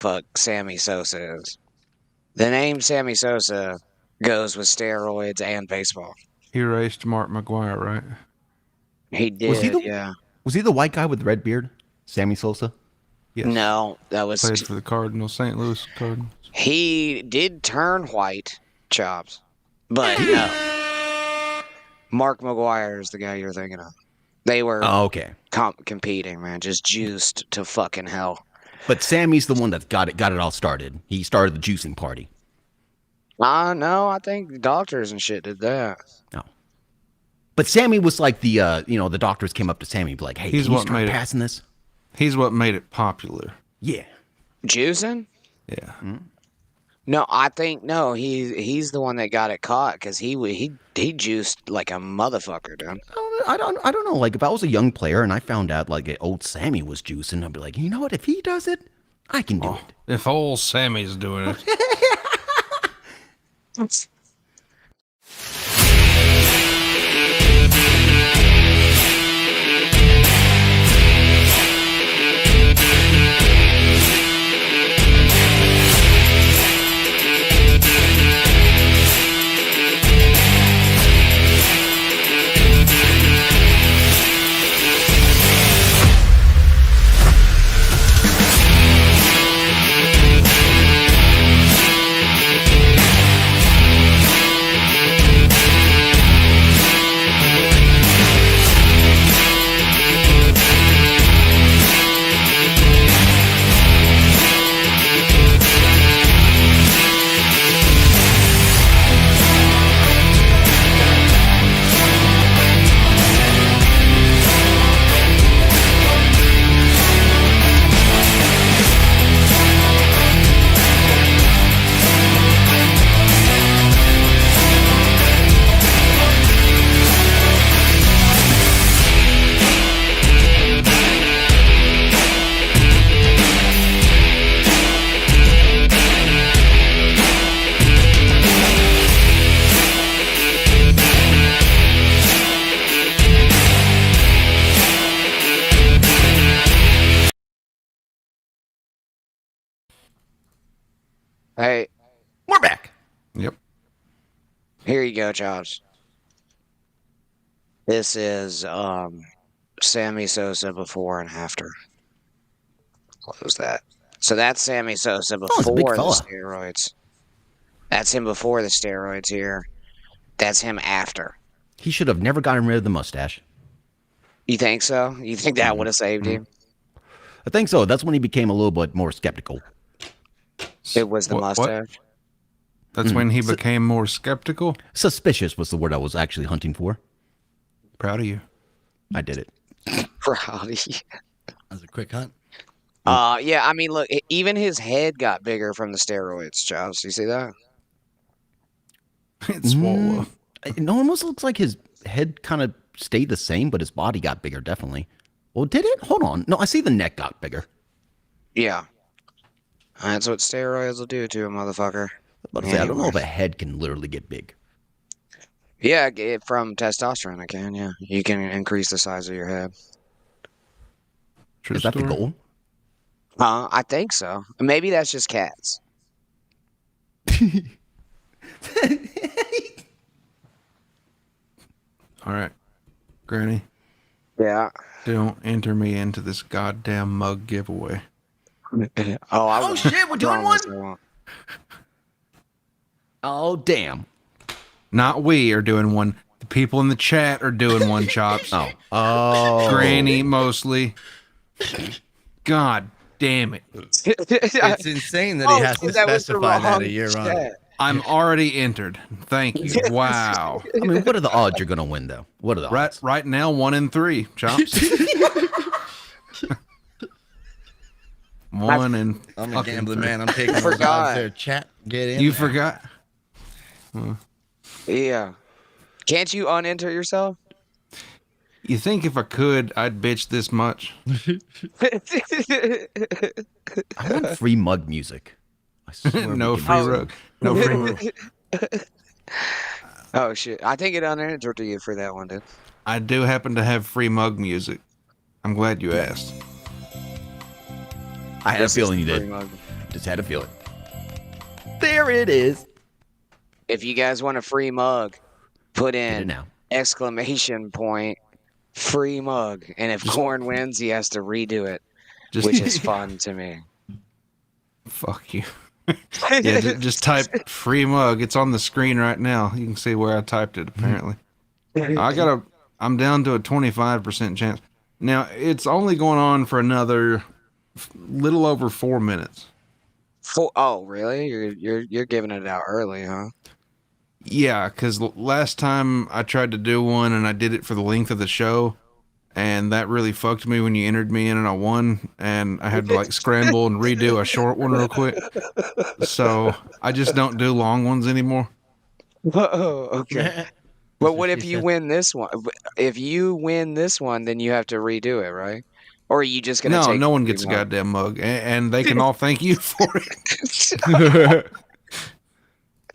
fuck Sammy Sosa is. The name Sammy Sosa goes with steroids and baseball. He raced Mark McGwire, right? He did, yeah. Was he the white guy with the red beard? Sammy Sosa? Yes. No, that was... Played for the Cardinals, St. Louis Cardinals. He did turn white, Chops. But no. Mark McGwire is the guy you're thinking of. They were competing, man. Just juiced to fucking hell. But Sammy's the one that got it all started. He started the juicing party. No, I think doctors and shit did that. No. But Sammy was like the, the doctors came up to Sammy and be like, hey, he's can you start passing this? He's what made it popular. Yeah. Juicing? Yeah. Hmm? No, I think, no, he's the one that got it caught because he juiced like a motherfucker, dude. I don't know. Like, if I was a young player and I found out, like, old Sammy was juicing, I'd be like, you know what? If he does it, I can do it. If old Sammy's doing it. Hey. We're back. Yep. Here you go, Chops. This is Sammy Sosa before and after. What was that? So that's Sammy Sosa before the steroids. That's him before the steroids here. That's him after. He should have never gotten rid of the mustache. You think so? You think that would have saved him? I think so. That's when he became a little bit more skeptical. It was the mustache? That's when he became more skeptical? Suspicious was the word I was actually hunting for. Proud of you. I did it. Proud of you. That was a quick hunt. Yeah, I mean, look, even his head got bigger from the steroids, Chops. You see that? It's swollen. It almost looks like his head kind of stayed the same, but his body got bigger, definitely. Well, did it? Hold on. No, I see the neck got bigger. Yeah. That's what steroids will do to a motherfucker. But I don't know if a head can literally get big. Yeah, from testosterone, it can, yeah. You can increase the size of your head. Is that the goal? I think so. Maybe that's just cats. All right. Granny. Yeah. Don't enter me into this goddamn mug giveaway. Oh shit, we're doing one? Oh, damn. Not we are doing one. The people in the chat are doing one, Chops. Oh. Granny, mostly. God damn it. It's insane that he has to specify that a year on. I'm already entered. Thank you. Wow. I mean, what are the odds you're going to win, though? What are the odds? Right now, 1 in 3, Chops. 1 in. I'm a gambling man. I'm taking those odds there. Chat, get in. You forgot? Yeah. Can't you unenter yourself? You think if I could, I'd bitch this much? I want free mug music. I swear no free rug. No free rug. Oh, shit. I think it unentered to you for that one, dude. I do happen to have free mug music. I'm glad you asked. I had a feeling you did. Just had to feel it. There it is. If you guys want a free mug, put Get it in now. !! Free mug. And if Corn wins, he has to redo it, Just which is fun to me. fuck you. Yeah, just type free mug. It's on the screen right now. You can see where I typed it. Apparently, I'm down to a 25% chance. Now it's only going on for another little over 4 minutes. Oh, really? You're giving it out early, huh? Yeah, because last time I tried to do one and I did it for the length of the show, and that really fucked me when you entered me in and I won, and I had to like scramble and redo a short one real quick. So I just don't do long ones anymore. Oh, okay. But what if you win this one? If you win this one, then you have to redo it, right? Or are you just gonna take? No one gets a goddamn mug, and they can all thank you for it.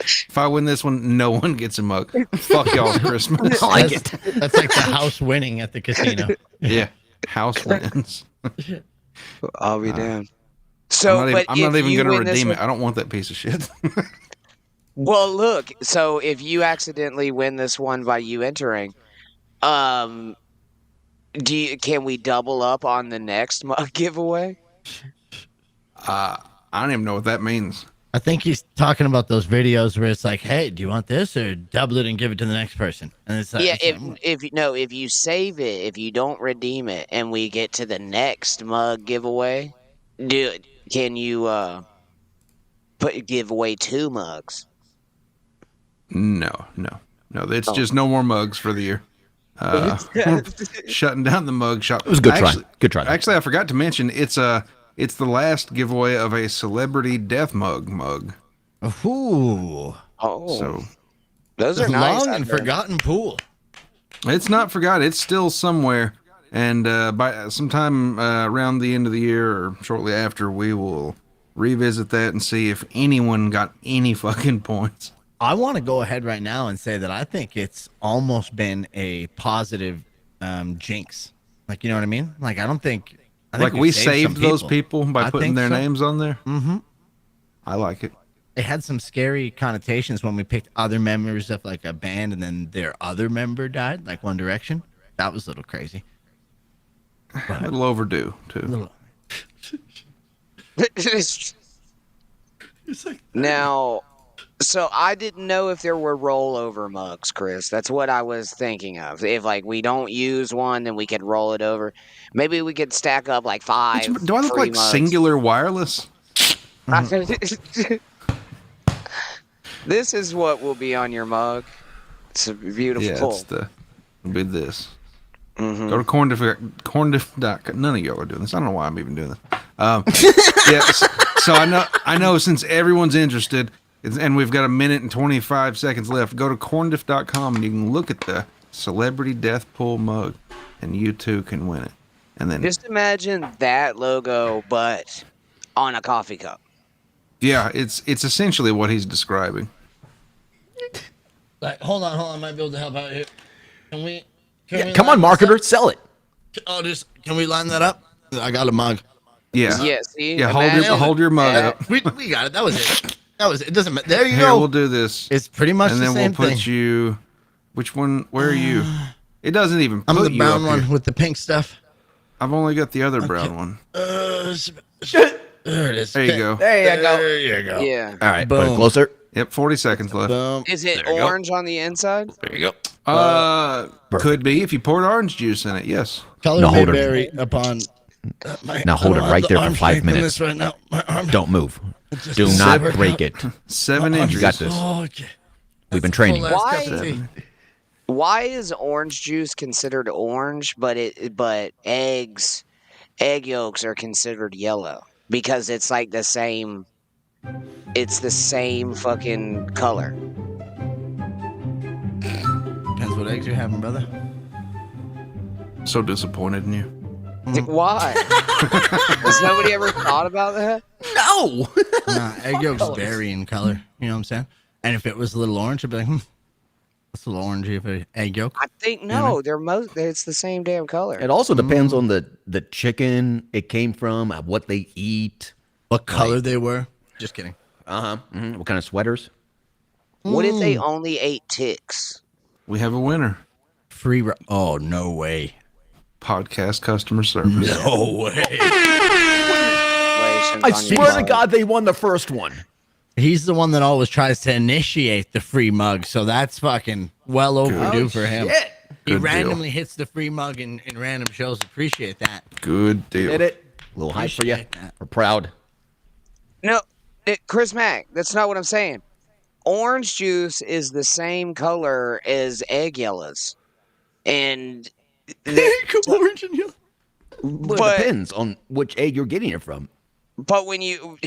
If I win this one, no one gets a mug. Fuck y'all's Christmas. I like it. That's like the house winning at the casino. Yeah, house wins. I'll be damned. So, I'm but not even you gonna win this redeem one- it. I don't want that piece of shit. Well, look. So if you accidentally win this one by you entering, can we double up on the next mug giveaway? I don't even know what that means. I think he's talking about those videos where it's like, hey, do you want this or double it and give it to the next person? And it's like, Yeah, if you save it, if you don't redeem it, and we get to the next mug giveaway, can you give away 2 mugs? No. It's just no more mugs for the year. Shutting down the mug shop. It was a good try. Good try. Actually, I forgot to mention it's the last giveaway of a celebrity death mug. ooh, Oh, So those are nice. long and forgotten pool. it's not forgotten. It's still somewhere. And by sometime around the end of the year or shortly after, we will revisit that and see if anyone got any fucking points. I want to go ahead right now and say that I think it's almost been a positive jinx. Like, you know what I mean? Like, I think Like we saved those people by I putting think their so. names on there. Mm-hmm. I like it. It had some scary connotations when we picked other members of like a band and then their other member died, like One Direction. That was a little crazy. A little overdue too. Now, so I didn't know if there were rollover mugs, Chris. That's what I was thinking of. If like we don't use one, then we could roll it over. Maybe we could stack up like 5. Do I look free like mugs. Singular Wireless? This is what will be on your mug. It's a beautiful. Yeah, it'll be this. Mhm. Go to corndiff.com. None of y'all are doing this. I don't know why I'm even doing this. Yes. So I know since everyone's interested, and we've got 1 minute and 25 seconds left, go to corndiff.com and you can look at the celebrity death pool mug, and you too can win it. And then Just imagine that logo, but on a coffee cup. yeah, it's essentially what he's describing. Like, hold on, I might be able to help out here. Can we Come on, line this marketer, up? sell it. Oh, can we line that up? I got a mug. Yeah. Yeah, see? Yeah, Imagine- hold your mug up. We got it. That was it. It doesn't matter. There you Here, go. we'll do this. It's pretty much and the then same we'll put thing. you. Which one? Where are you? It doesn't even put I'm the you brown up one here. with the pink stuff. I've only got the other brown one. There it is. There you go. There you go. There you go. Yeah. All right, put it Boom. closer. Yep, 40 seconds left. Boom. Is it There you go. orange on the inside? There you go. Could be if you poured orange juice in it. Yes. Color No, may hold it. vary upon. Now hold I it don't right have there the for arm 5 strength in minutes. this right now. My arm. Don't move. Just Do a not silver break cup. it. 7 My arm's injuries. got this. Oh, okay. We've been training. Full ass cup Why? of tea. Why is orange juice considered orange, but egg yolks are considered yellow? Because it's like the same. It's the same fucking color. Depends what eggs you're having, brother. So disappointed in you. Why? Has nobody ever thought about that? No. Nah, egg yolks vary in color. You know what I'm saying? And if it was a little orange, I'd be like, that's a little orangey for an egg yolk. I think no. It's the same damn color. It also depends on the chicken it came from, what they eat. What color they were? Just kidding. What kind of sweaters? What if they only ate ticks? We have a winner. Oh, no way. Podcast customer service. No way. I swear to God, they won the first one. He's the one that always tries to initiate the free mug, so that's fucking well overdue for him. Shit. He Good randomly hits the free mug in random shows. Appreciate that. Good deal. Did it? A little hype for you. Appreciate that. We're proud. No, Chris Mack, that's not what I'm saying. Orange juice is the same color as egg yellows. And Orange and yellow. Well, it depends on which egg you're getting it from. But when you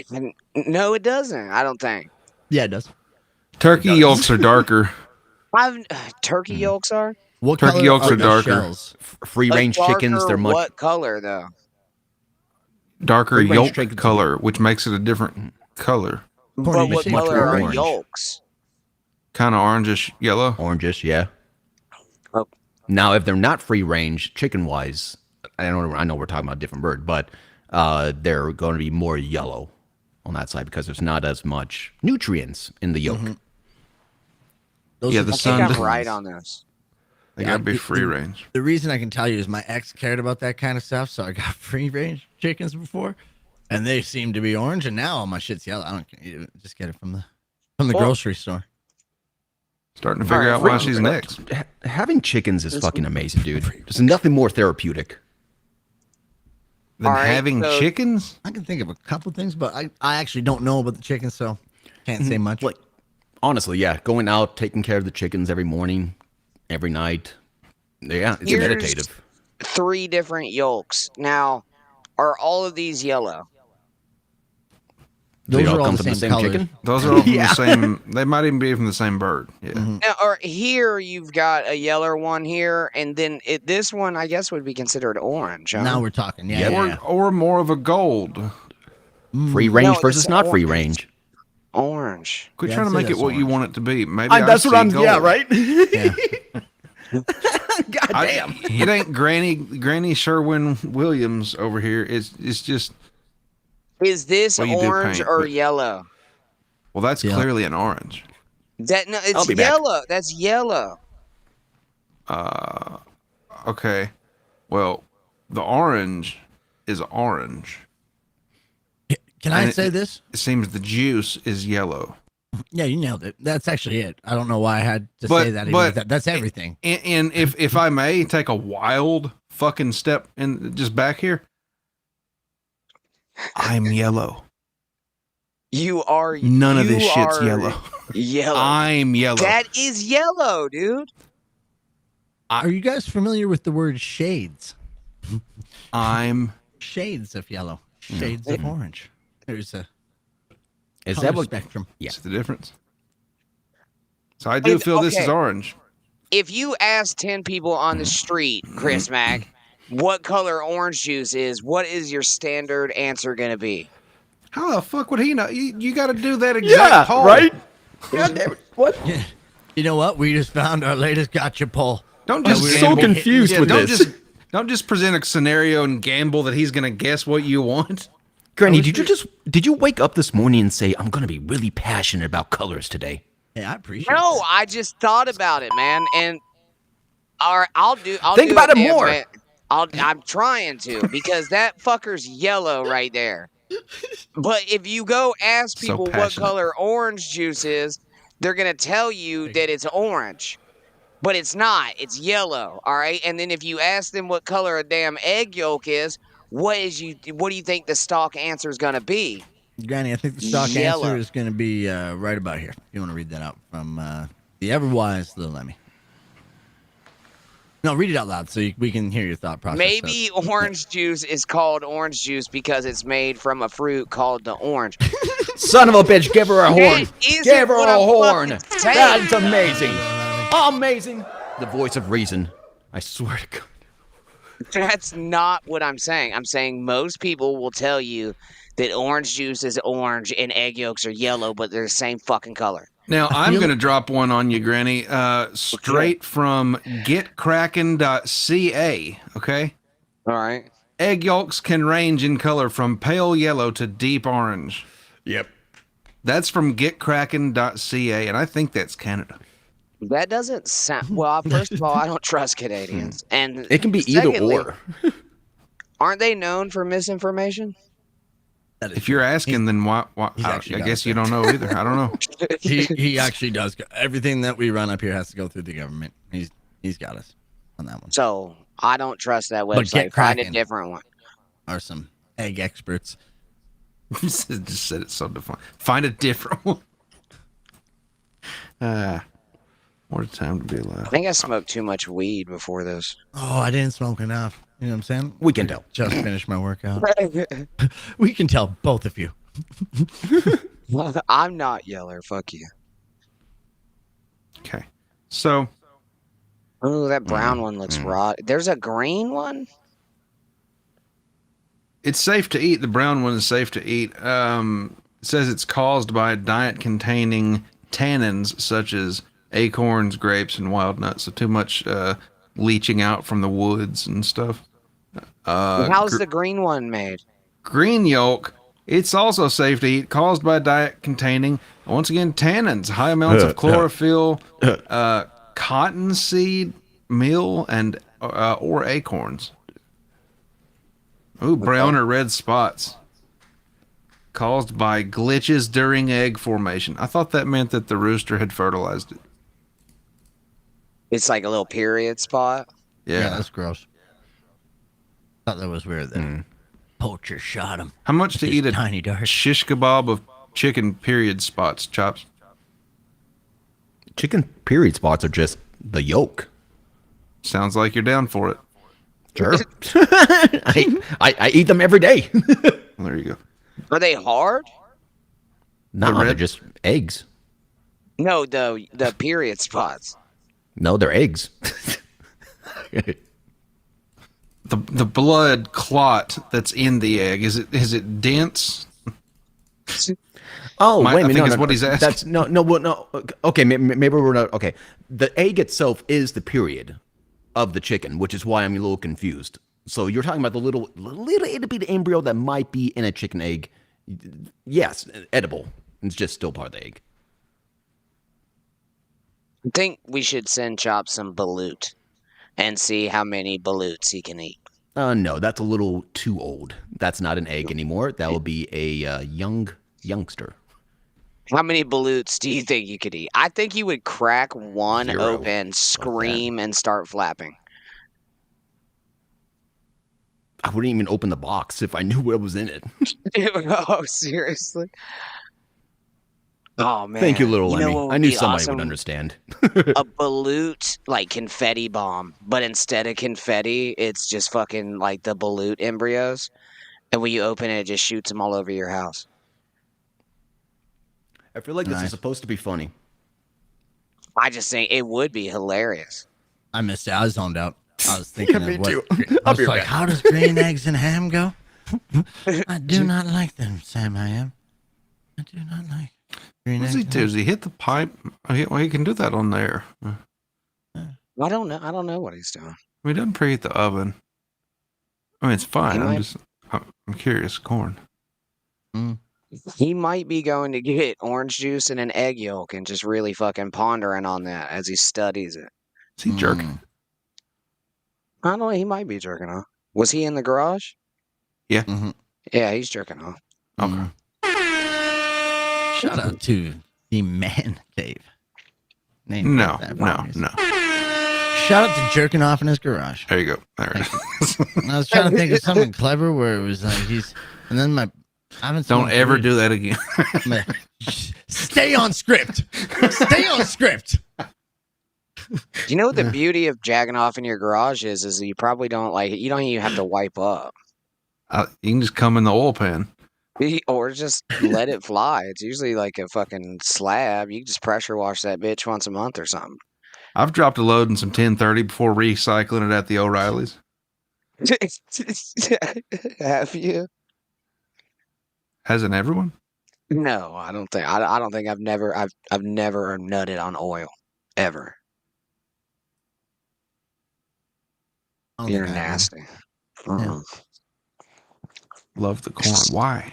no, it doesn't. I don't think Yeah, it does. Turkey yolks are darker. turkey yolks are What Turkey color yolks are the darker. shells? Free range chickens, darker they're much what color though? Darker Free range yolk chickens. color, which makes it a different color. But what much color more are orange. yolks? Kind of orangish yellow. orangish, yeah. Oh. Now, if they're not free range, chicken wise, I know we're talking about a different bird, but they're going to be more yellow on that side because there's not as much nutrients in the yolk. Those Yeah, are the I sun think does- I'm right on this. They gotta be free range. The reason I can tell you is my ex cared about that kind of stuff, so I got free range chickens before, and they seem to be orange, and now all my shit's yellow. I don't care. Just get it from the grocery store. Starting to figure out why she's next. Having chickens is fucking amazing, dude. There's nothing more therapeutic. Than All right, having so- chickens? I can think of a couple things, but I actually don't know about the chickens, so can't say much. Like, honestly, yeah, going out, taking care of the chickens every morning, every night. Yeah, it's Here's meditative. 3 different yolks. Now, are all of these yellow? They Those all are all come the from same, the same colors. chicken? Those are all from Yeah. the same. They might even be from the same bird. Yeah. Now, or here you've got a yellow one here, and then this one I guess would be considered orange. Huh? Now we're talking. Yeah, yeah, yeah. Or more of a gold. Free range No, versus it's not free orange. range. Orange. Quit Yeah, trying I'd to say make it that's what you orange. want it to be. Maybe I see gold. right? Yeah. God damn. It ain't Granny Sherwin Williams over here. It's just Is this Well, you do orange paint, or but- yellow? well, that's Yeah. clearly an orange. That no, I'll it's be back. yellow. That's yellow. Okay. Well, the orange is orange. Can I And say this? It seems the juice is yellow. Yeah, you nailed it. That's actually it. I don't know why I had to But- say that. Even but- with that. That's everything. And if I may take a wild fucking step in just back here, I'm yellow. You are. None of this you shit's are yellow. Yellow. I'm yellow. That is yellow, dude. Are you guys familiar with the word shades? I'm Shades of yellow, shades of orange. There's a Is color that what? spectrum. Yeah. What's the difference? So I do And- feel this is okay. orange. If you ask 10 people on the street, Chris Mack, what color orange juice is, what is your standard answer going to be? How the fuck would he know? You got to do that exact poll. God damn it. What? You know what? We just found our latest gotcha poll. Don't I'm just so gamble. confused with don't this. Don't just present a scenario and gamble that he's going to guess what you want. Granny, did you wake up this morning and say, I'm going to be really passionate about colors today? Hey, I appreciate No, that. I just thought about it, man. And all right, I'll Think do about it man, more. man. I'm trying to because that fucker's yellow right there. But if you go ask So people what passionate. color orange juice is, they're gonna tell you that it's orange. But it's not. It's yellow. All right. And then if you ask them what color a damn egg yolk is, what do you think the stock answer is gonna be? Granny, I think the stock Yellow. answer is going to be right about here. You want to read that out from the ever-wise Little Lemmy. No, read it out loud so we can hear your thought process. Maybe orange juice is called orange juice because it's made from a fruit called the orange. Son of a bitch, give her a horn. That isn't Give her what a I'm horn. fucking saying. That's amazing. Amazing. The voice of reason. I swear to God. That's not what I'm saying. I'm saying most people will tell you that orange juice is orange and egg yolks are yellow, but they're the same fucking color. Now, I'm going to drop one on you, Granny, straight from getkraken.ca, okay? All right. egg yolks can range in color from pale yellow to deep orange. Yep. That's from getkraken.ca, and I think that's Canada. That doesn't sound well. First of all, I don't trust Canadians, and It can be either secondly, or. aren't they known for misinformation? If you're asking, then why I guess you don't know either. I don't know. He actually does. Everything that we run up here has to go through the government. He's got us on that one. So I don't trust that But website. Get Find a Kraken different one. are some egg experts. Just said it so defined. Find a different one. What a time to be alive. I think I smoked too much weed before this. Oh, I didn't smoke enough. You know what I'm saying? We can tell. Just finished my workout. We can tell, both of you. I'm not Yeller. Fuck you. Okay. So, Oh, that brown one looks raw. There's a green one? it's safe to eat. The brown one is safe to eat. It says it's caused by a diet containing tannins such as acorns, grapes, and wild nuts. So too much leaching out from the woods and stuff. How's the green one made? Green yolk, it's also safe to eat, caused by a diet containing, once again, tannins, high amounts of chlorophyll, cottonseed meal, and or acorns. Ooh, brown or red spots. Caused by glitches during egg formation. I thought that meant that the rooster had fertilized it. It's like a little period spot. Yeah, that's gross. Thought that was weird. That poacher shot him. How much to eat a tiny dart? shish kebab of chicken period spots, Chops? Chicken period spots are just the yolk. Sounds like you're down for it. Sure. I eat them every day. There you go. Are they hard? No, red- they're just eggs. No, the period spots. No, they're eggs. The blood clot that's in the egg, is it dense? Oh, wait a minute. I think No, is no, what he's asking. That's no. Okay, maybe we're not. Okay, the egg itself is the period of the chicken, which is why I'm a little confused. So you're talking about the little itty bitty embryo that might be in a chicken egg. Yes, edible. It's just still part of the egg. I think we should send Chop some balut and see how many balutes he can eat. No, that's a little too old. That's not an egg anymore. That will be a youngster. How many balutes do you think you could eat? I think you would crack one 0. open, scream, and start flapping. I wouldn't even open the box if I knew what was in it. Oh, seriously? Oh, man. Thank you, little know Lemmy. what would I knew be somebody awesome? would understand. A balut, like confetti bomb, but instead of confetti, it's just fucking like the balut embryos. And when you open it, it just shoots them all over your house. I feel like this is supposed to be funny. I just think it would be hilarious. I missed it. I was zoned out. I was thinking me of what. too. I was like, how does green eggs and ham go? I do not like them, Sam. I am. I do not like green What eggs. does he do? Does he hit the pipe? Well, he can do that on there. I don't know. I don't know what he's doing. He doesn't preheat the oven. I mean, it's fine. He I'm curious. Corn. He might be going to get orange juice and an egg yolk and just really fucking pondering on that as he studies it. Is he jerking? I don't know. He might be jerking off. Was he in the garage? Yeah. Yeah, he's jerking off. Okay. Shout out to the man cave. No. Shout out to jerking off in his garage. There you go. There it is. I was trying to think of something clever where it was like and then I haven't Don't ever do that again. Stay on script. Stay on script. You know what the beauty of jacking off in your garage is you probably don't you don't even have to wipe up. You can just come in the oil pan. Or just let it fly. It's usually like a fucking slab. You can just pressure wash that bitch once a month or something. I've dropped a load in some 1030 before recycling it at the O'Reilly's. Have you? Hasn't everyone? No, I don't think. I don't think I've never nutted on oil ever. You're nasty. Yeah. Love the corn. Why?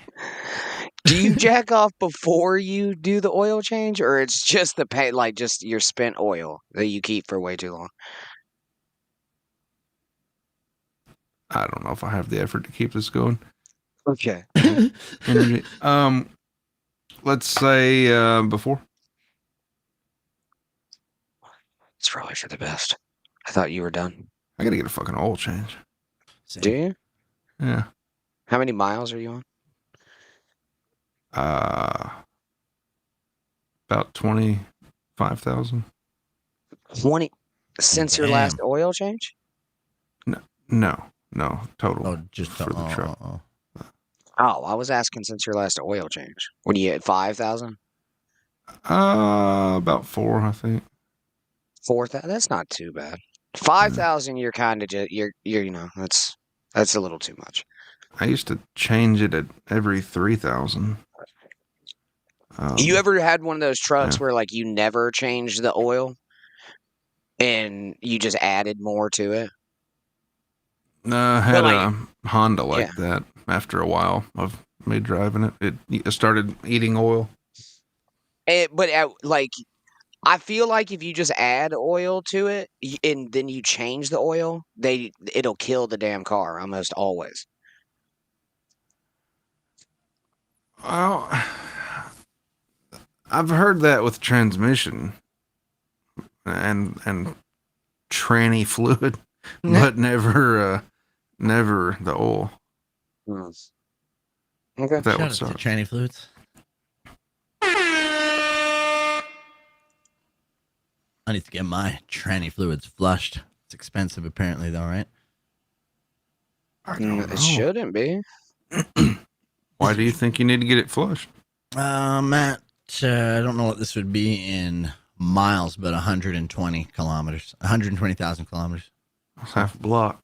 Do you jack off before you do the oil change, or it's just the pay, like just your spent oil that you keep for way too long? I don't know if I have the effort to keep this going. Okay. Energy. Let's say before. It's probably for the best. I thought you were done. I gotta get a fucking oil change. Do you? Yeah. How many miles are you on? About 25,000. 20 since your last oil change? No, total. Oh, just for the truck. Oh, I was asking since your last oil change. What are you at, 5,000? About 4, I think. 4,000? That's not too bad. 5,000, you're kind of just, you're, you know, that's a little too much. I used to change it at every 3,000. You ever had one of those trucks where like you never changed the oil and you just added more to it? I had a Honda like that. After a while of me driving it, it started eating oil. Like, I feel like if you just add oil to it and then you change the oil, it'll kill the damn car almost always. Well, I've heard that with transmission and tranny fluid, but never the oil. Okay. That Shout would out suck. to tranny fluids. I need to get my tranny fluids flushed. It's expensive, apparently, though, right? It shouldn't be. Why do you think you need to get it flushed? Matt, I don't know what this would be in miles, but 120 kilometers, 120,000 kilometers. That's half a block.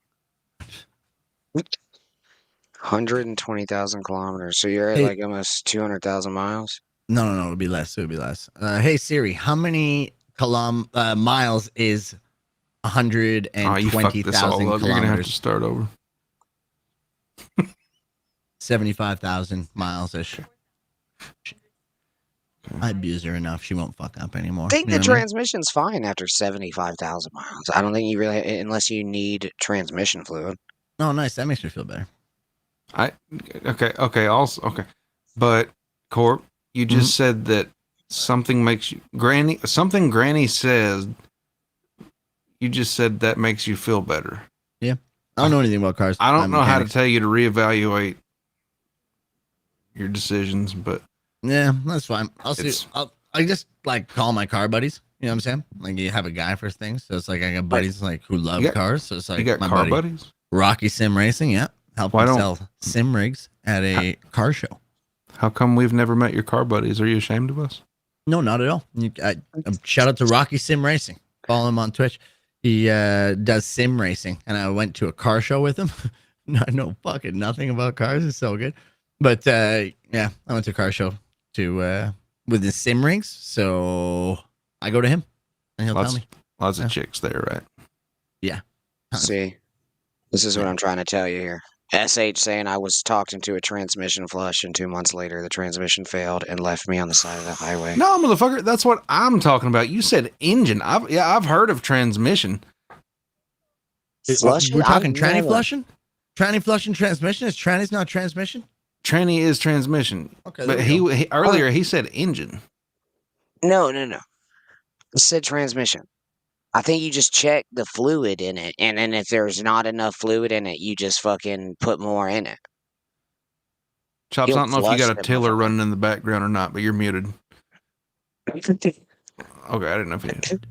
120,000 kilometers. So you're at like almost 200,000 miles? No, it'll be less. It'll be less. Hey, Siri, how many miles is 120,000 kilometers? You're going to have to start over. 75,000 miles-ish. I abuse her enough. She won't fuck up anymore. I think the transmission's fine after 75,000 miles. I don't think you really, unless you need transmission fluid. Oh, nice. That makes me feel better. Okay. But Corp, you just said that something makes you Granny says you just said that makes you feel better. Yeah. I don't know anything about cars. I don't know how to tell you to reevaluate your decisions, but yeah, that's fine. I'll see. I just like call my car buddies. You know what I'm saying? Like you have a guy for things, so it's like I got buddies like who love cars. So it's like you got my car buddy, buddies. Rocky Sim Racing, yeah, help him sell sim rigs at a car show. How come we've never met your car buddies? Are you ashamed of us? No, not at all. Shout out to Rocky Sim Racing. Follow him on Twitch. He does sim racing, and I went to a car show with him. I know fucking nothing about cars. It's so good. But yeah, I went to a car show with the sim rigs. So I go to him, and he'll tell me. Lots of chicks there, right? Yeah. See, this is what I'm trying to tell you here. SH saying I was talking to a transmission flush, and 2 months later the transmission failed and left me on the side of the highway. No, motherfucker, that's what I'm talking about. You said engine. I've heard of transmission. We're talking tranny flushing? Tranny flushing transmission? Is tranny's not transmission? Tranny is transmission. Okay. But he earlier he said engine. No. It said transmission. I think you just check the fluid in it, and then if there's not enough fluid in it, you just fucking put more in it. Chops, I don't know if you got a tiller running in the background or not, but you're muted. Okay, I didn't know if you did.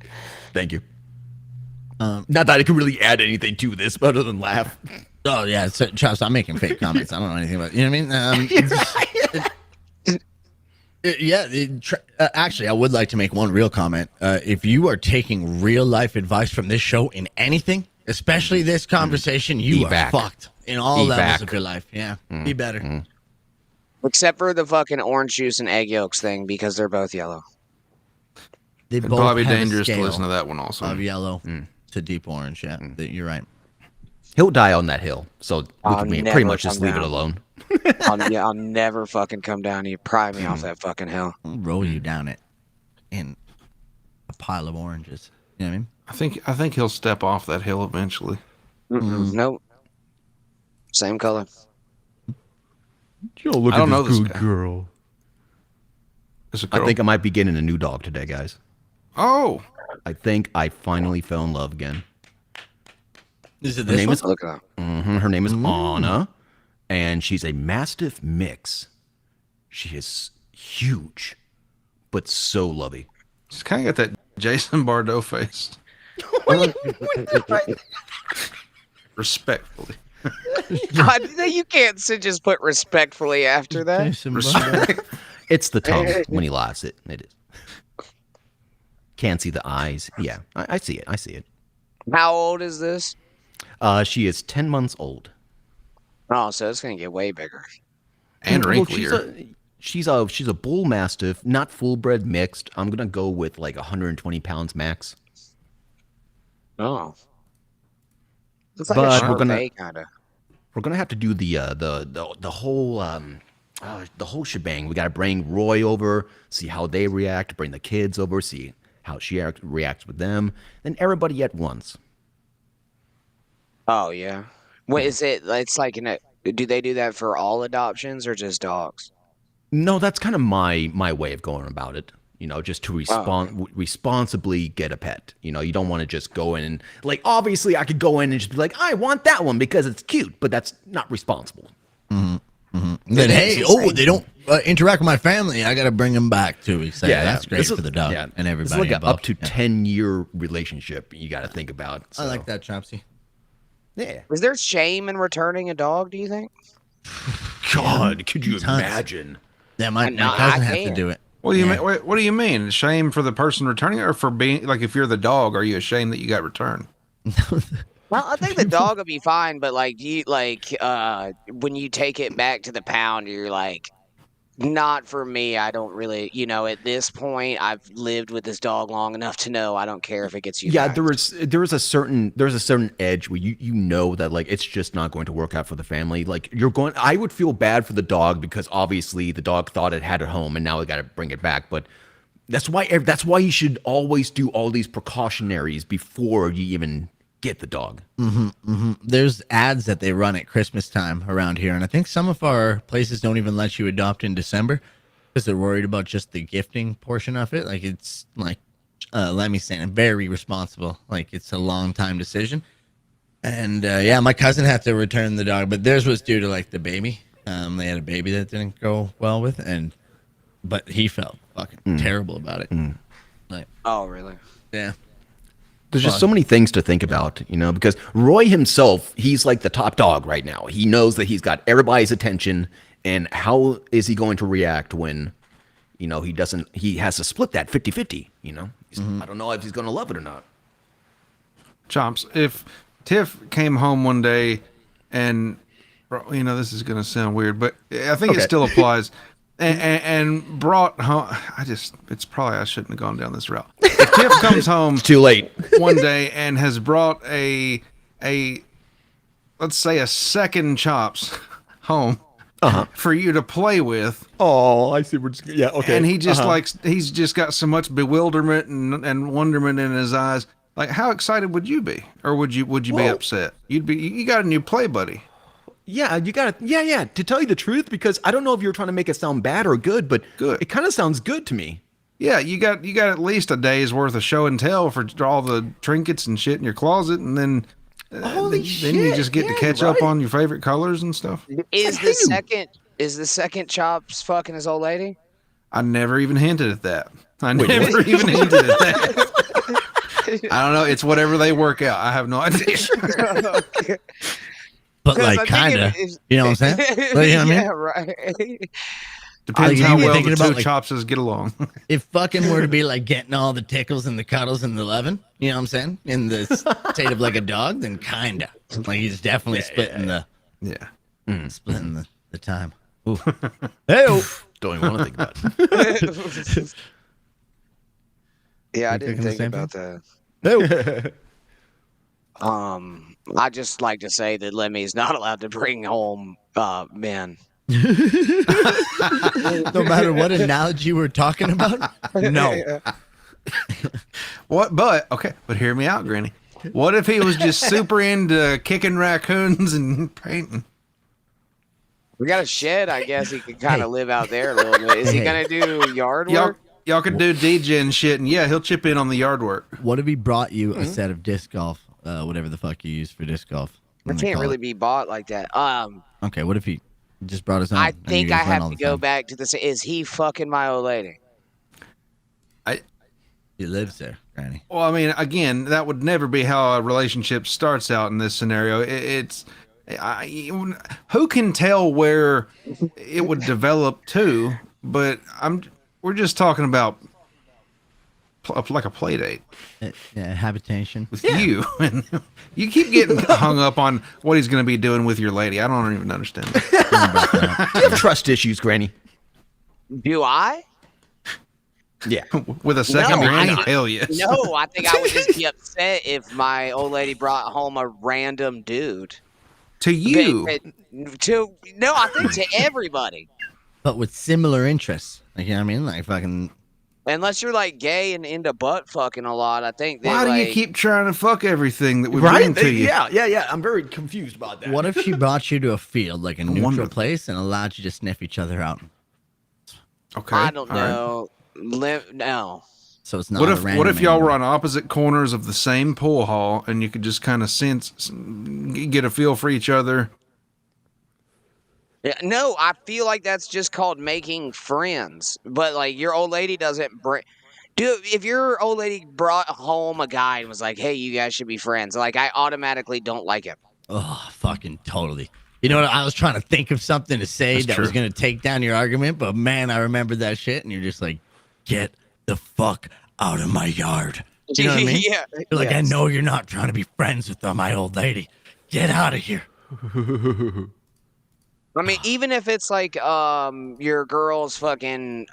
Thank you. Not that I can really add anything to this, but other than laugh. Oh, yeah. So, Chops, I'm making fake comments. I don't know anything about it. You know what I mean? Actually, I would like to make one real comment. If you are taking real life advice from this show in anything, especially this conversation, you are fucked in all levels of your life. Yeah, be better. Except for the fucking orange juice and egg yolks thing, because they're both yellow. It'd probably dangerous to listen to that one also. Of yellow to deep orange. Yeah, you're right. He'll die on that hill, so we I'll can pretty never much just come leave it down. alone. I'll never fucking come down. You pry me off that fucking hill. I'll roll you down it in a pile of oranges. You know what I mean? I think he'll step off that hill eventually. Nope. Same color. Yo, look I don't know this guy. girl. It's a girl. I think I might be getting a new dog today, guys. Oh, I think I finally fell in love again. Is it Her name is Look at that. her name is Anna, and she's a Mastiff mix. She is huge, but so lovey. she's kind of got that Jason Bardeau face. Respectfully. God, you can't just put respectfully after that. It's the tongue when he laughs. It is. Can't see the eyes. Yeah, I see it. I see it. How old is this? She is 10 months old. Oh, so it's gonna get way bigger. And Well, wrinklier. she's a bull mastiff, not full bred mixed. I'm gonna go with like 120 pounds max. Oh, it's But like a we're gonna- Chardonnay kind of. We're gonna have to do the whole shebang. We gotta bring Roy over, see how they react. Bring the kids over, see how she reacts with them. Then everybody at once. Oh yeah. What is it? It's like do they do that for all adoptions or just dogs? No, that's kind of my way of going about it. You know, just to responsibly get a pet. You know, you don't want to just go in and like. Obviously, I could go in and just be like, I want that one because it's cute, but that's not responsible. Then hey, they don't interact with my family. I gotta bring them back too. We say that's great for the dog and everybody. It's like an involved. up to 10-year relationship. You got to think about. I like so. that, Chopsy. Yeah. Is there shame in returning a dog? Do you think? God, could you Tons. imagine? Yeah, my No, cousin I has to can't. do it. What do you mean? What do you mean? Shame for the person returning it, or for being like if you're the dog, are you ashamed that you got returned? Well, I think the dog will be fine, but like when you take it back to the pound, you're like, not for me. I don't really, at this point, I've lived with this dog long enough to know I don't care if it gets you. Yeah, back. there is a certain edge where you know that like it's just not going to work out for the family. Like I would feel bad for the dog because obviously the dog thought it had a home and now we got to bring it back. But that's why you should always do all these precautionaries before you even get the dog. There's ads that they run at Christmas time around here, and I think some of our places don't even let you adopt in December because they're worried about just the gifting portion of it. Like it's like, let me say, very responsible. Like it's a long time decision. And yeah, my cousin had to return the dog, but theirs was due to like the baby. They had a baby that didn't go well with, but he felt fucking terrible about it. Like, Oh, really? yeah. There's just so many things to think about, because Roy himself, he's like the top dog right now. He knows that he's got everybody's attention, and how is he going to react when, he has to split that 50-50, I don't know if he's going to love it or not. Chomps, if Tiff came home one day and, this is going to sound weird, but I think it still applies, and brought home, it's probably I shouldn't have gone down this route. If Tiff comes home Too late. one day and has brought a let's say a second Chops home for you to play with, Oh, I see. Okay. and he just he's just got so much bewilderment and wonderment in his eyes. Like, how excited would you be, or would you be Well- upset? You got a new play buddy. Yeah, you got to. Yeah. To tell you the truth, because I don't know if you're trying to make it sound bad or good, but Good. it kind of sounds good to me. Yeah, you got at least a day's worth of show and tell for all the trinkets and shit in your closet, and then Holy then you shit, just get to yeah, catch you're up right. on your favorite colors and stuff. Is the second Chops fucking his old lady? I never even hinted at that. I never even hinted at that. I don't know. It's whatever they work out. I have no idea. But 'Cause like, I think kind of, it- you know what I'm saying? Like, you know what I mean? Yeah, right. Depends Like, how you were well thinking the two about, like- Chopses get along. If fucking were to be like getting all the tickles and the cuddles and the loving, you know what I'm saying? In the state of like a dog, then kinda. Like he's definitely splitting Yeah. splitting the time. Ooh. Hey, Don't even want to think about it. Yeah, I You're didn't thinking the think same about that. I just like to say that Lemmy's not allowed to bring home men. No matter what analogy we're talking about, no. What? But hear me out, Granny. What if he was just super into kicking raccoons and painting? We got a shed. I guess he could kind of live out there a little bit. Is he gonna do yard work? Y'all could do DJ and shit, and yeah, he'll chip in on the yard work. What if he brought you a set of disc golf, whatever the fuck you use for disc golf? It can't really be bought like that. Okay, what if he just brought his own? I think I have to go back to this. Is he fucking my old lady? He lives there, Granny. Well, I mean, again, that would never be how a relationship starts out in this scenario. Who can tell where it would develop to? But we're just talking about like a play date. Habitation with you, and you keep getting hung up on what he's going to be doing with your lady. I don't even understand that. You have trust issues, Granny. Do I? Yeah. With a second Granny? Hell yes. No, I think I would just be upset if my old lady brought home a random dude. To you? No, I think to everybody. But with similar interests. Like, you know what I mean? Like fucking... Unless you're like gay and into butt fucking a lot, I think. Why do you keep trying to fuck everything that we bring to you? Yeah. I'm very confused about that. What if she brought you to a field, like a neutral place, and allowed you to sniff each other out? Okay. I don't know. No. So it's not. What if y'all were on opposite corners of the same pool hall, and you could just kind of get a feel for each other? Yeah, no, I feel like that's just called making friends. But like your old lady doesn't bring. Dude, if your old lady brought home a guy and was like, "Hey, you guys should be friends," like I automatically don't like him. Oh, fucking totally. You know what? I was trying to think of something to say that was going to take down your argument, but man, I remember that shit, and you're just like, "Get the fuck out of my yard." You know what I mean? Yeah. You're like, I know you're not trying to be friends with my old lady. Get out of here. I mean, even if it's like your girl's fucking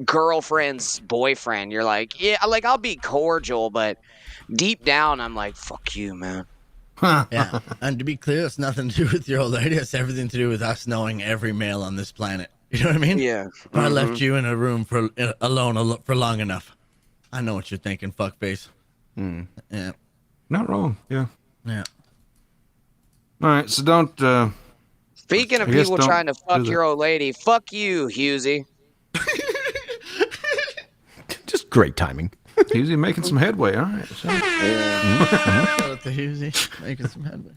girlfriend's boyfriend, you're like, yeah, like I'll be cordial, but deep down, I'm like, fuck you, man. Yeah, and to be clear, it's nothing to do with your old lady. It's everything to do with us knowing every male on this planet. You know what I mean? Yeah. I left you in a room alone for long enough. I know what you're thinking, fuckface. Yeah. Not wrong. Yeah. Yeah. All right, so don't. Speaking of people trying to fuck your old lady, fuck you, Hughesy. Just great timing. Hughesy making some headway. All right. So. Shout out to Hughesy making some headway.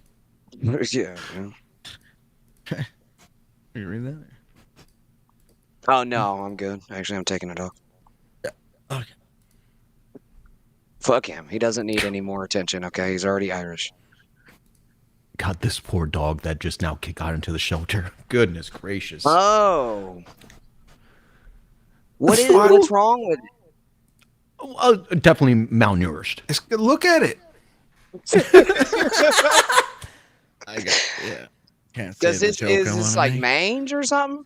Yeah. Okay. You read that? Oh no, I'm good. Actually, I'm taking it off. Yeah. Okay. Fuck him. He doesn't need any more attention. Okay, he's already Irish. God, this poor dog that just now got into the shelter. Goodness gracious. Oh. What's wrong with it? Definitely malnourished. Look at it. Yeah. Can't Is this like mange or something?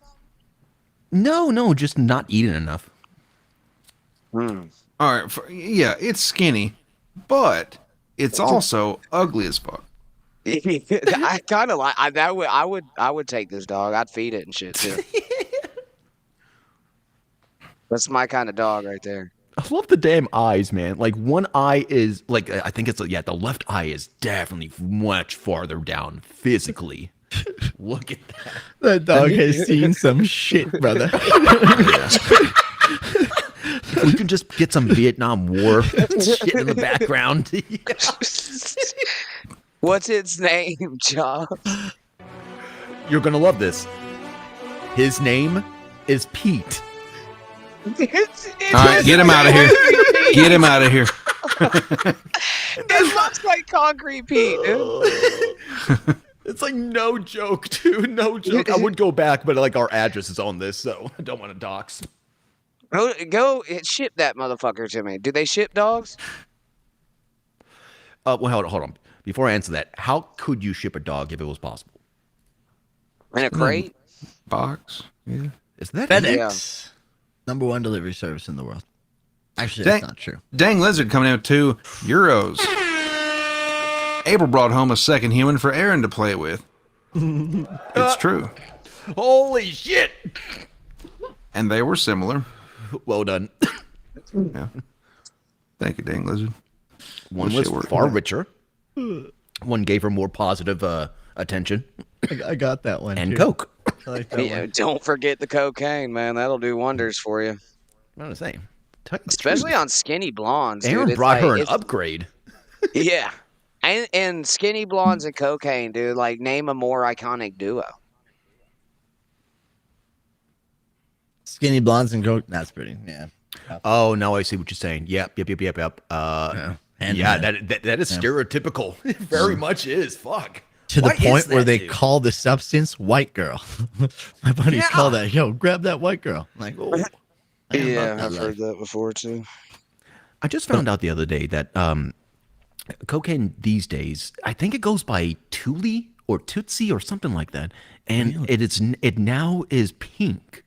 No, just not eating enough. All right. Yeah, it's skinny, but it's also ugly as fuck. I kind of like that. I would take this dog. I'd feed it and shit too. That's my kind of dog right there. I love the damn eyes, man. Like one eye is like I think it's the left eye is definitely much farther down physically. Look at that. That dog has seen some shit, brother. If we can just get some Vietnam War shit in the background. What's its name, Josh? You're gonna love this. His name is Pete. All right, get him out of here. Get him out of here. It looks like Concrete Pete, dude. It's like no joke, dude. No joke. I would go back, but like our address is on this, so I don't want to dox. Go ship that motherfucker to me. Do they ship dogs? Well, hold on. Before I answer that, how could you ship a dog if it was possible? In a crate? Box. Yeah. Is that FedEx? #1 delivery service in the world. Actually, that's not true. Dang Lizard coming out €2. April brought home a second human for Aaron to play with. It's true. Holy shit! And they were similar. Well done. Yeah. Thank you, Dang Lizard. One was far richer. One gave her more positive attention. I got that one. And too. Coke. I like that Yeah, one. don't forget the cocaine, man. That'll do wonders for you. I'm gonna say, especially on skinny blondes. Aaron dude. brought her an upgrade. Yeah, and skinny blondes and cocaine, dude. Like, name a more iconic duo. Skinny blondes and coke. That's pretty. Yeah. Oh, now I see what you're saying. Yep. Yeah, that is stereotypical. It very much is. Fuck. To the What point is where that, they dude? call the substance white girl. My buddies Yeah. call that, yo, grab that white girl. I'm like, oh. Yeah, I've heard that before too. I just found out the other day that cocaine these days, I think it goes by Thule or Tootsie or something like that, and it now is pink.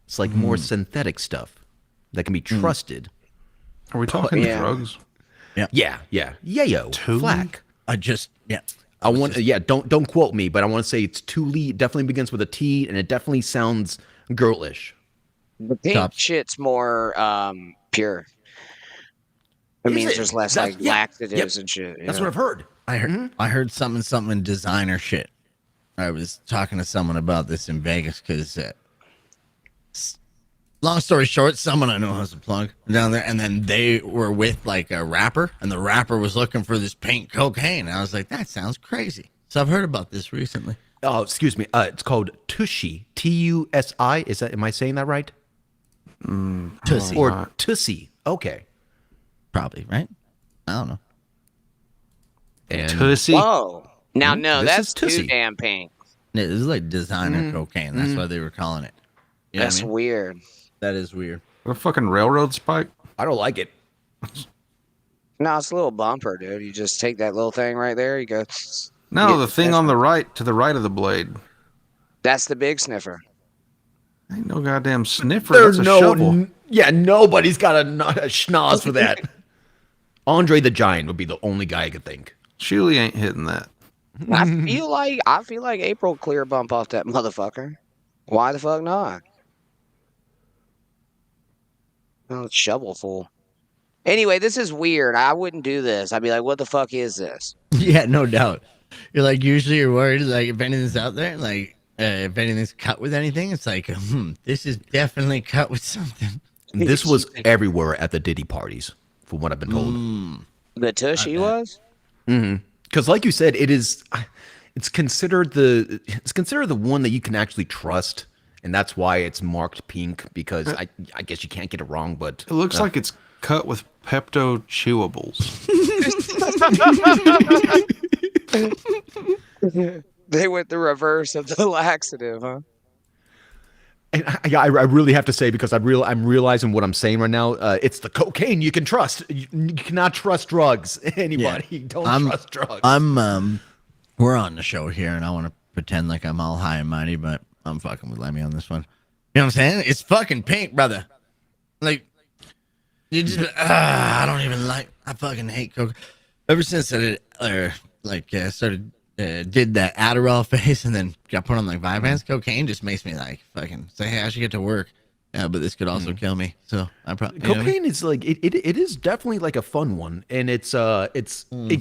It's like more synthetic stuff that can be trusted. Are we talking Yeah. drugs? Yeah. Yayo. Thule? Flack. I want don't quote me, but I want to say it's Thule. It definitely begins with a T, and it definitely sounds girlish. The pink shit's more pure. It Is means it? there's less That's- like yeah. laxatives and shit. That's what I've heard. I heard something designer shit. I was talking to someone about this in Vegas because, long story short, someone I know has a plug down there, and then they were with like a rapper, and the rapper was looking for this pink cocaine. And I was like, that sounds crazy. So I've heard about this recently. Oh, excuse me. It's called Tushy. Tusi. Is that? Am I saying that right? Tussie. Or Tussie. Okay. Probably, right? I don't know. And Tussie. Whoa. Now, no, This that's is too Tussie. damn pink. This is like designer cocaine. That's why they were calling it. You know That's what I mean? weird. That is weird. A fucking railroad spike? I don't like it. No, it's a little bumper, dude. You just take that little thing right there. You go. No, get the thing on the right, to the right of the blade. That's the big sniffer. Ain't no goddamn sniffer. There's That's a no. shovel. Nobody's got a schnoz for that. Andre the Giant would be the only guy I could think. Shuli ain't hitting that. I feel like April clear bump off that motherfucker. Why the fuck not? Oh, it's shovelful. Anyway, this is weird. I wouldn't do this. I'd be like, what the fuck is this? Yeah, no doubt. You're like, usually you're worried, like, if anything's out there, like, if anything's cut with anything, it's like, this is definitely cut with something. This was everywhere at the Diddy parties, from what I've been told. The Tushy was? Because, like you said, it's considered the one that you can actually trust, and that's why it's marked pink. Because I guess you can't get it wrong, but It looks like it's cut with Pepto chewables. They went the reverse of the laxative, huh? And I really have to say, because I'm realizing what I'm saying right now. It's the cocaine you can trust. You cannot trust drugs. Anybody, don't trust drugs. We're on the show here, and I want to pretend like I'm all high and mighty, but I'm fucking with Lemmy on this one. You know what I'm saying? It's fucking pink, brother. Like, you just, I don't even like, I fucking hate coke. Ever since I did, started, did that Adderall phase and then got put on like Vyvanse, cocaine just makes me like fucking say, hey, I should get to work. Yeah, but this could also kill me. So I probably Cocaine is like it is definitely like a fun one, and it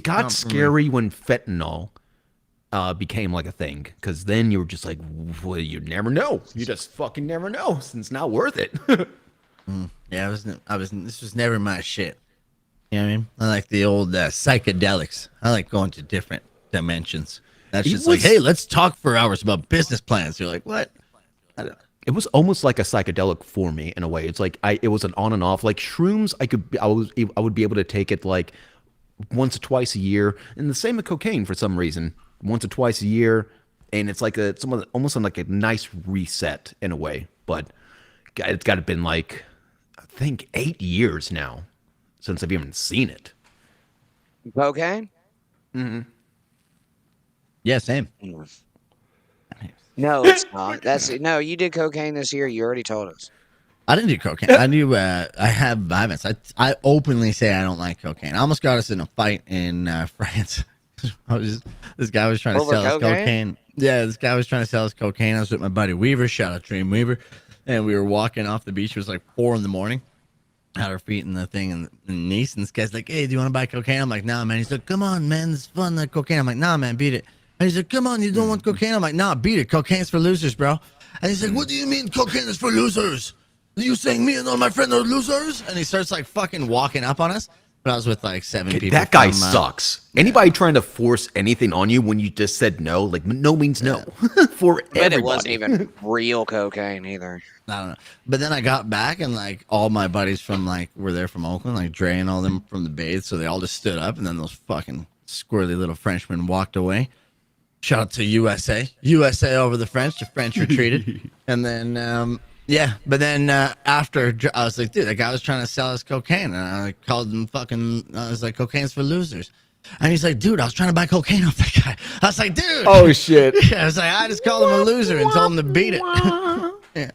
got scary when fentanyl became like a thing, because then you were just like, well, you never know. You just fucking never know. It's not worth it. Yeah, this was never my shit. You know what I mean? I like the old psychedelics. I like going to different dimensions. That's just like, hey, let's talk for hours about business plans. You're like, what? It was almost like a psychedelic for me in a way. It's like it was an on and off. Like shrooms, I would be able to take it like once or twice a year, and the same with cocaine for some reason, once or twice a year, and it's like almost like a nice reset in a way. But it's got to been like, I think 8 years now since I've even seen it. Cocaine? Yeah, same. No, it's not. No, you did cocaine this year. You already told us. I didn't do cocaine. I do. I have violence. I openly say I don't like cocaine. I almost got us in a fight in France. This guy was trying to sell us cocaine. Yeah, this guy was trying to sell us cocaine. I was with my buddy Weaver. Shout out Dream Weaver. And we were walking off the beach. It was like 4 a.m. Had our feet in the thing in Nice. And this guy's like, "Hey, do you want to buy cocaine?" I'm like, "Nah, man." He's like, "Come on, man. It's fun, that cocaine." I'm like, "Nah, man, beat it." And he's like, "Come on, you don't want cocaine?" I'm like, "Nah, beat it. Cocaine's for losers, bro." And he's like, "What do you mean cocaine is for losers? Are you saying me and all my friends are losers?" And he starts like fucking walking up on us. But I was with like 7 people. That guy sucks. Anybody trying to force anything on you when you just said no, like no means no. For everybody. But it wasn't even real cocaine either. I don't know. But then I got back and like all my buddies from like were there from Oakland, like Dre and all them from the Bathe. So they all just stood up and then those fucking squirrely little Frenchmen walked away. Shout out to USA. USA over the French. The French retreated. And then yeah, but then after I was like, dude, that guy was trying to sell us cocaine, and I called him fucking. I was like, cocaine's for losers, and he's like, dude, I was trying to buy cocaine off that guy. I was like, dude, oh shit. Yeah, I was like, I just called him a loser and told him to beat it. Yeah,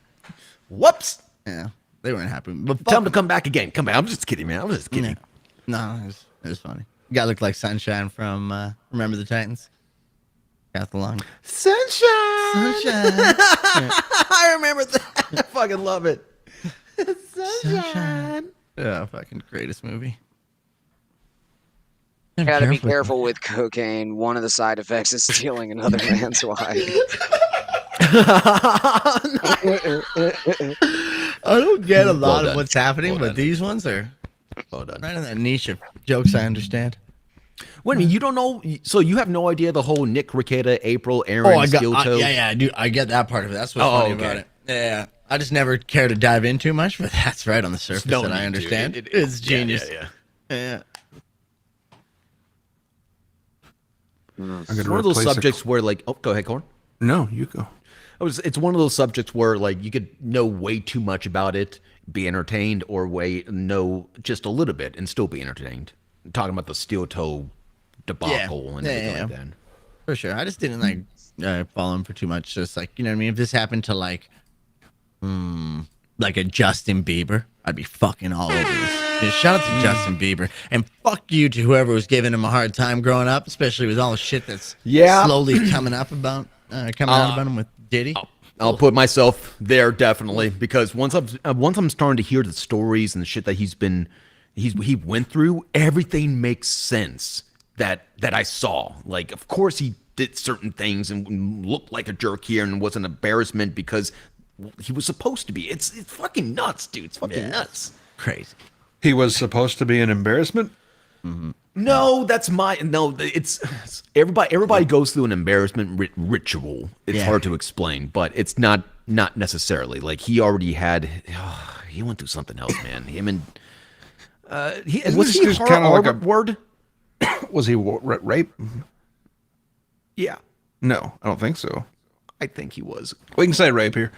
Whoops. Yeah, they weren't happy. But Tell him to come back again. Come back. I'm just kidding, man. I'm just kidding. No, it was funny. Guy looked like Sunshine from Remember the Titans. Got the long Sunshine. Yeah. I remember that. I fucking love it. Sunshine. Yeah, fucking greatest movie. Gotta be careful with cocaine. One of the side effects is stealing another man's wife. I don't get a lot of what's happening, but these ones are right in that niche of jokes I understand. Wait a minute, you don't know? So you have no idea the whole Nick, Ricada, April, Aaron, Steel Toe? Yeah, I do. I get that part of it. That's what's funny about it. Yeah, I just never care to dive in too much, but that's right on the surface that I understand. It's genius. Yeah. It's one of those subjects where, like, oh, go ahead, Corn. No, you go. It's one of those subjects where, like, you could know way too much about it, be entertained, or know just a little bit and still be entertained. I'm talking about the Steel Toe debacle and everything like that. For sure. I just didn't like follow him for too much. Just like, you know what I mean? If this happened to like a Justin Bieber, I'd be fucking all over this. Yeah, shout out to Justin Bieber, and fuck you to whoever was giving him a hard time growing up, especially with all the shit that's slowly coming out about him with Diddy. I'll put myself there definitely, because once I'm starting to hear the stories and the shit that he went through, everything makes sense that I saw. Like, of course he did certain things and looked like a jerk here and was an embarrassment because he was supposed to be. It's fucking nuts, dude. It's fucking nuts. Crazy. He was supposed to be an embarrassment? Mm-hmm. No, it's everybody goes through an embarrassment ritual. It's hard to explain, but it's not necessarily. Like, he already had, he went through something else, man. Him and was he kind of like a word? Was he rape? Yeah. No, I don't think so. I think he was. We can say rape here.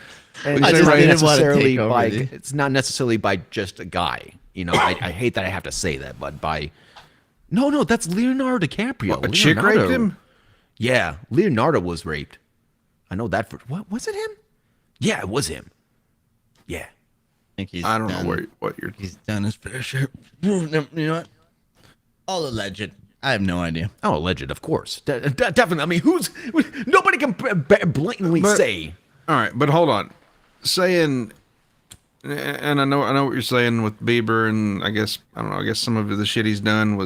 And it's not necessarily by just a guy. You know, I hate that I have to say that, but by no, that's Leonardo DiCaprio. What, a chick raped him? Yeah, Leonardo was raped. I know that. What was it? Him? Yeah, it was him. Yeah. I don't know what you're. He's done his fair share. You know what? All alleged. I have no idea. Oh, alleged, of course. Definitely. I mean, nobody can blatantly say. All right, but hold on. Saying, and I know what you're saying with Bieber, and I guess some of the shit he's done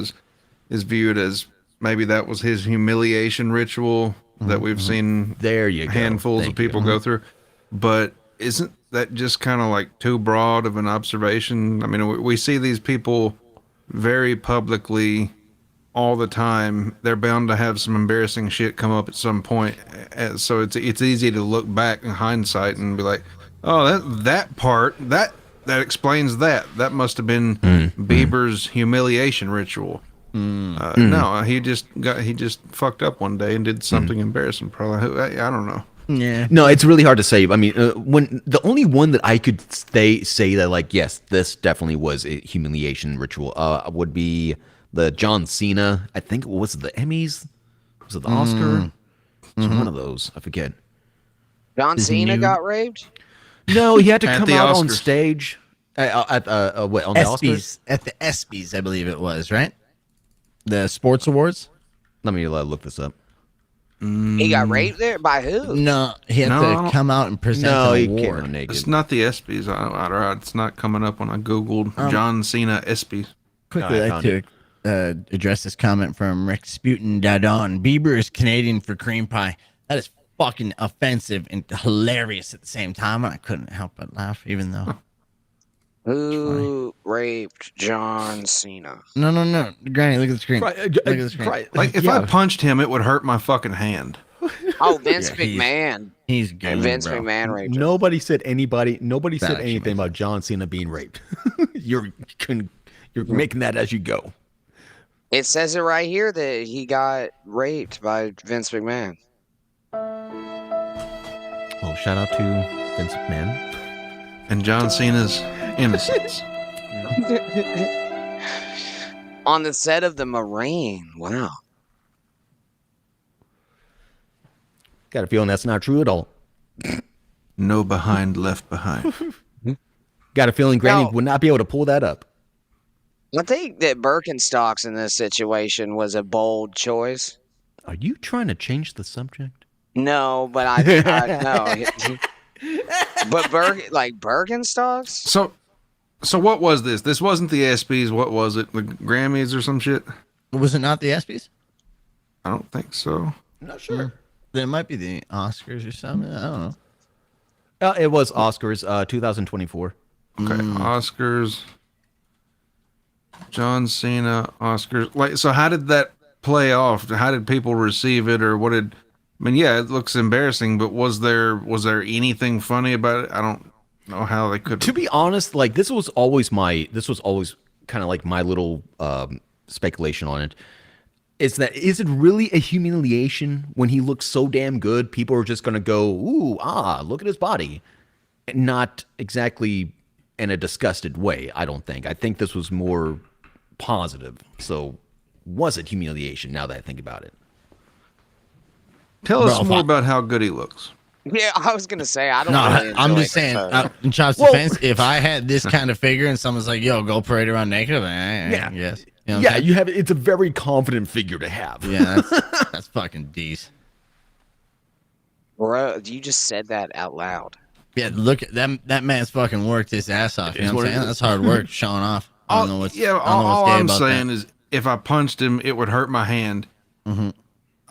is viewed as maybe that was his humiliation ritual that we've seen handfuls of people go through. But isn't that just kind of like too broad of an observation? I mean, we see these people very publicly all the time. They're bound to have some embarrassing shit come up at some point. So it's easy to look back in hindsight and be like, oh, that part that explains that. That must have been Bieber's humiliation ritual. No, he just fucked up one day and did something embarrassing. Probably, I don't know. Yeah. No, it's really hard to say. I mean, when the only one that I could say that, like, yes, this definitely was a humiliation ritual, would be the John Cena. I think, was it the Emmys? Was it the Oscar? It's one of those. I forget. John Cena got raped? No, he had to At come the out on Oscars. stage at what on the Oscars. ESPYs, at the ESPYs, I believe it was, right? The sports awards. Let me look this up. He got raped there by who? No, he had No. to come out and present No, an he came award. out naked. It's not the ESPYs. It's not coming up when I googled John Cena ESPYs. Quickly, I I'd found like to address this comment from Rick Sputin-Dadon. Bieber is Canadian for cream pie. That is fucking offensive and hilarious at the same time. And I couldn't help but laugh, even though. Who raped John Cena? No. Granny, look at the screen. Look at the screen. Like if I punched him, it would hurt my fucking hand. Oh, Vince Yeah, he's- McMahon. He's good. Vince McMahon raped him. Nobody said anything actually makes about John Cena being raped. You're making that as you go. It says it right here that he got raped by Vince McMahon. Well, shout out to Vince McMahon. And John Cena's innocence. On the set of The Marine. Wow. Got a feeling that's not true at all. No behind left behind. Got a feeling Granny No. would not be able to pull that up. I think that Birkenstocks in this situation was a bold choice. Are you trying to change the subject? No, but I no. But Birkenstocks? So what was this? This wasn't the ESPYs. What was it? The Grammys or some shit? Was it not the ESPYs? I don't think so. Not sure. Then it might be the Oscars or something. I don't know. It was Oscars 2024. Okay, Oscars. John Cena Oscars. Like, so how did that play off? How did people receive it, or what did? I mean, yeah, it looks embarrassing, but was there anything funny about it? I don't know how they could. To be honest, like this was always kind of like my little speculation on it. Is it really a humiliation when he looks so damn good? People are just gonna go, ooh, look at his body, not exactly in a disgusted way. I don't think. I think this was more positive. So, was it humiliation? Now that I think about it. Tell us more about how good he looks. Yeah, I was gonna say I don't. No, really I'm enjoy just saying. it, In Chop's defense, if I had this kind of figure and someone's like, "Yo, go parade around naked," Yeah. yes, you know what I'm Yeah, saying? you have. It's a very confident figure to have. Yeah, that's fucking decent. Bro, you just said that out loud. Yeah, look at them. That man's fucking worked his ass off. You know what I'm saying? That's hard work, showing off. I don't know what's. I don't know what's all gay I'm about saying that. is, if I punched him, it would hurt my hand. Mhm.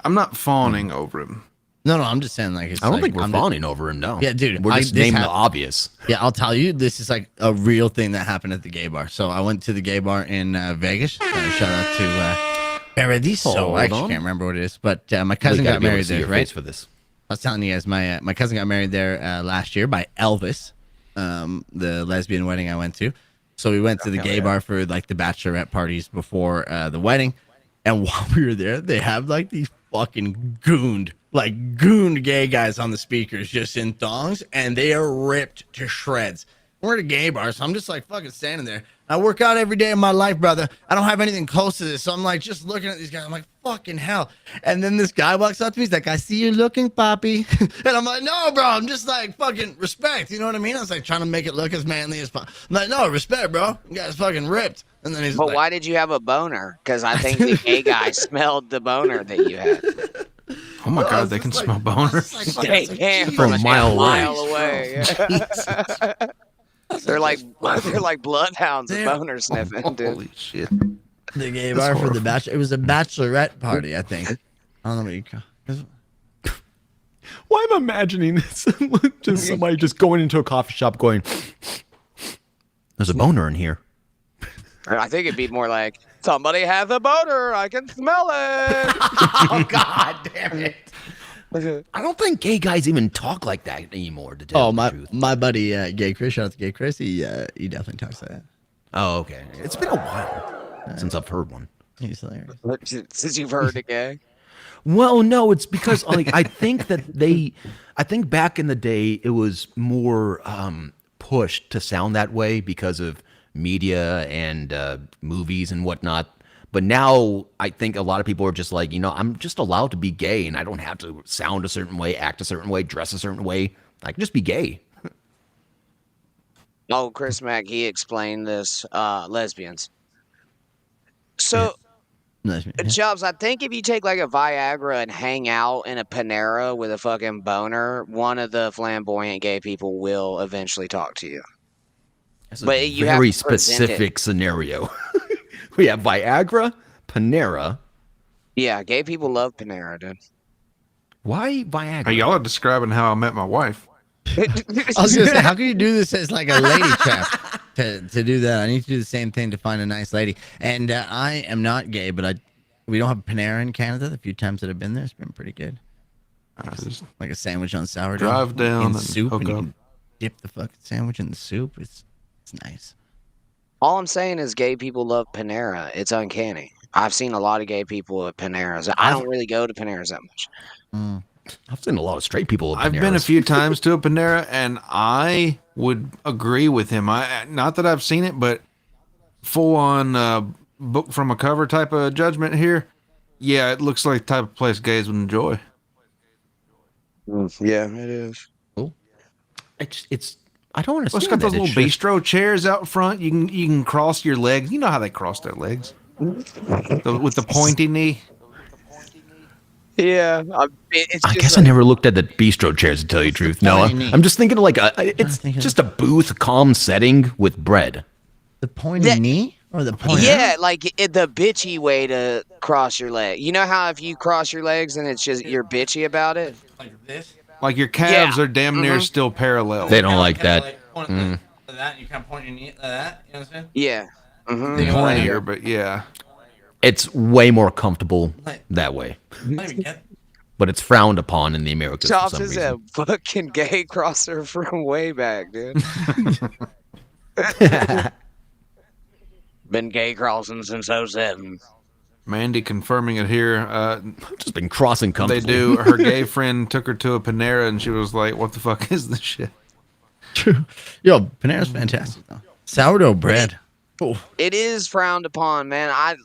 I'm not fawning over him. No, I'm just saying like it's. I don't like, think we're I'm fawning over him. No. Yeah, dude, We're just this naming the happened- obvious. Yeah, I'll tell you, this is like a real thing that happened at the gay bar. So I went to the gay bar in Vegas. Shout out to Paradiso. Hold I actually on. can't remember what it is, but my cousin We gotta got be able to married see there, your right? face for this. I was telling you guys, my cousin got married there last year by Elvis, the lesbian wedding I went to. So we went to the gay bar for like the bachelorette parties before the wedding. And while we were there, they have like these fucking gooned gay guys on the speakers just in thongs, and they are ripped to shreds. We're at a gay bar, so I'm just like fucking standing there. I work out every day of my life, brother. I don't have anything close to this, so I'm like just looking at these guys. I'm like, fucking hell. And then this guy walks up to me. He's like, I see you looking, Poppy. And I'm like, no, bro. I'm just like fucking respect. You know what I mean? I was like trying to make it look as manly as possible. I'm like, no, respect, bro. You guys fucking ripped. And then he's But like, why did you have a boner? Because I think the gay guy smelled the boner that you had. Oh my god, they can smell boners. They can From a mile away. Yeah. they're like bloodhounds with boner sniffing, dude. Holy shit. the gay bar for the bachelor. It was a bachelorette party, I think. I don't know what you call it. Why am I imagining this? Just somebody just going into a coffee shop going, there's a boner in here. I think it'd be more like, somebody has a boner, I can smell it. Oh, God damn it. I don't think gay guys even talk like that anymore, to tell the truth. my buddy Gay Chris, shout out to Gay Chris, he definitely talks like that. Oh, okay. It's been a while since I've heard one. He's hilarious. Since you've heard it, gay. Well, no, it's because like I think back in the day it was more pushed to sound that way because of media and movies and whatnot. But now I think a lot of people are just like, I'm just allowed to be gay and I don't have to sound a certain way, act a certain way, dress a certain way. I can just be gay. Oh, Chris Mack, he explained this. Lesbians. Yeah. So, Lesbian, yeah. Chubbs, I think if you take like a Viagra and hang out in a Panera with a fucking boner, one of the flamboyant gay people will eventually talk to you. That's But a you have very to present it. specific scenario. We have Viagra, Panera. Yeah, gay people love Panera, dude. Why Viagra? Hey, y'all are describing how I met my wife. I was gonna say, how can you do this as like a lady trap to do that? I need to do the same thing to find a nice lady. And I am not gay, but we don't have Panera in Canada. The few times that I've been there, it's been pretty good. Just Like a sandwich on sourdough. drive down in and soup, hook and you up. can dip the fucking sandwich in the soup. It's nice. All I'm saying is gay people love Panera. It's uncanny. I've seen a lot of gay people at Paneras. I don't really go to Paneras that much. I've seen a lot of straight people. At I've been a Paneras. few times to a Panera, and I would agree with him. Not that I've seen it, but full on book from a cover type of judgment here. Yeah, it looks like the type of place gays would enjoy. Yeah, it is. It's. I don't Well, understand. it's got those that. little It's just- bistro chairs out front. You can cross your legs. You know how they cross their legs with the pointy knee. Yeah, it's I just guess I never looked at the bistro chairs to tell you the truth. No, pointy knee? I'm just thinking like it's thinking- just a booth, calm setting with bread. The pointy Yeah. knee or the pointy? Yeah, like the bitchy way to cross your leg. You know how if you cross your legs and it's just you're bitchy about it? Like this. Like your calves Yeah. are damn near still parallel. They don't like that. That you kind of point your knee like that. You know what I'm saying? Yeah. Mm-hmm. They pointier, but yeah. It's way more comfortable that way, but it's frowned upon in the Americas for Chops some is a reason. fucking gay crosser from way back, dude. Been gay crossing since 07. Mandy confirming it here. Just been crossing They comfortable. do. Her gay friend took her to a Panera, and she was like, "What the fuck is this shit?" True. Yo, Panera's fantastic though. Sourdough bread. Oh, It is frowned upon, man. I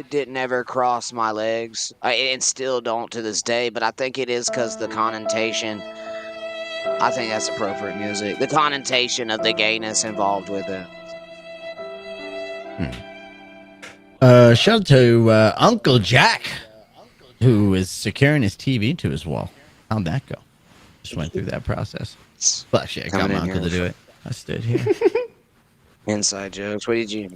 didn't ever cross my legs, and still don't to this day. But I think it is because the connotation. I think that's appropriate music. The connotation of the gayness involved with it. shout out to Uncle Jack, who is securing his TV to his wall. How'd that go? Just went through that process. But shit, I got Coming my in uncle to here. do it. I stood here. Inside jokes. What did you?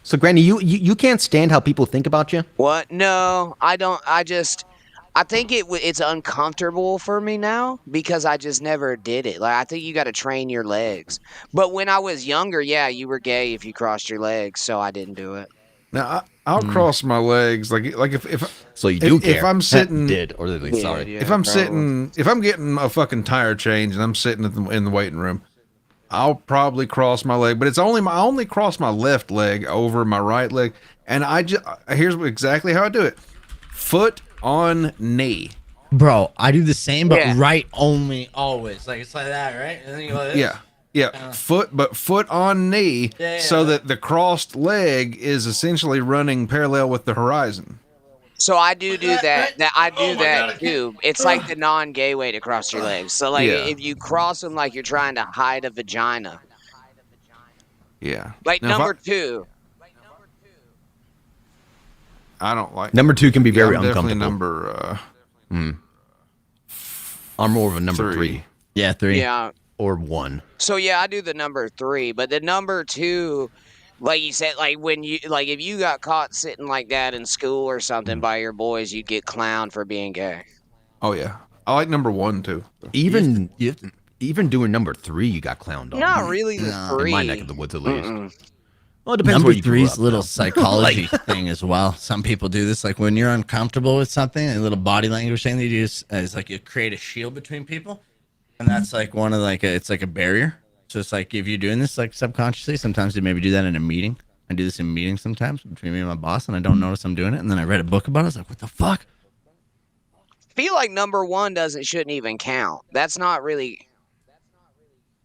So Granny, you can't stand how people think about you. What? No, I don't. I think it's uncomfortable for me now because I just never did it. Like I think you got to train your legs. But when I was younger, yeah, you were gay if you crossed your legs, so I didn't do it. Now I'll cross my legs like if So you do If care. I'm sitting- did or did they? Sorry. Yeah, if I'm probably. sitting, if I'm getting a fucking tire change and I'm sitting in the waiting room, I'll probably cross my leg. But it's only I only cross my left leg over my right leg, and here's exactly how I do it: foot on knee. Bro, I do the same, but Yeah. right only always. Like it's like that, right? And then you go this. Yeah. Foot on knee, Yeah, so that the crossed leg is essentially running parallel with the horizon. So I do that. I do Oh my that God, I too. It's like the non-gay way to cross your legs. So like Yeah. if you cross them like you're trying to hide a vagina. Yeah. Like Now, if number 2. I don't like Number 2 can be very I'm definitely uncomfortable. number I'm more of a number 3. 3 Yeah, 3. Yeah. or 1. So yeah, I do the number 3, but the number 2, like you said, like when you like if you got caught sitting like that in school or something by your boys, you'd get clowned for being gay. Oh yeah, I like number 1 too. Even doing number 3, you got clowned on. Not really the No. 3. In my neck of the woods, at least. Mm-mm. Well, it depends Number where you grew three's up, little though. psychology thing as well. Some people do this, like when you're uncomfortable with something, a little body language thing they do is like you create a shield between people, and that's like one of it's like a barrier. So it's like if you're doing this like subconsciously, sometimes you maybe do that in a meeting. I do this in meetings sometimes between me and my boss, and I don't notice I'm doing it. And then I read a book about it. I was like, what the fuck? Feel like number 1 shouldn't even count. That's not really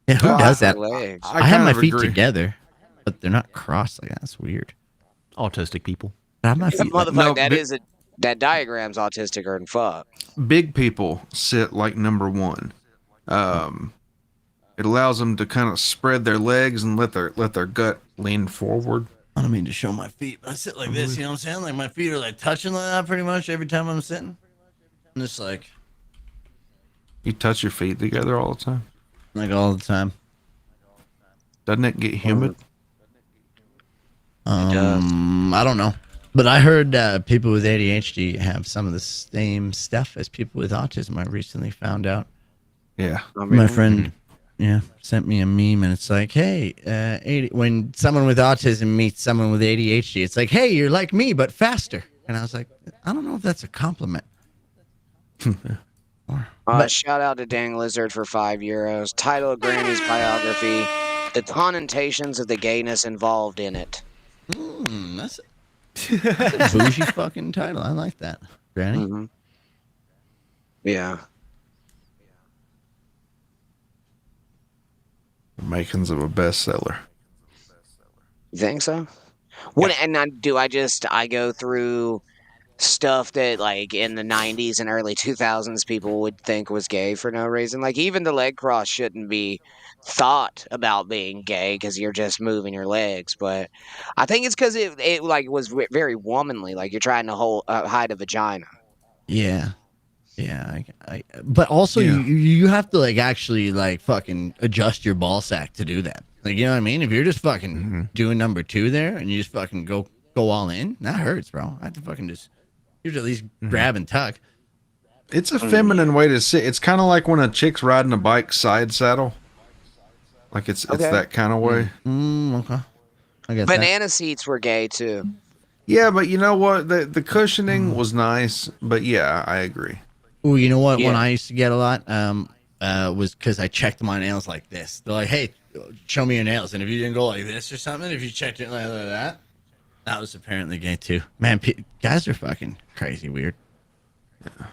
Yeah, who does that? legs. I have kind my of feet agree. together, but they're not crossed like that. That's weird. Autistic people. I have my feet like, Motherfucker, that diagram's autistic or fuck. Big people sit like number 1. It allows them to kind of spread their legs and let their gut lean forward. I don't mean to show my feet, but I sit like this, you know what I'm saying? Like my feet are like touching like that pretty much every time I'm sitting. I'm just like. You touch your feet together all the time? Like all the time. Doesn't it get humid? I don't know. But I heard people with ADHD have some of the same stuff as people with autism. I recently found out. Yeah. My friend sent me a meme, and it's like, hey, when someone with autism meets someone with ADHD, it's like, hey, you're like me, but faster. And I was like, I don't know if that's a compliment. Shout out to 𝙏𝙪𝙧𝙣 for €5. Title of Granny's biography: The Connotations of the Gayness Involved in It. That's a bougie fucking title. I like that, Granny. Mm-hmm. Yeah. The makings of a bestseller. You think so? What? And I go through stuff that like in the 90s and early 2000s people would think was gay for no reason. Like even the leg cross shouldn't be thought about being gay because you're just moving your legs. But I think it's because it like was very womanly. Like you're trying to hide a vagina. Yeah. Yeah, but also you have to like actually like fucking adjust your ball sack to do that. Like, you know what I mean? If you're just fucking doing number 2 there and you just fucking go all in, that hurts, bro. I have to fucking just at least grab and tuck. It's a feminine way to sit. It's kind of like when a chick's riding a bike side saddle. Like it's that kind of way. Okay. I guess Banana seats were gay too. Yeah, but you know what? The cushioning was nice, but yeah, I agree. Oh, you know what? One I used to get a lot was because I checked my nails like this. They're like, hey, show me your nails. And if you didn't go like this or something, if you checked it like that, that was apparently gay too. Man, guys are fucking crazy weird. Yeah.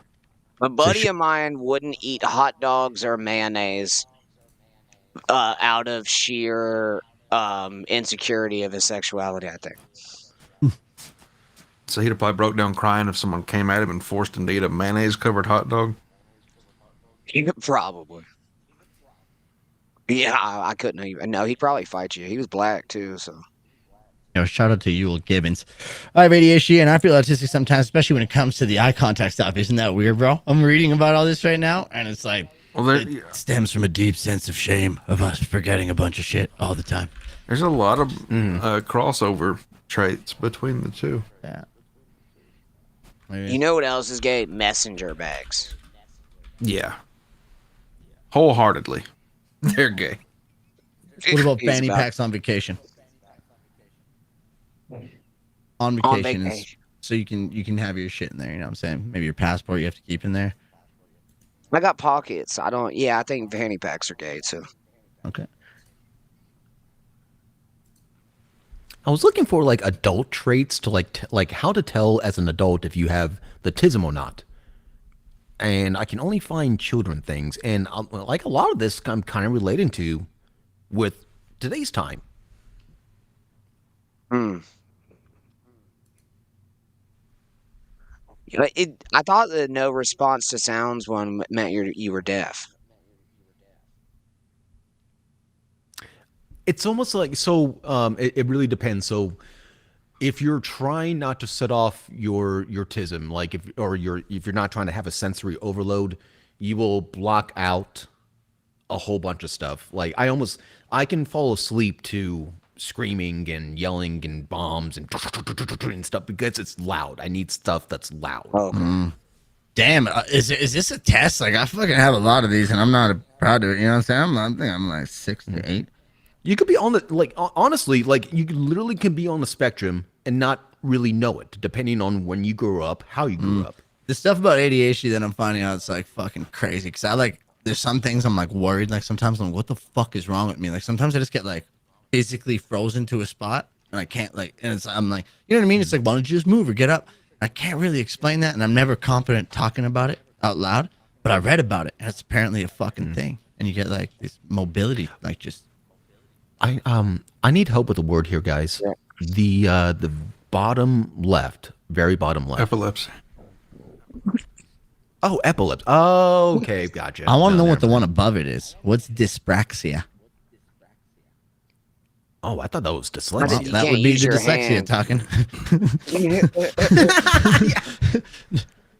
A buddy of mine wouldn't eat hot dogs or mayonnaise out of sheer insecurity of his sexuality, I think. So he'd have probably broke down crying if someone came at him and forced him to eat a mayonnaise-covered hot dog? Probably. Yeah, I couldn't even. No, he'd probably fight you. He was black, too, so. Shout out to 𝙂𝙘𝙧𝙘𝙧𝙀. I have ADHD, and I feel autistic sometimes, especially when it comes to the eye contact stuff. Isn't that weird, bro? I'm reading about all this right now, and it's like, it stems from a deep sense of shame of us forgetting a bunch of shit all the time. There's a lot of crossover traits between the two. Yeah. You know what else is gay? Messenger bags. Yeah. Wholeheartedly. They're gay. What about fanny packs on vacation? On vacation. So you can have your shit in there, you know what I'm saying? Maybe your passport you have to keep in there. I got pockets. I think fanny packs are gay too. Okay. I was looking for like adult traits to like how to tell as an adult if you have the tism or not. And I can only find children things. And like a lot of this I'm kind of relating to with today's time. I thought the no response to sounds one meant you were deaf. It's almost like, so it really depends. So if you're trying not to set off your tism, like if you're not trying to have a sensory overload, you will block out a whole bunch of stuff. Like I can fall asleep to screaming and yelling and bombs and stuff because it's loud. I need stuff that's loud. Oh. Damn, is this a test? Like I fucking have a lot of these and I'm not proud of it. You know what I'm saying? I think I'm like 6 to 8. You could be on the, like, honestly, like, you literally can be on the spectrum and not really know it, depending on when you grew up, how you grew up. The stuff about ADHD that I'm finding out, it's like fucking crazy. Cause there's some things I'm like worried. Like sometimes I'm like, what the fuck is wrong with me? Like sometimes I just get like physically frozen to a spot and I can't I'm like, you know what I mean? It's like, why don't you just move or get up? I can't really explain that. And I'm never confident talking about it out loud, but I read about it and it's apparently a fucking thing. And you get like this mobility, like just. I need help with a word here, guys. Yeah. The bottom left, very bottom left. Epilepsy. Oh, epilepsy. Oh, okay, gotcha. I want to know what never the one mind. above it is. What's dyspraxia? Oh, I thought that was Well, dyslexia. you That can't would be use the your dyslexia hands. talking.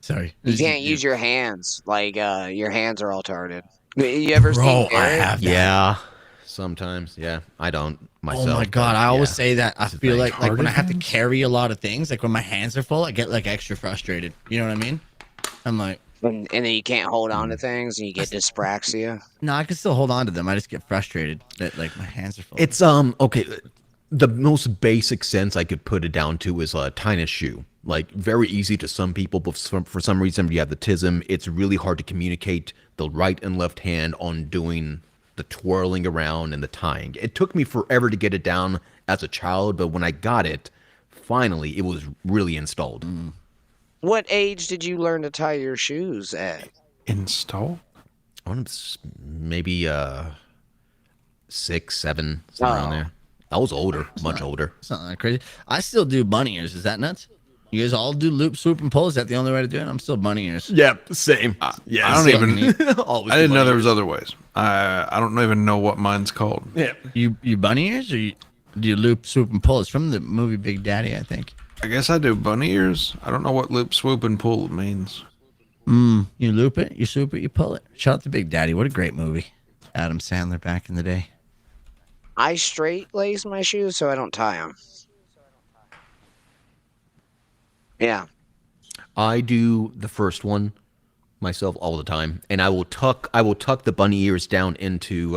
Sorry. You can't use your hands. Like, your hands are all retarded. You ever seen Bro, I Garrett? have that. Yeah, sometimes. Yeah, I don't myself. Oh my god, but I always yeah. say that. I It's a feel thing. like when I have to Retarded carry a lot of things, like when my hands are full, I get like extra frustrated. You know what I mean? I'm like, And then you can't hold on to things and you get dyspraxia. no, I can still hold on to them. I just get frustrated that like my hands are full. It's okay. The most basic sense I could put it down to is tying a shoe. Like very easy to some people, but for some reason, you have the tism. It's really hard to communicate the right and left hand on doing the twirling around and the tying. It took me forever to get it down as a child, but when I got it, finally, it was really installed. What age did you learn to tie your shoes at? Install? I want to maybe 6, 7, somewhere around Oh. there. I was older, much older. It's not that crazy. I still do bunny ears. Is that nuts? You guys all do loop, swoop, and pull. Is that the only way to do it? I'm still bunny ears. Yep, same. Yeah, I don't even. Always I didn't know there was. was other ways. I don't even know what mine's called. Yeah. You bunny ears or do you loop, swoop, and pull? It's from the movie Big Daddy, I think. I guess I do bunny ears. I don't know what loop, swoop, and pull means. You loop it, you swoop it, you pull it. Shout out to Big Daddy. What a great movie. Adam Sandler back in the day. I straight lace my shoes so I don't tie them. Yeah. I do the first one myself all the time, and I will tuck the bunny ears down into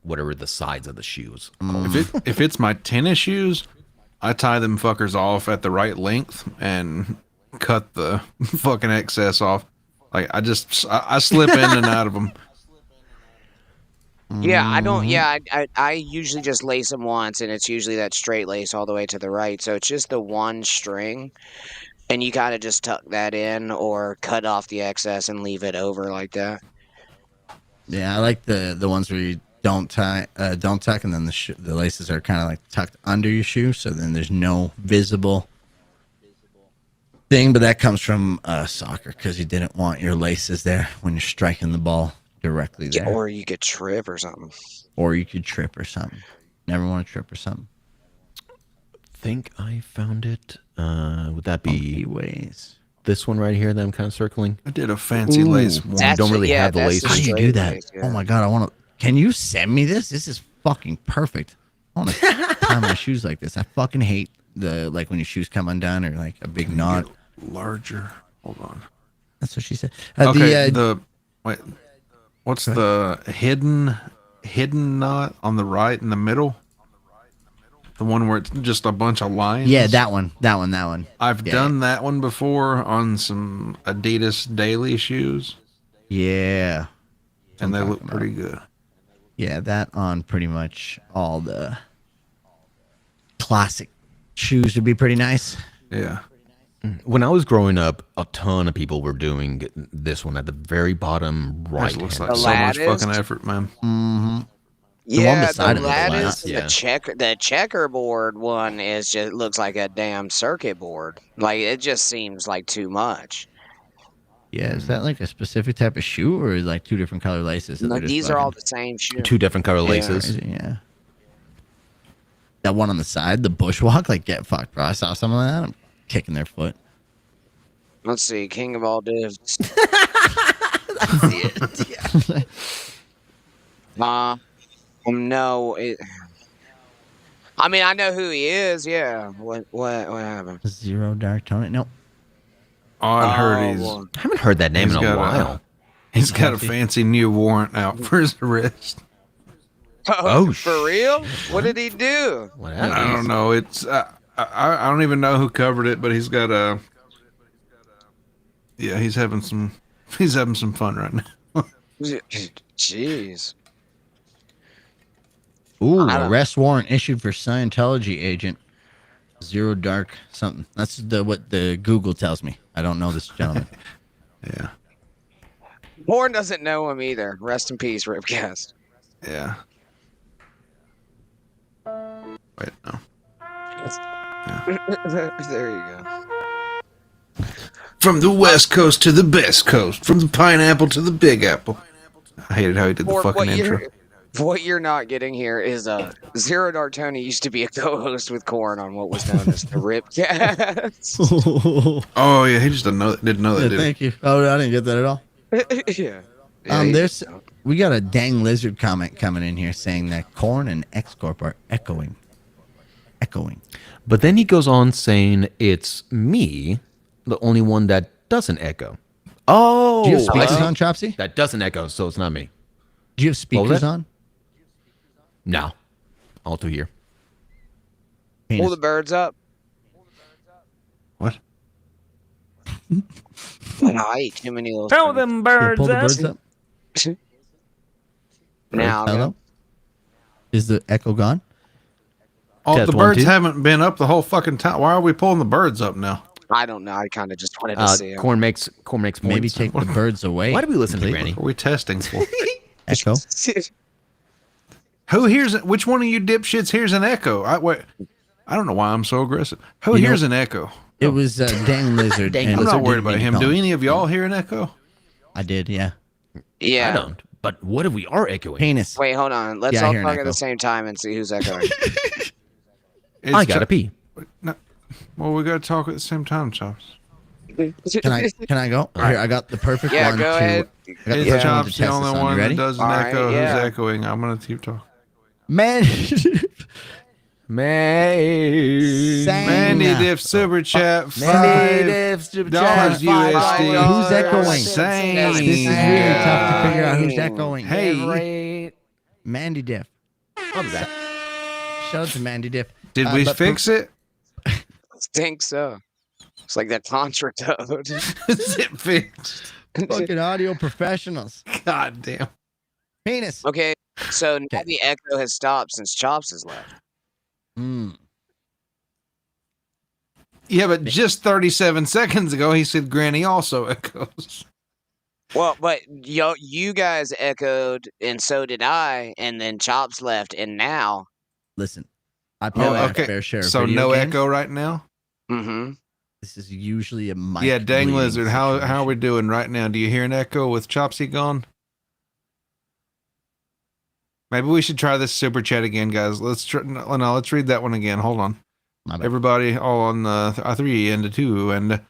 whatever the sides of the shoes. If it's my tennis shoes, I tie them fuckers off at the right length and cut the fucking excess off. Like I slip in and out of them. Yeah, I don't. Yeah, I usually just lace them once, and it's usually that straight lace all the way to the right. So it's just the one string, and you gotta just tuck that in or cut off the excess and leave it over like that. Yeah, I like the ones where you don't tuck, and then the laces are kind of like tucked under your shoe, so then there's no visible thing. But that comes from soccer because you didn't want your laces there when you're striking the ball directly there, Or you could trip or something. or you could trip or something. Never want to trip or something. Think I found it. Would that be ways? this one right here that I'm kind of circling? I did a fancy lace one. That's don't really yeah, have the that's laces. How do you do straight that? lace, yeah. Oh my god, I want to. Can you send me this? This is fucking perfect. I want to tie my shoes like this. I fucking hate the like when your shoes come undone or like a big knot. Larger. Hold on. That's what she said. Okay. Wait. What's the hidden knot on the right in the middle? The one where it's just a bunch of lines. Yeah, that one. I've Yeah, done that one before on some Adidas Daily shoes, Yeah. and they I'm look talking pretty good. Yeah, that on pretty much all the classic shoes would be pretty nice. Yeah. When I was growing up, a ton of people were doing this one at the very bottom right. This looks hand like The so much lattice? fucking effort, man. one Yeah, beside the it looks like lattice, that, yeah. the checkerboard one is just looks like a damn circuit board. Like it just seems like too much. Yeah, is that like a specific type of shoe or like two different color laces? that No, they're just these are all fucking the same shoe. Two different color Yeah. laces. crazy? Yeah. That one on the side, the bushwalk, like get fucked, bro. I saw some of that. I'm kicking their foot. Let's see, King of all divs. No. I mean, I know who he is. Yeah. What happened? Zero dark tone. Nope. Oh, I heard Oh, he's well. I haven't heard that name he's in a got while. he's got a fancy new warrant out for his arrest. Oh, for real? What did he do? What I happened? don't know. It's I don't even know who covered it, but he's got a yeah. He's having some fun right now. Jeez. Ooh, I don't- arrest warrant issued for Scientology agent. Zero dark something. That's what the Google tells me. I don't know this gentleman. Yeah, Horn doesn't know him either. Rest in peace, Ripcast. yeah. Wait, no. There you go. From the West Coast to the best coast. From the pineapple to the Big Apple. I hated how he did the fucking intro. What you're not getting here is Zero Dark Tony used to be a co-host with Corn on what was known as the Ripcast. Oh yeah, he just didn't know that. Did thank you. Oh, I didn't get that at all. Yeah. We got a dang lizard comment coming in here saying that Corn and XCorp are echoing. But then he goes on saying it's me, the only one that doesn't echo. Oh, do you have speakers on, Chopsy? That doesn't echo, so it's not me. Do you have speakers on? No. All through here. Penis. Pull the birds up. What? I ate too many little. Pull them birds pull the birds up. Now, hello? Is the echo gone? Oh, Test the one, birds two. haven't been up the whole fucking time. Why are we pulling the birds up now? I don't know. I kind of just wanted to see it. Corn makes Maybe points. take the birds away. Why do we listen to completely. Granny? What are we testing for? Echo. Who hears it? Which one of you dipshits hears an echo? I don't know why I'm so aggressive. Who hears an echo? It was Dang Lizard. Dang and I'm not Lizard worried didn't about need to him. call Do any of y'all hear an echo? I did, yeah. Yeah. I don't. But what if we are echoing? Penis. Wait, hold on. Let's Yeah, I all hear an talk at echo. the same time and see who's echoing. I gotta pee. No. Well, we gotta talk at the same time, Chops. Can I go? Here, I got the perfect Yeah, one go ahead. I got the It's perfect one to Chops, test the this only on. You one that ready? doesn't All right, echo. yeah. Who's echoing? I'm gonna keep talking. Mandy Diff Super Chat $5 USD. Who's echoing? Same. This is really tough to figure out who's echoing. Hey, Mandy Diff. I'll be back. Shout out to Mandy Diff. did we fix it? I think so. It's like that Contra Toad. Is it fixed? Fucking audio professionals. God damn. Penis. Okay, so now the echo has stopped since Chops has left. Yeah, but just 37 seconds ago, he said Granny also echoes. Well, but you guys echoed, and so did I, and then Chops left, and now. Listen, I play my fair share of So video no games. echo right now? Mm-hmm. This is usually a mic. Yeah, dang bleeding lizard. How are situation. we doing right now? Do you hear an echo with Chopsy gone? Maybe we should try this super chat again, guys. Let's read that one again. Hold on. Everybody all on the 3 and the 2 and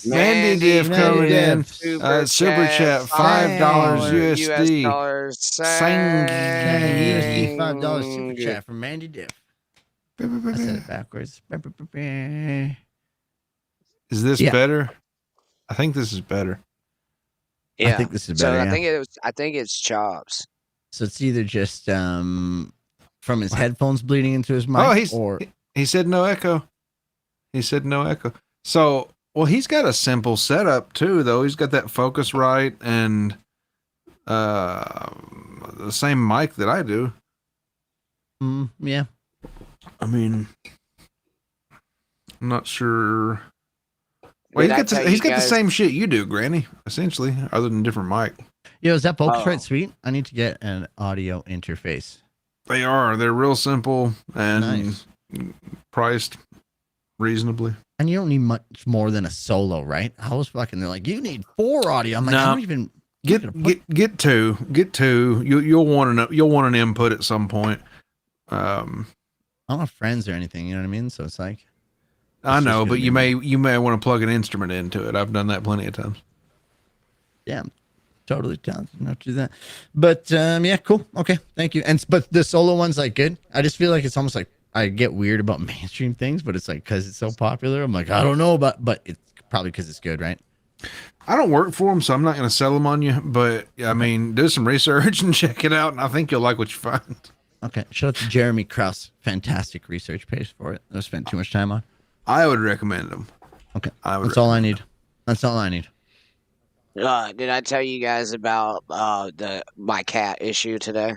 Mandy Diff coming in. Super chat $5 USD. USD $5 super chat from Mandy Diff. I said it backwards. Is this better? I think this is better. Yeah, I think this is better. So I think it's Chops. So it's either just from his headphones bleeding into his mic, he said no echo. He said no echo. So, well, he's got a simple setup too, though. He's got that Focusrite and the same mic that I do. Yeah. I mean, I'm not sure. Well, he's got the same shit you do, Granny, essentially, other than different mic. Yo, is that Focusrite sweet? I need to get an audio interface. They are. They're real simple and priced reasonably. And you don't need much more than a solo, right? I was fucking. They're like, you need 4 audio. I'm like, I don't even get two. You'll want an input at some point. I don't have friends or anything. You know what I mean? So it's like. I know, but you may want to plug an instrument into it. I've done that plenty of times. Yeah, I'm totally talented enough to do that. But yeah, cool. Okay, thank you. But the solo one's like good. I just feel like it's almost like I get weird about mainstream things, but it's like because it's so popular. I'm like, I don't know about, but it's probably because it's good, right? I don't work for them, so I'm not going to sell them on you. But I mean, do some research and check it out, and I think you'll like what you find. Okay, shout out to Jeremy Krause. Fantastic research page for it. I spent too much time on. I would recommend them. Okay, that's all I need. That's all I need. Did I tell you guys about my cat issue today?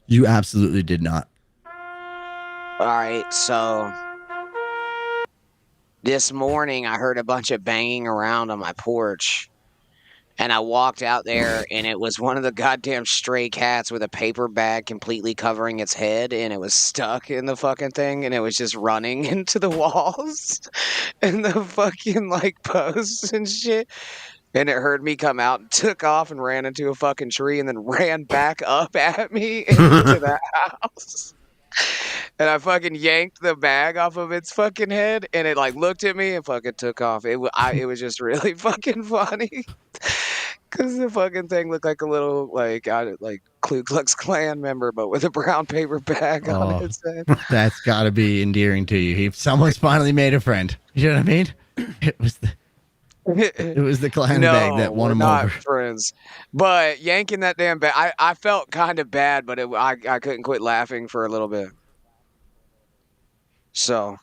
You absolutely did not. All right, so this morning I heard a bunch of banging around on my porch, And I walked out there, and it was one of the goddamn stray cats with a paper bag completely covering its head, and it was stuck in the fucking thing, and it was just running into the walls and the fucking, like, posts and shit. And it heard me come out and took off and ran into a fucking tree and then ran back up at me into the house. And I fucking yanked the bag off of its fucking head, and it, like, looked at me and fucking took off. It was just really fucking funny. Because the fucking thing looked like a little, like Ku Klux Klan member, but with a brown paper bag on its head. That's got to be endearing to you. If someone's finally made a friend, you know what I mean? It was the Klan bag that won him not over. Friends, but yanking that damn bag, I felt kind of bad, but I couldn't quit laughing for a little bit. So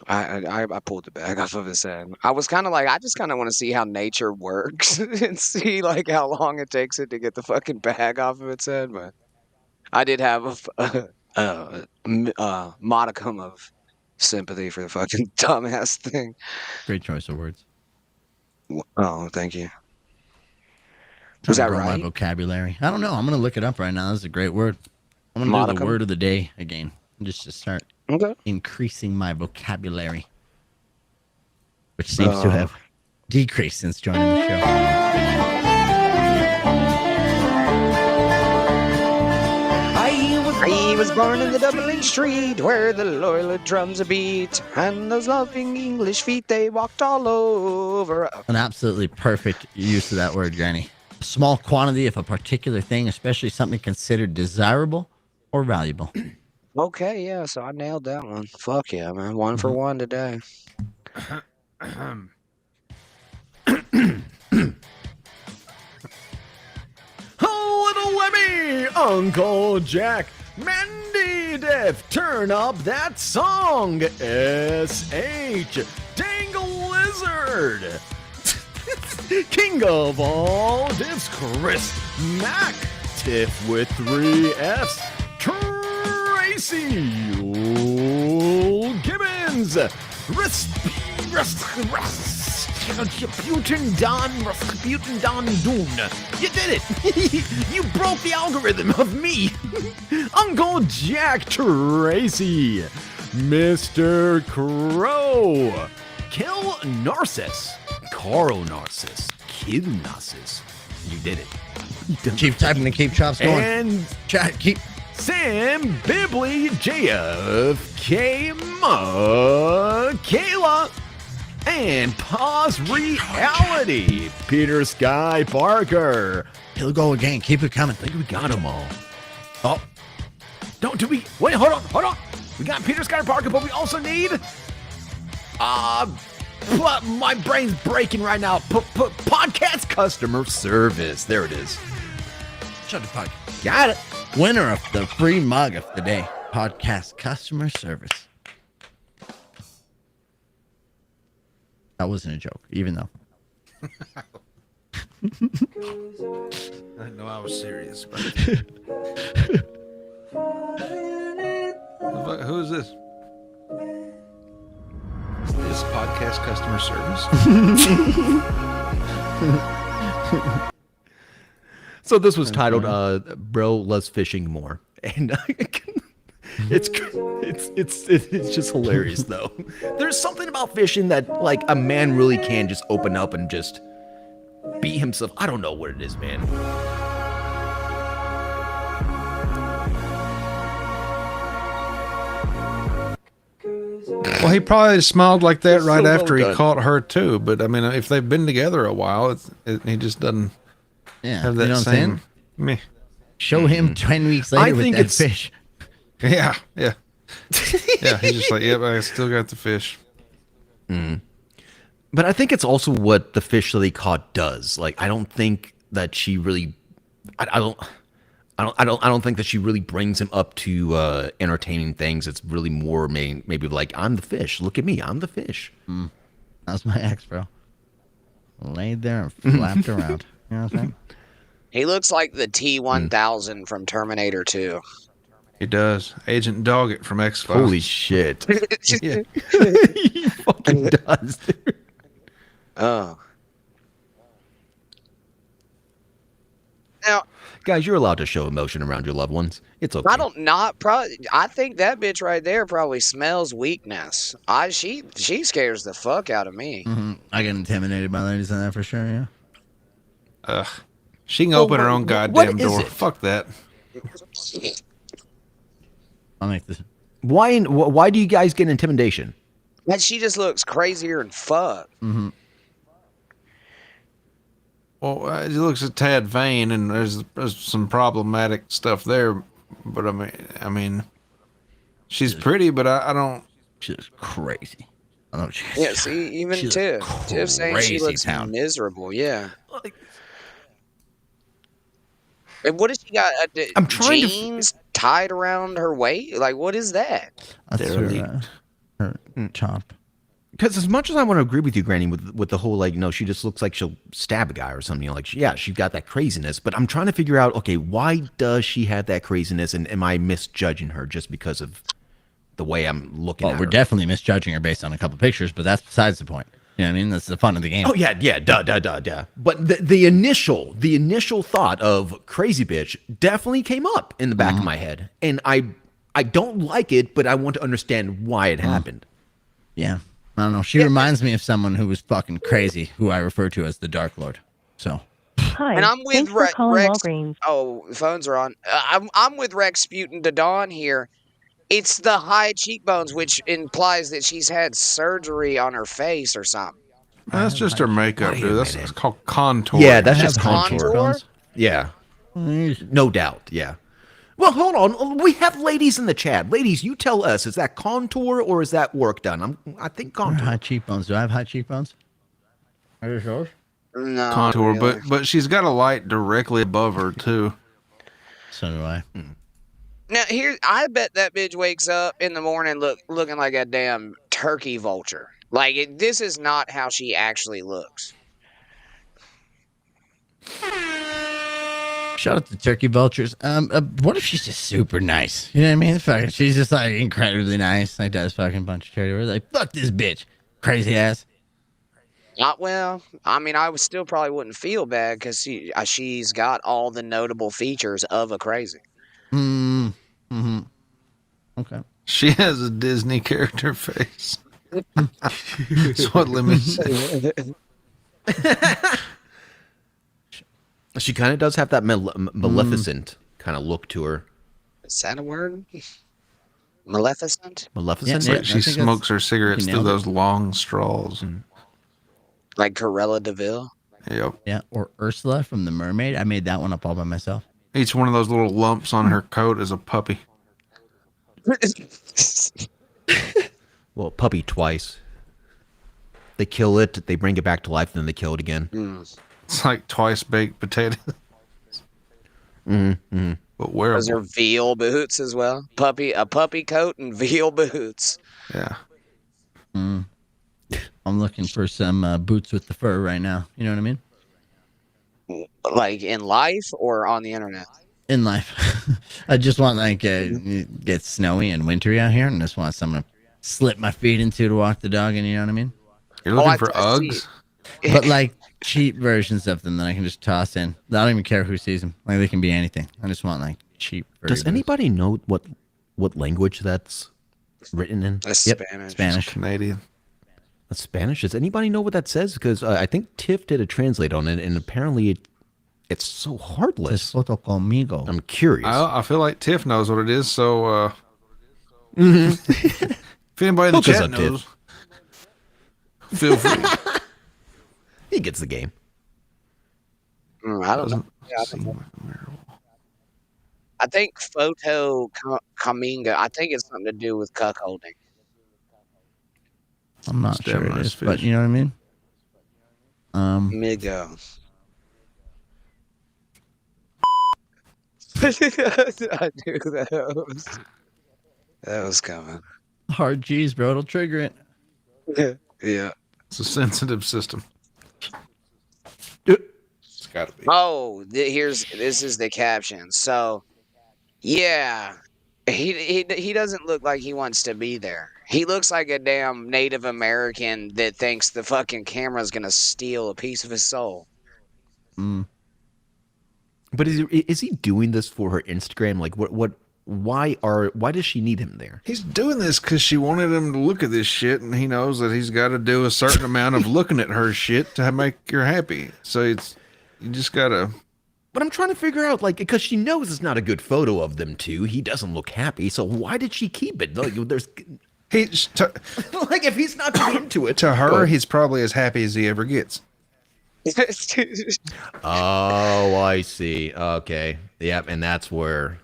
I pulled the bag off of his head. I was kind of like, I just kind of want to see how nature works and see like how long it takes it to get the fucking bag off of its head. But I did have a modicum of sympathy for the fucking dumbass thing. Great choice of words. Oh, thank you. Was that right? My vocabulary. I don't know. I'm gonna look it up right now. That's a great word. I'm gonna do the word of the day again, just to start increasing my vocabulary, which seems to have decreased since joining the show. I was born in the Dublin street where the loyal drums a beat and those loving English feet they walked all over. An absolutely perfect use of that word, Granny. A small quantity of a particular thing, especially something considered desirable or valuable. Okay, yeah, so I nailed that one. Fuck yeah, man. 1 for 1 today. Oh, little Lemmy, Uncle Jack, Mandy Def, turn up that song. S.H. Dangle Lizard. King of all diffs, Chris Mac. Tiff with 3 F's. Tracy Gibbons. Rasputin Don Dune. You did it. You broke the algorithm of me. Uncle Jack Tracy. Mr. Crow. Kill Narcissus. Carl Narcissus. Kill Narcissus. You did it. Keep typing and keep chops going. And chat, keep. Sam Bibley JFK Kayla and Pause Reality Peter Sky Parker. He'll go again. Keep it coming. I think we got them all. Oh, do we? Wait, hold on. We got Peter Sky Parker, but we also need my brain's breaking right now. Podcast customer service. There it is. Shut the podcast. Got it. Winner of the free mug of the day. Podcast customer service. That wasn't a joke, even though. I know I was serious. But... Who is this? Is podcast customer service? So this was titled "Bro Loves Fishing More," and it's just hilarious though. There's something about fishing that like a man really can just open up and just be himself. I don't know what it is, man. Well, he probably smiled like that right after he caught her too. But I mean, if they've been together a while, he just doesn't. Yeah, have that same me. Show him 10 weeks later with that fish. Yeah. Yeah, he's just like, yep, I still got the fish. But I think it's also what the fish that they caught does. Like, I don't think that she really, I don't think that she really brings him up to entertaining things. It's really more maybe like, I'm the fish. Look at me, I'm the fish. That was my ex, bro. Laid there and flapped around. You know what I'm saying? He looks like the T-1000 from Terminator 2. He does. Agent Doggett from X-Files. Holy shit. Yeah. He fucking does, dude. Oh. Now, Guys, you're allowed to show emotion around your loved ones. It's okay. I think that bitch right there probably smells weakness. She scares the fuck out of me. I get intimidated by ladies on that for sure. Yeah. Ugh. She can open her own goddamn door. Fuck that. I'll make this. Why do you guys get intimidation? And she just looks crazier than fuck. Mm-hmm. Well, it looks a tad vain, and there's some problematic stuff there. But I mean, she's pretty, but I don't. She's crazy. I don't. Yeah, see, even Tiff saying she looks miserable. Yeah. And what does she got? I'm trying jeans tied around her waist? Like, what is that? That's her top. Because as much as I want to agree with you, Granny, with the whole, like, she just looks like she'll stab a guy or something. She's got that craziness. But I'm trying to figure out, okay, why does she have that craziness? And am I misjudging her just because of the way I'm looking at her? We're definitely misjudging her based on a couple pictures, but that's besides the point. You know what I mean? That's the fun of the game. Oh, yeah, duh. But the initial thought of crazy bitch definitely came up in the back of my head. And I don't like it, but I want to understand why it happened. Yeah. I don't know. She reminds me of someone who was fucking crazy, who I refer to as the Dark Lord. So. Hi. And I'm with Rex. Walgreens. Oh, phones are on. I'm with Rex Sputin to Dawn here. It's the high cheekbones, which implies that she's had surgery on her face or something. That's just her makeup, dude. That's called contour. Yeah, that's just contour. Yeah. No doubt. Yeah. Well, hold on. We have ladies in the chat. Ladies, you tell us, is that contour or is that work done? I think contour. High cheekbones. Do I have high cheekbones? Are you sure? No. Contour, really. but she's got a light directly above her too. So do I. Now I bet that bitch wakes up in the morning looking like a damn turkey vulture. Like this is not how she actually looks. Shout out to turkey vultures. What if she's just super nice? You know what I mean? Fucking, she's just like incredibly nice. Like does fucking bunch of charity. We're like, fuck this bitch, crazy ass. Well, I mean, I still probably wouldn't feel bad because she's got all the notable features of a crazy. Okay. She has a Disney character face. That's what Lemmy said. She kind of does have that Maleficent kind of look to her. Is that a word? Maleficent? Maleficent? Yeah, she smokes her cigarettes through those long straws. Like Cruella de Vil? Yep. Yeah, or Ursula from The Mermaid. I made that one up all by myself. Each one of those little lumps on her coat is a puppy. Well, puppy twice. They kill it, they bring it back to life, then they kill it again. It's like twice baked potatoes. But wearable. Those are veal boots as well. A puppy coat and veal boots. Yeah. I'm looking for some boots with the fur right now. You know what I mean? Like in life or on the internet? In life. I just want it gets snowy and wintry out here, and just want someone to slip my feet into to walk the dog in. You know what I mean? You're looking for Uggs? But like cheap versions of them that I can just toss in. I don't even care who sees them. Like they can be anything. I just want like cheap. Does anybody know what language that's written in? That's Spanish. Spanish. Canadian. That's Spanish. Does anybody know what that says? Because I think Tiff did a translate on it, and apparently it's so heartless. Foto conmigo. I'm curious. I feel like Tiff knows what it is, so if anybody in the chat knows, feel free. He gets the game. I don't know. I think photo caminga. I think it's something to do with cuckolding. I'm not sure it is, but you know what I mean? Migo. I knew that was coming. Hard G's, bro. It'll trigger it. Yeah. It's a sensitive system. It's gotta be. Oh, this is the caption. So, yeah, he doesn't look like he wants to be there. He looks like a damn Native American that thinks the fucking camera's gonna steal a piece of his soul. But is he doing this for her Instagram? Like, why does she need him there? He's doing this because she wanted him to look at this shit, and he knows that he's got to do a certain amount of looking at her shit to make her happy. So you just gotta. But I'm trying to figure out, like, because she knows it's not a good photo of them two. He doesn't look happy, so why did she keep it? Like, like if he's not too into it. To her, he's probably as happy as he ever gets. Oh, I see. Okay. Yep, and that's what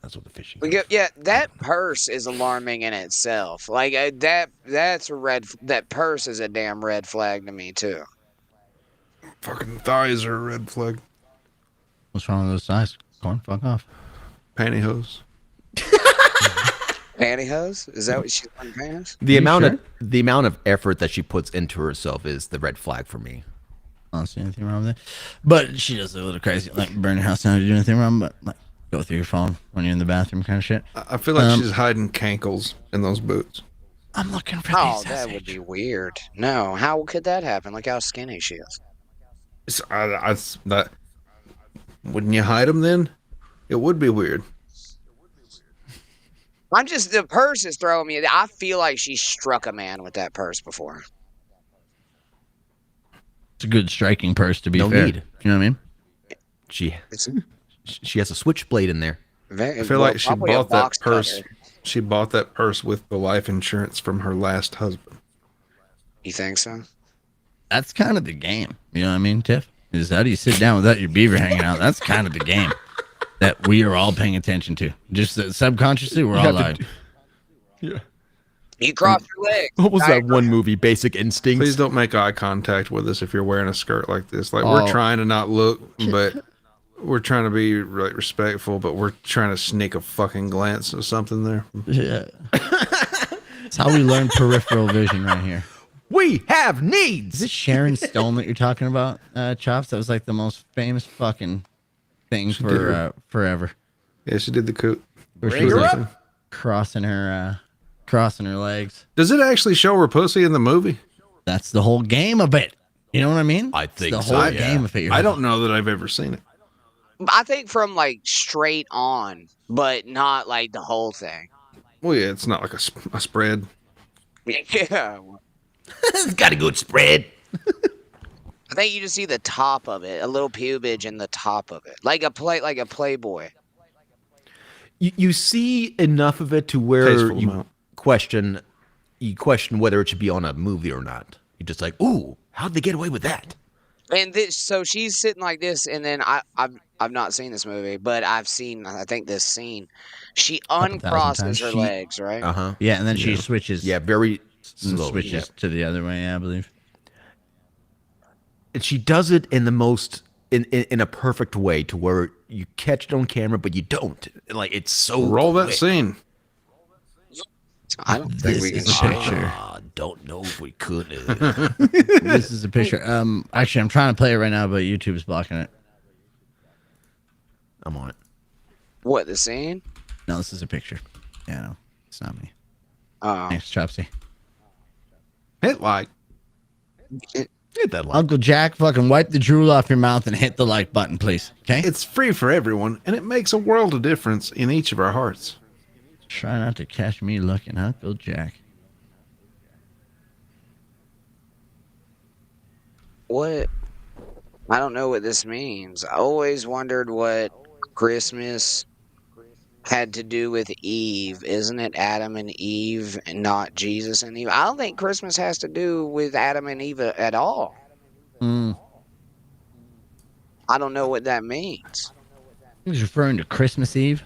the fishing. Yeah, that purse is alarming in itself. Like that's a that purse is a damn red flag to me too. Fucking thighs are a red flag. What's wrong with those thighs? Corn, fuck off. Pantyhose. Pantyhose? Is that what she's wearing, pantyhose? The amount of effort that she puts into herself is the red flag for me. I don't see anything wrong with it. But she does a little crazy, like burn your house down to do anything wrong, but like go through your phone when you're in the bathroom kind of shit. I feel like she's hiding cankles in those boots. I'm looking for these. Oh, that would be weird. No, how could that happen? Look how skinny she is. Wouldn't you hide them then? It would be weird. The purse is throwing me. I feel like she struck a man with that purse before. It's a good striking purse to be fair. Need. You know what I mean? She has a switchblade in there. I feel like she bought that purse. She bought that purse with the life insurance from her last husband. You think so? That's kind of the game. You know what I mean, Tiff? Is how do you sit down without your beaver hanging out? That's kind of the game that we are all paying attention to. Just subconsciously, we're all like, yeah. You cross your legs. What was that one movie, Basic Instinct? Please don't make eye contact with us if you're wearing a skirt like this. Like we're trying to not look, but we're trying to be like respectful, but we're trying to sneak a fucking glance of something there. Yeah. That's how we learn peripheral vision right here. We have needs. Is this Sharon Stone that you're talking about, Chops? That was like the most famous fucking thing for forever. Yeah, she did the coot. She was crossing her legs. Does it actually show her pussy in the movie? That's the whole game of it. You know what I mean? I think it's the whole game of it. I don't know that I've ever seen it. I think from like straight on, but not like the whole thing. Well, yeah, it's not like a spread. Yeah. It's got a good spread. I think you just see the top of it, a little pubage in the top of it, like a Playboy. You see enough of it to where you question whether it should be on a movie or not. You're just like, ooh, how'd they get away with that? And so she's sitting like this, and then I've not seen this movie, but I've seen this scene. She uncrosses her legs, right? Yeah, and then she switches. Yeah, very slowly. Switches to the other way, I believe. And she does it in the most in a perfect way to where you catch it on camera, but you don't. Like it's so roll that scene. I don't think we can picture. Don't know if we could. This is a picture. Actually, I'm trying to play it right now, but YouTube's blocking it. I'm on it. What, the scene? No, this is a picture. Yeah, no, it's not me. Oh, thanks, Chopsy. Hit like. Hit that like. Uncle Jack, fucking wipe the drool off your mouth and hit the like button, please. Okay? It's free for everyone, and it makes a world of difference in each of our hearts. Try not to catch me looking, Uncle Jack. What? I don't know what this means. I always wondered what Christmas had to do with Eve. Isn't it Adam and Eve and not Jesus and Eve? I don't think Christmas has to do with Adam and Eve at all. I don't know what that means. He's referring to Christmas Eve?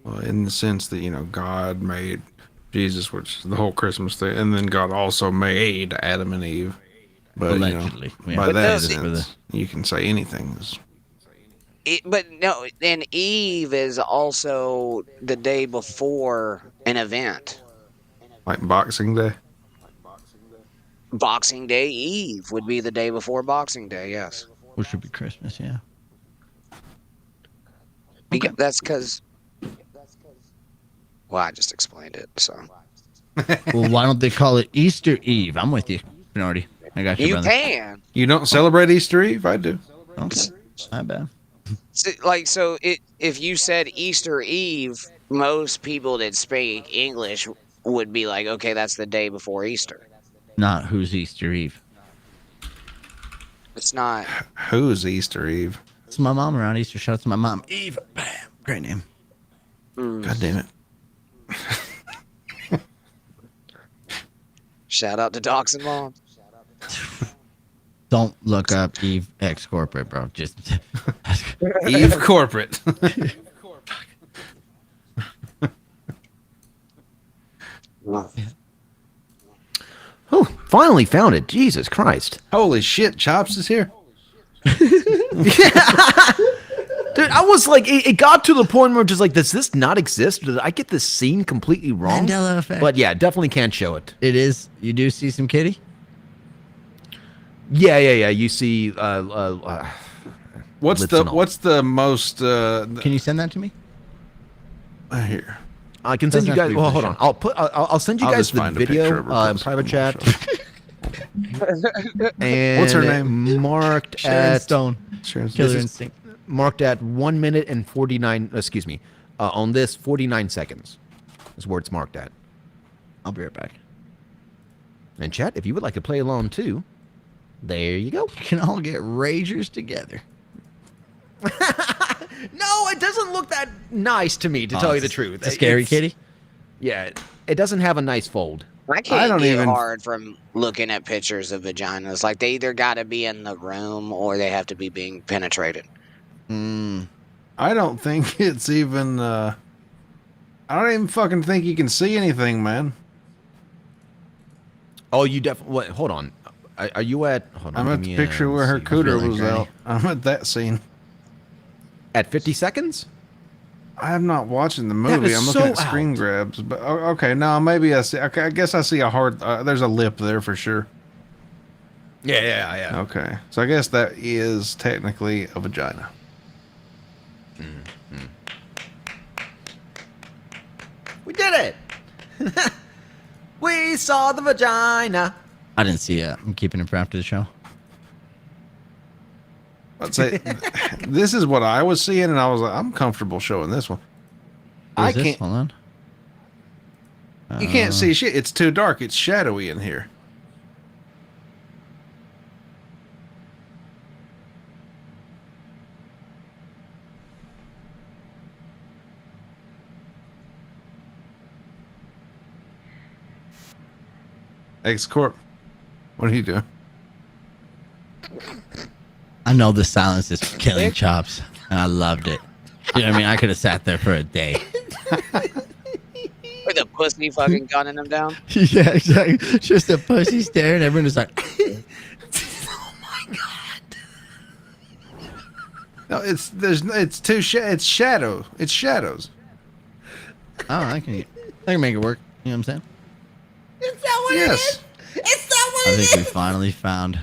Well, in the sense that, God made Jesus, which is the whole Christmas thing, and then God also made Adam and Eve. But, allegedly. By that sense, you can say anything. But no, and Eve is also the day before an event. Like Boxing Day? Boxing Day Eve would be the day before Boxing Day, yes. Which would be Christmas, yeah. Because that's because... Well, I just explained it, so... Well, why don't they call it Easter Eve? I'm with you, Bernardi. I got you, You brother. can. You don't celebrate Easter Eve? I do. Okay. My bad. So if you said Easter Eve, most people that speak English would be like, okay, that's the day before Easter. Not who's Easter Eve. It's not. Who's Easter Eve? It's my mom around Easter. Shout out to my mom. Eve. Bam. Great name. God damn it. Shout out to Docs and Mom. Don't look up Eve X Corporate, bro. Just Eve Corporate. Oh, finally found it. Jesus Christ. Holy shit, Chops is here. Dude, I was like, it got to the point where just like, does this not exist? Did I get this scene completely wrong? Mandela effect. But yeah, definitely can't show it. It is. You do see some kitty? Yeah. You see, What's lips the and all. what's the most Can you send that to me? here? I can send you Doesn't have guys. to be Well, for hold the on. I'll send you I'll guys just the find a picture video of her in post. private chat. What's And her name? Marked Sharon at Stone. Sharon's- Killer this is- Instinct. marked at 1 minute and 49. Excuse me. On this, 49 seconds is where it's marked at. I'll be right back. And chat, if you would like to play along too, there you go. We can all get ragers together. No, it doesn't look that nice to me, to tell you the truth. It's a scary kitty. Yeah, it doesn't have a nice fold. I can't don't get even- hard from looking at pictures of vaginas. Like, they either got to be in the room or they have to be being penetrated. I don't think it's even I don't even fucking think you can see anything, man. Oh, you definitely. What? Hold on. Are you at? Hold on. I'm give at the me picture where her see. cooter really was granny. out. I'm at that scene. At 50 seconds? I'm not watching the movie. is I'm looking so at screen out. grabs. But okay, no, maybe I see. Okay, I guess I see a hard. There's a lip there for sure. Yeah. Okay, so I guess that is technically a vagina. We did it. We saw the vagina. I didn't see it. I'm keeping it for after the show. Let's say this is what I was seeing, and I was like, I'm comfortable showing this one. What I is this? can't. Hold on. You can't see shit. It's too dark. It's shadowy in here. XCORP, what are you doing? I know the silence is killing Chops, and I loved it. You know what I mean? I could have sat there for a day. With a pussy fucking gunning them down. Yeah, exactly. Just a pussy staring. Everyone is like, No, it's shadow. It's shadows. oh, I can make it work. You know what I'm saying? Yes. I think we finally found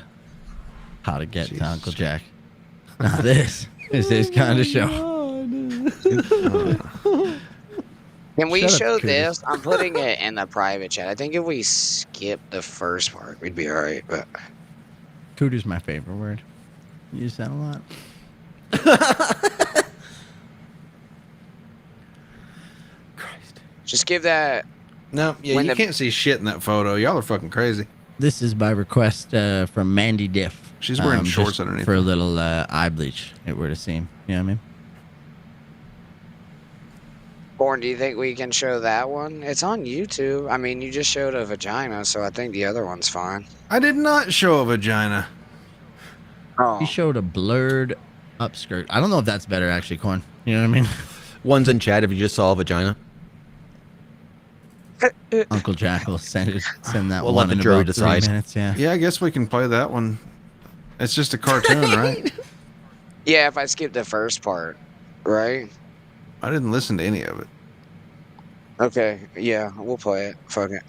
how to get to Uncle Jack. Now this is his kind of show. Can we Shut up, show Curtis. this? I'm putting it in the private chat. I think if we skip the first part, we'd be all right. But Cooter's my favorite word. You use that a lot. just give that. No, yeah, When you the- can't see shit in that photo. Y'all are fucking crazy. This is by request from Mandy Diff. She's wearing shorts just underneath for a it. little eye bleach. It were to seem. You know what I mean? Born, do you think we can show that one? It's on YouTube. I mean, you just showed a vagina, so I think the other one's fine. I did not show a vagina. Oh, He showed a blurred upskirt. I don't know if that's better actually, Corn. You know what I mean? One's in chat if you just saw a vagina. Uncle Jack will send that We'll one let the in jury about decide. 3 minutes. Yeah. Yeah, I guess we can play that one. It's just a cartoon, right? yeah. If I skip the first part, right? I didn't listen to any of it. Okay. Yeah, we'll play it. Fuck it.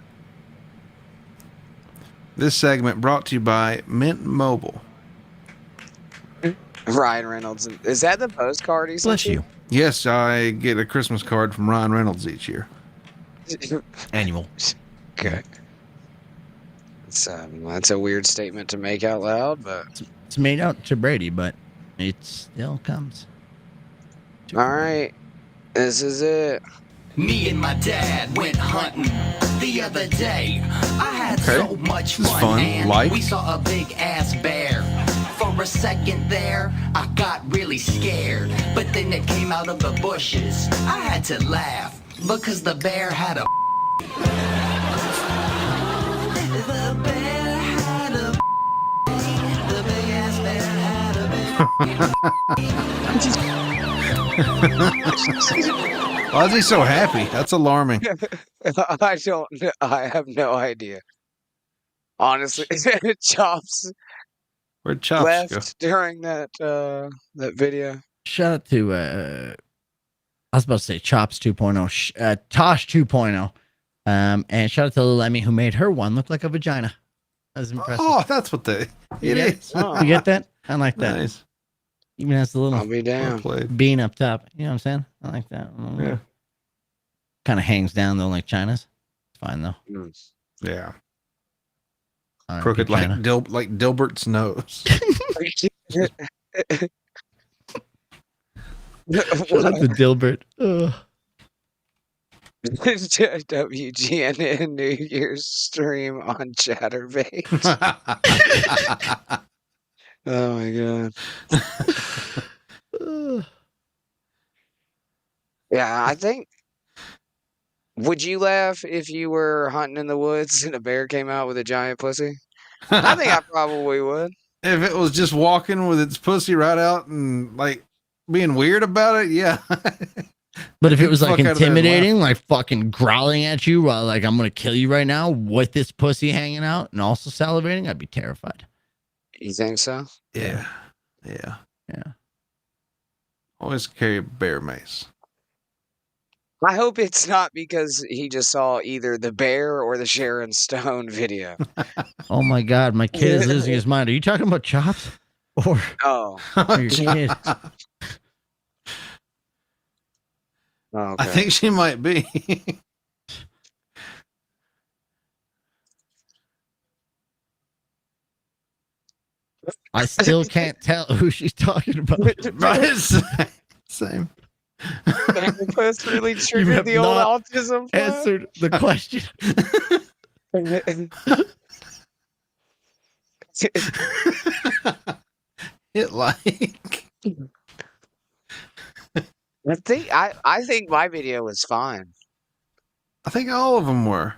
This segment brought to you by Mint Mobile. Ryan Reynolds. Is that the postcard he sent Bless you. Yes, I get a Christmas card from Ryan Reynolds each year. Annual. Okay. That's a weird statement to make out loud, but It's made out to Brady, but It still comes. All right. This is it. Me and my dad went hunting the other day. I had so much This is fun, fun. man. Like. We saw a big ass bear. For a second there, I got really scared. But then it came out of the bushes. I had to laugh because the bear had a. The bear had a. The big ass bear had a. Why is he so happy? That's alarming. I don't know. I have no idea. Honestly, Chops Where'd Chops left go? during that video. Shout out to I was about to say Chops 2.0, Tosh 2.0, and shout out to little Emmy who made her one look like a vagina. That was impressive. Oh, that's what it is. You get that? I like that. Nice. Even has the I'll little be Well down. played. bean up top. You know what I'm saying? I like that. Yeah. Kind of hangs down though, like China's. It's fine though. Mm. Yeah. R.I.P. Crooked like China. Dilbert's nose. Shout out to Dilbert. Ugh. WGNN New Year's stream on Chatterbait. Oh my god. Ugh. Yeah, I think. Would you laugh if you were hunting in the woods and a bear came out with a giant pussy? I think I probably would. If it was just walking with its pussy right out and like being weird about it, yeah. But if it was like Fuck out of there and intimidating, like fucking growling at you while like I'm gonna kill you right now with this pussy hanging out and also salivating, I'd be terrified. You think so? Yeah. Yeah. Yeah. Always carry a bear mace. I hope it's not because he just saw either the bear or the Sharon Stone video. Oh my god, my kid is losing his mind. Are you talking about Chops? Or Oh. your kid? Okay. I think she might be. I still can't tell who she's talking about. Right? Same. Post really have triggered the old not autism flag. Answered the question. It like. I think my video was fine. I think all of them were.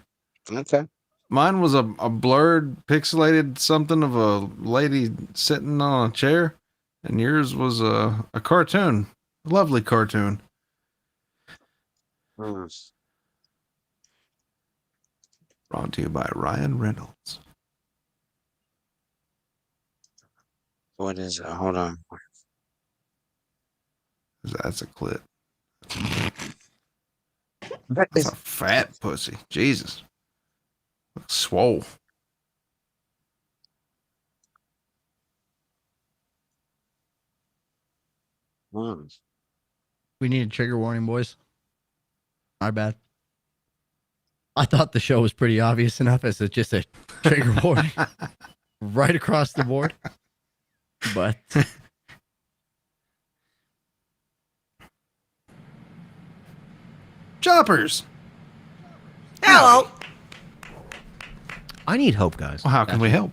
Okay. Mine was a blurred, pixelated something of a lady sitting on a chair, and yours was a cartoon, a lovely cartoon. Brought to you by Ryan Reynolds. What is it? Hold on. That's a clip. That's a fat pussy. Jesus. Looks swole. We need a trigger warning, boys. My bad. I thought the show was pretty obvious enough as it's just a trigger warning right across the board. But Choppers. Hello. I need hope, guys. Well, how can we help?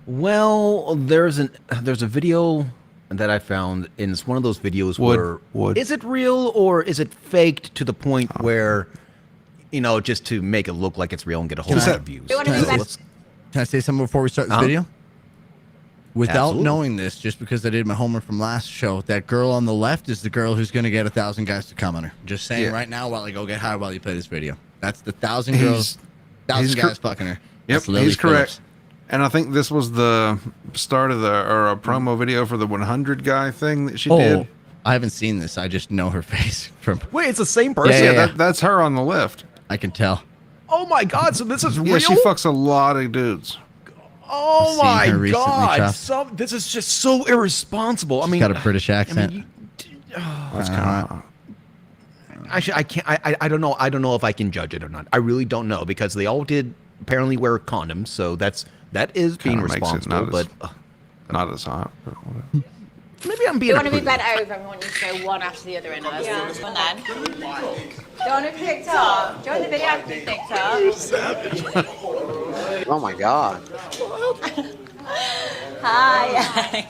Well, there's a video that I found, and it's one of those videos where is it real or is it faked to the point where, you know, just to make it look like it's real and get a whole lot of views. Can I say something before we start this video? Without Absolutely. knowing this, just because I did my homework from last show, that girl on the left is the girl who's going to get 1,000 guys to come on her. Just saying right now while I go get high while you play this video. That's the 1,000 girls, 1,000 guys fucking her. Yep, he's correct. And I think this was the start of a promo video for the 100 guy thing that she did. I haven't seen this. I just know her face from. Wait, it's the same person? Yeah, that's her on the left. I can tell. Oh my God! So this is real? Yeah, she fucks a lot of dudes. Oh I've seen her my recently, God! Chuck. This is just so irresponsible. I mean, Got a British accent. That's kind of. Actually, I can't. I don't know. I don't know if I can judge it or not. I really don't know because they all did apparently wear condoms, so that is being Kinda makes it responsible. not as But Not as hot. But whatever. Maybe I'm being. You want to be bent over and we want you to go one after the other in us. Yeah. And then. Do you want to be picked up? Do you want the video to be picked up? You're savage. Oh my god. Hi.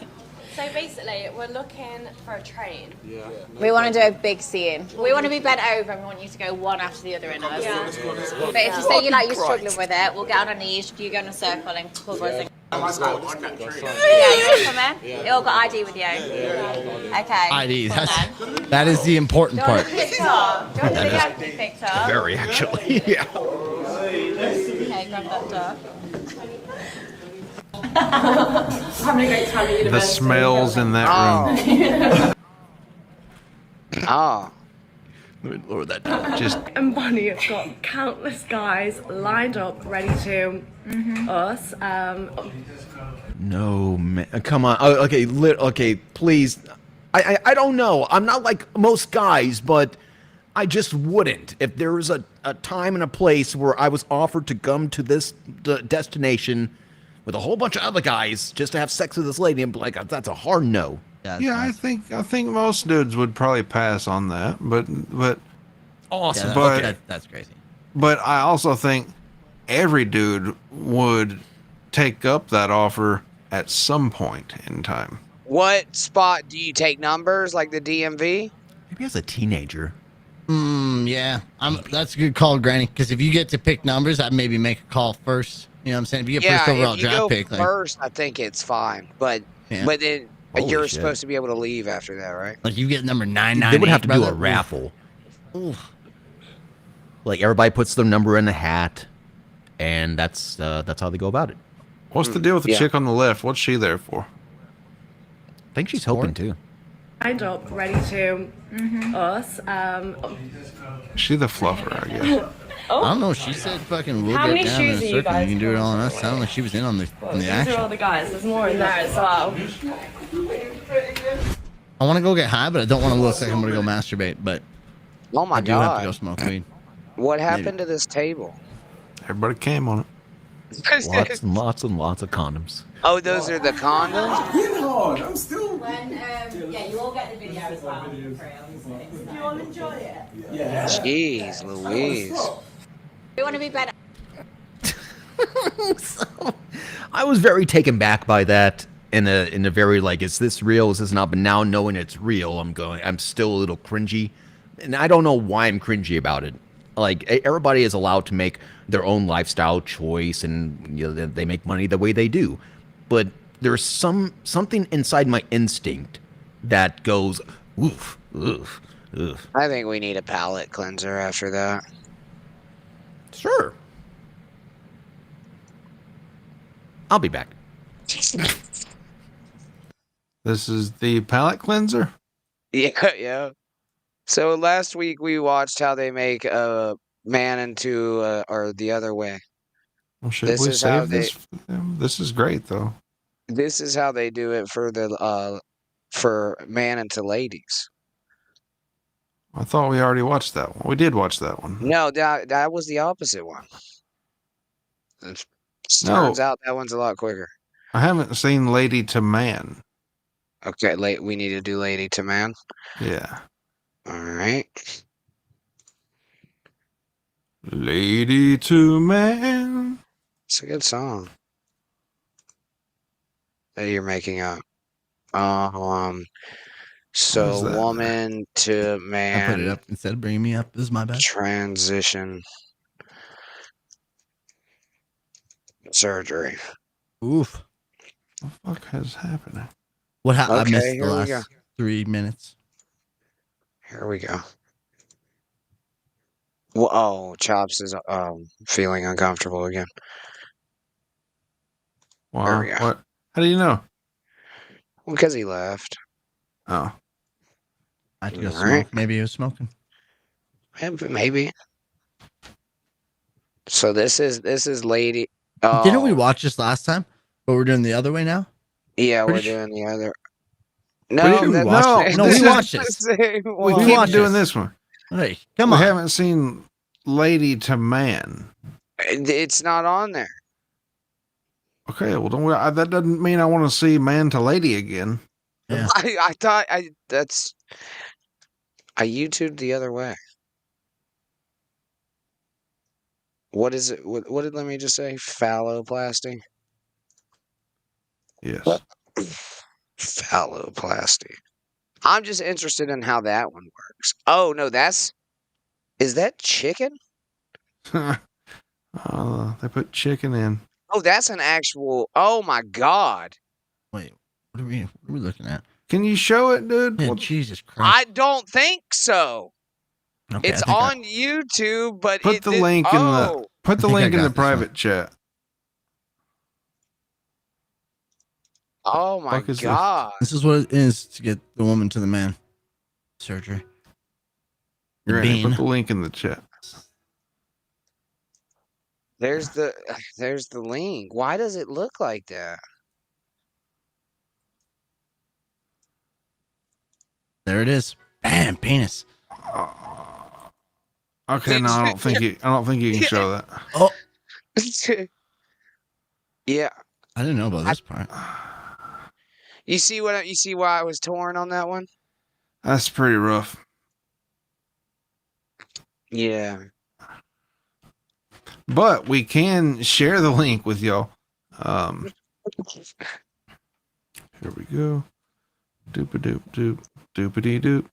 So basically, we're looking for a train. Yeah. We want to do a big scene. We want to be bent over and we want you to go one after the other in us. Yeah. But if you say you're struggling with it, we'll get on our knees, you go in a circle and pull us in. Yeah, you want to come in? You all got ID with you? Okay. ID, that is the important part. Do you want the video to be picked up? Very actually, yeah. Okay, grab that door. Having a great time at university. The smells in that room. Oh. Let me lower that down. Just And Bonnie have got countless guys lined up, ready to us. No, man. Come on. Oh, okay, okay, please. I don't know. I'm not like most guys, but I just wouldn't. If there was a time and a place where I was offered to come to this destination with a whole bunch of other guys just to have sex with this lady, I'm like, that's a hard no. yeah, I think most dudes would probably pass on that, but Awesome. but that's crazy. But I also think every dude would take up that offer at some point in time. What spot do you take numbers, like the DMV? Maybe as a teenager. Yeah, that's a good call, Granny. Because if you get to pick numbers, I'd maybe make a call first. You know what I'm saying? If you get first overall if you draft go pick, first, I think it's fine. But then Holy you're shit. supposed to be able to leave after that, right? like you get number 998. They would have to do brother. a raffle. Like everybody puts their number in the hat, and that's how they go about it. What's the deal with the chick on the left? What's she there for? I think she's hoping too. Lined up, ready to us. She the fluffer, I guess. I don't know. She said, "Fucking, we'll How get many down in a shoes are you circle. You guys can do it got? all on us." Sounded like she was in on the These are all action. the guys. There's more in there as well. I want to go get high, but I don't want to look like I'm gonna go masturbate. But Oh my I do have god. to go smoke weed. What happened to this table? Everybody came on it. Lots and lots and lots of condoms. Oh, those are the condoms? When, yeah, you all get the video as well. You all enjoy it? Jeez Louise. We want to be bent So, I was very taken back by that in a very like, is this real? Is this not? But now knowing it's real, I'm still a little cringy, and I don't know why I'm cringy about it. Like everybody is allowed to make their own lifestyle choice, and you know they make money the way they do, but there's something inside my instinct that goes oof, oof, oof. I think we need a palate cleanser after that. Sure. I'll be back. This is the palate cleanser. Yeah. So last week we watched how they make a man into or the other way. Well, should This we is how save this for them? This is great, though. This is how they do it for the for man into ladies. I thought we already watched that one. We did watch that one. No, that was the opposite one. It No. turns out that one's a lot quicker. I haven't seen Lady to Man. Okay, we need to do lady to man. Yeah. All right. Lady to Man. It's a good song that you're making up. So What is that? woman to I man. put it up instead of bringing me up. This is my bad. Transition surgery. Oof. What the fuck is happening? What happened? Okay, I missed here the we last go. 3 minutes. Here we go. Well, oh, Chops is feeling uncomfortable again. Wow. we go. What? How do you know? Because he left. Oh. I had to go All smoke. right. Maybe he was smoking. Maybe. So this is lady. Oh, Didn't we watch this last time? But we're doing the other way now? Yeah, we're Pretty doing the other. Pretty No, sure we that's watched it. No, this we is- watched this. the same We one. keep watched doing this. this one. Hey, come We on. haven't seen Lady to Man. It's not on there. Okay, well, don't worry. That doesn't mean I want to see man to lady again. Yeah. I thought I YouTubed the other way. What is it? What did let me just say? Phalloplasty? Yes. Phalloplasty. I'm just interested in how that one works. Oh, no, is that chicken? They put chicken in. Oh, that's an actual, oh my God. Wait, what are we looking at? Can you show it, dude? Yeah, What- Jesus Christ. I don't think so. Okay, It's I think on YouTube, but Put the link in the I think I link in got the this one. private chat. Oh my Fuck is this? God. This is what it is to get the woman to the man surgery. The Granny, bean. put the link in the chat. There's the link. Why does it look like that? There it is. Bam, penis. Okay, no, I don't think you can show that. Oh, Yeah. I didn't know about this part. You see why I was torn on that one? That's pretty rough. Yeah. But we can share the link with y'all. Here we go. Doop-a-doop doop. Doopity doop.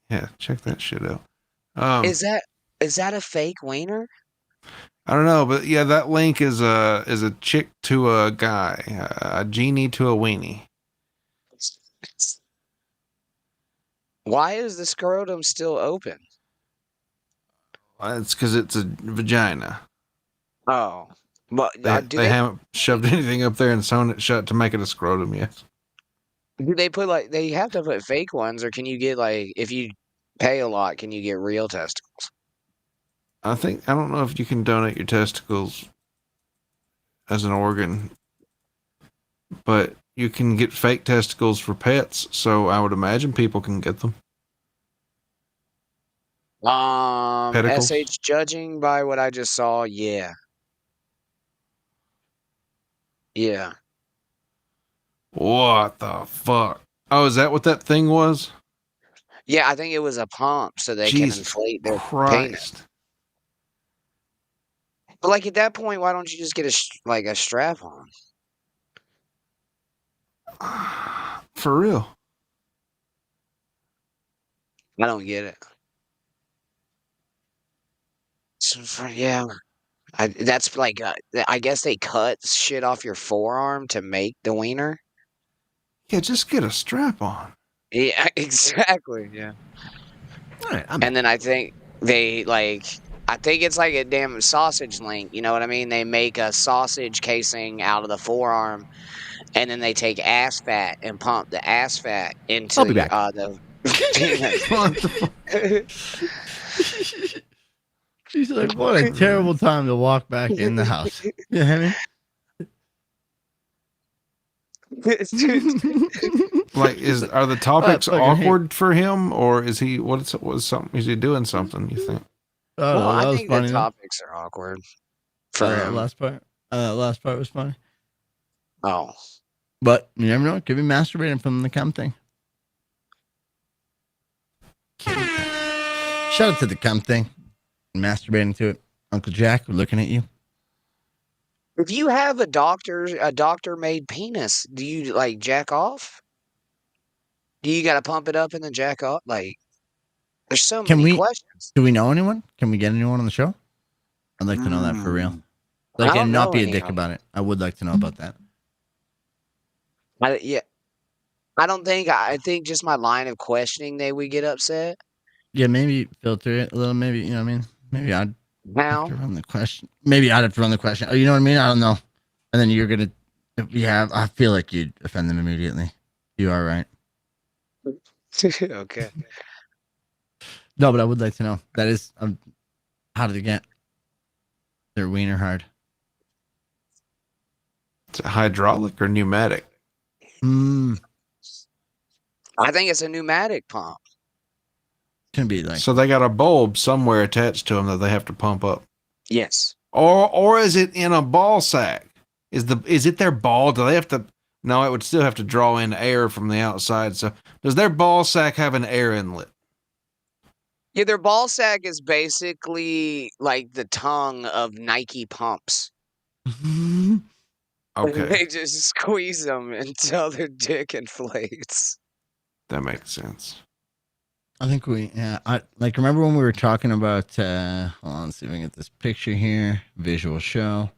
Yeah, check that shit out. Is that a fake wiener? I don't know, but yeah, that link is a chick to a guy, a genie to a weenie. Why is the scrotum still open? It's because it's a vagina. Oh, but They haven't shoved anything up there and sewn it shut to make it a scrotum yet. do they put they have to put fake ones, or can you get if you pay a lot, can you get real testicles? I don't know if you can donate your testicles as an organ, but you can get fake testicles for pets, so I would imagine people can get them. Pedicles? SH judging by what I just saw, yeah. Yeah. What the fuck? Oh, is that what that thing was? Yeah, I think it was a pump so they Jesus can inflate their penis. Christ. But at that point, why don't you just get a strap on? For real. I don't get it. Yeah. That's I guess they cut shit off your forearm to make the wiener. Yeah, just get a strap on. Yeah, exactly. Yeah. All right, And then I think I think it's like a damn sausage link. You know what I mean? They make a sausage casing out of the forearm, and then they take ass fat and pump the ass fat into I'll be back. the penis. What the fuck? She's like, what a terrible time to walk back in the house. You know what I mean? Are the topics fucking awkward for him, or is he is he doing something, you think? Oh, Well, that I was think funny. the topics are awkward for him. Last part. Last part was funny. Oh, But you never know. It could be masturbating from the cum thing. Shout out to the cum thing. Masturbating to it. Uncle Jack, we're looking at you. if you have a doctor made penis, do you jack off? Do you got to pump it up and then jack off? There's so many questions. Do we know anyone? Can we get anyone on the show? I'd like to know that for real. And not be a dick about it. I would like to know about that. I don't think. I think just my line of questioning, they would get upset. Yeah, maybe filter it a little. Maybe, you know what I mean? Maybe I'd How? have to run the question. Maybe I'd have to run the question. Oh, you know what I mean? I don't know. And then you're going to, I feel like you'd offend them immediately. You are right. Okay. No, but I would like to know. That is, how did they get their wiener hard? Is it hydraulic or pneumatic? I think it's a pneumatic pump. Can be So they got a bulb somewhere attached to them that they have to pump up. Yes. Or is it in a ball sack? Is it their ball? Do they have to? No, it would still have to draw in air from the outside. So does their ball sack have an air inlet? Yeah, their ball sack is basically like the tongue of Nike pumps. Okay, They just squeeze them until their dick inflates. that makes sense. I think remember when we were talking about, hold on, let's see if I can get this picture here, visual show.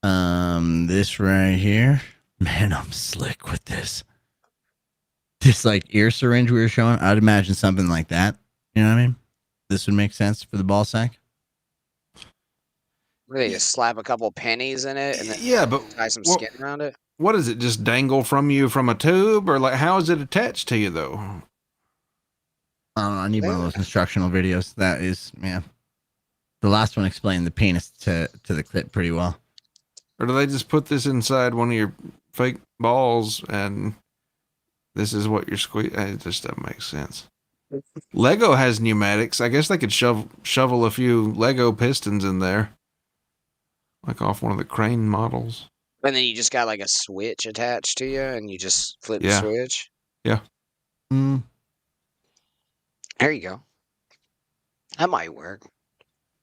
This right here, man, I'm slick with this. This like ear syringe we were showing, I'd imagine something like that. You know what I mean? This would make sense for the ball sack. They just slap a couple pennies in it and then but tie some skin around it. What does it just dangle from you from a tube, or like how is it attached to you though? I don't know. I need one of those instructional videos. That is, yeah. The last one explained the penis to the clit pretty well. Or do they just put this inside one of your fake balls and this is what you're squeezing? It just doesn't make sense. Lego has pneumatics. I guess they could shovel a few Lego pistons in there. Like off one of the crane models. And then you just got like a switch attached to you and you just flip the switch. Yeah. Mm. There you go. That might work.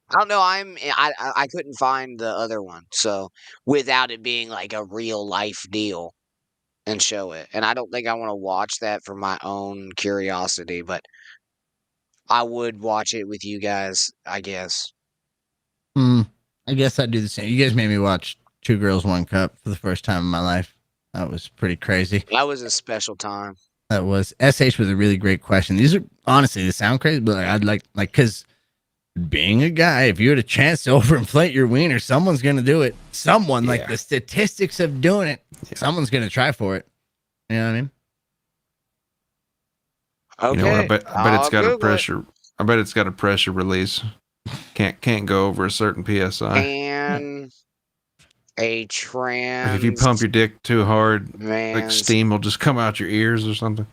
I don't know. I couldn't find the other one. So without it being like a real life deal and show it. And I don't think I want to watch that for my own curiosity, but I would watch it with you guys, I guess. I guess I'd do the same. You guys made me watch 2 Girls, 1 Cup for the first time in my life. That was pretty crazy. That was a special time. That was. SH was a really great question. These are, honestly, they sound crazy, but I'd like, because being a guy, if you had a chance to overinflate your wiener, someone's going to do it. Someone, like the statistics of doing it, someone's going to try for it. You know what I mean? Okay. You know, I bet it's got a pressure. I bet it's got a pressure release. Can't go over a certain psi. And a trans. Like if you pump your dick too hard, like steam will just come out your ears or something.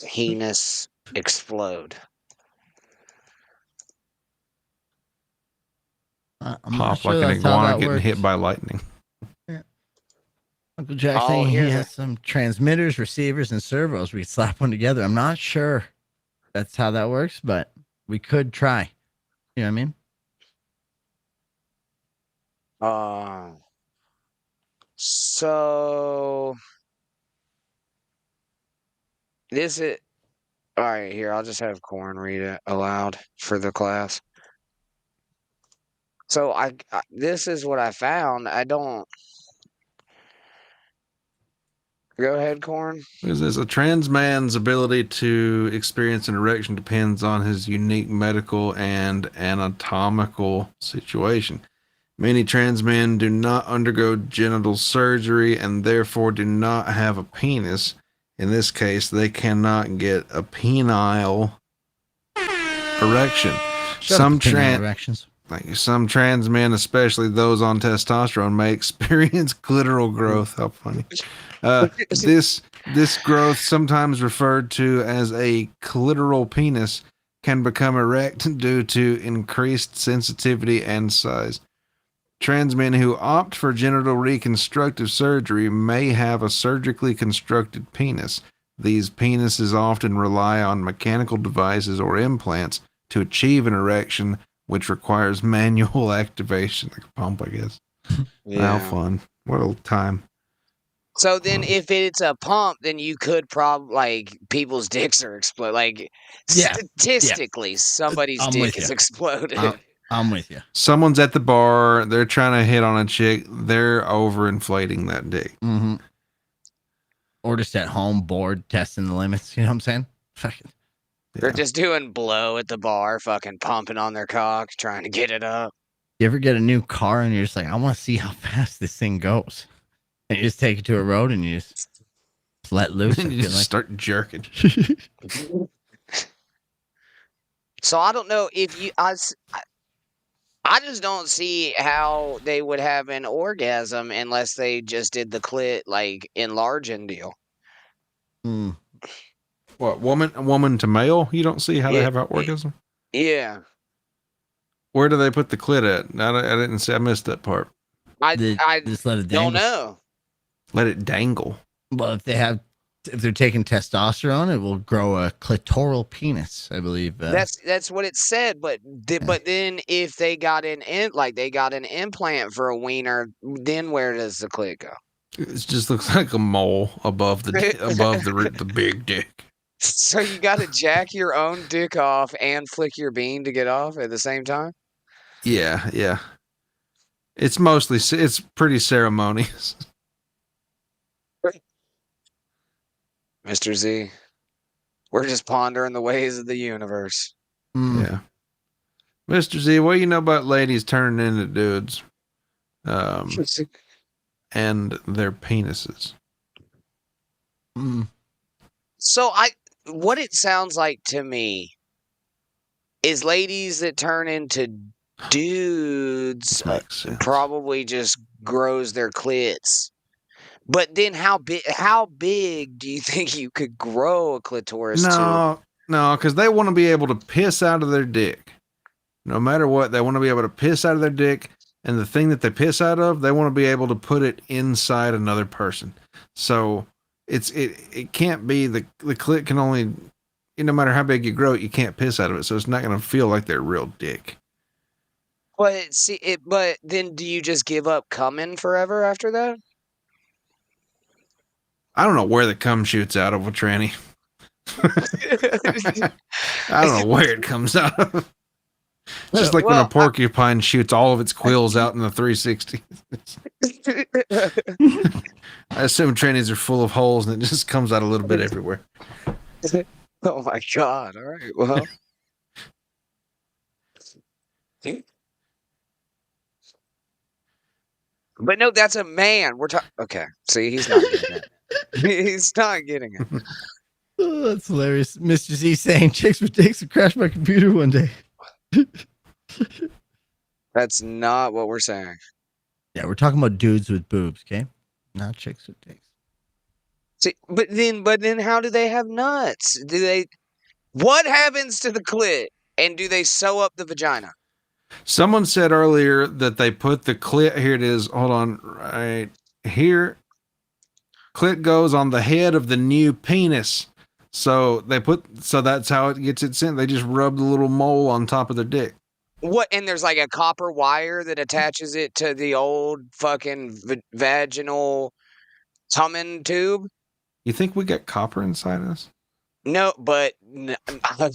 Penis explode. Pop like an iguana getting hit by lightning. Yeah. Uncle Jack saying he has some transmitters, receivers, and servos. We slap one together. I'm not sure that's how that works, but we could try. You know what I mean? So this is all right. Here, I'll just have Corn read it aloud for the class. So this is what I found. I don't. Go ahead, Corn. Is this a trans man's ability to experience an erection depends on his unique medical and anatomical situation. Many trans men do not undergo genital surgery and therefore do not have a penis. In this case, they cannot get a penile erection. Some trans men, especially those on testosterone, may experience clitoral growth. How funny. This growth, sometimes referred to as a clitoral penis, can become erect due to increased sensitivity and size. Trans men who opt for genital reconstructive surgery may have a surgically constructed penis. These penises often rely on mechanical devices or implants to achieve an erection, which requires manual activation, like a pump, I guess. Yeah. How fun. What a time. So then if it's a pump, then you could probably, like, people's dicks are exploding. Like, statistically, somebody's dick is exploded. I'm with you. Someone's at the bar. They're trying to hit on a chick. They're overinflating that dick. Mm-hmm. Or just at home, bored, testing the limits. You know what I'm saying? Fucking. They're just doing blow at the bar, fucking pumping on their cock, trying to get it up. You ever get a new car and you're just like, I want to see how fast this thing goes. And you just take it to a road and you just let loose. And you just start jerking. So I don't know if you... I just don't see how they would have an orgasm unless they just did the clit, like, enlarging deal. What, woman to male? You don't see how they have an orgasm? Yeah. Where do they put the clit at? I didn't see. I missed that part. I just let it don't dangle. know. Let it dangle. Well, if they're taking testosterone, it will grow a clitoral penis, I believe. That's what it said, but then if they got an implant for a wiener, then where does the clit go? It just looks like a mole above the big dick. So you got to jack your own dick off and flick your bean to get off at the same time? Yeah. It's pretty ceremonious. Mr. Z, we're just pondering the ways of the universe. Yeah. Mr. Z, what do you know about ladies turning into dudes? And their penises. So what it sounds like to me is ladies that turn into dudes probably just grows their clits. But then how big do you think you could grow a clitoris to? No, because they want to be able to piss out of their dick. No matter what, they want to be able to piss out of their dick, and the thing that they piss out of, they want to be able to put it inside another person. So it can't be the clit can only, no matter how big you grow it, you can't piss out of it. So it's not going to feel like their real dick. But then do you just give up coming forever after that? I don't know where the cum shoots out of a tranny. I don't know where it comes out of. Just like when a porcupine shoots all of its quills out in the 360. I assume trannies are full of holes and it just comes out a little bit everywhere. Oh my God. All right. Well. But no, that's a man. We're talking. Okay. See, he's not getting it. He's not getting it. Oh, that's hilarious. Mr. Z saying chicks with dicks would crash my computer one day. That's not what we're saying. Yeah, we're talking about dudes with boobs, okay? Not chicks with dicks. See, but then how do they have nuts? What happens to the clit? And do they sew up the vagina? Someone said earlier that they put the clit, here it is, hold on, right here. Clit goes on the head of the new penis. So that's how it gets its sent. They just rub the little mole on top of their dick. What? And there's like a copper wire that attaches it to the old fucking vaginal tumming tube? You think we got copper inside us? No, but no. But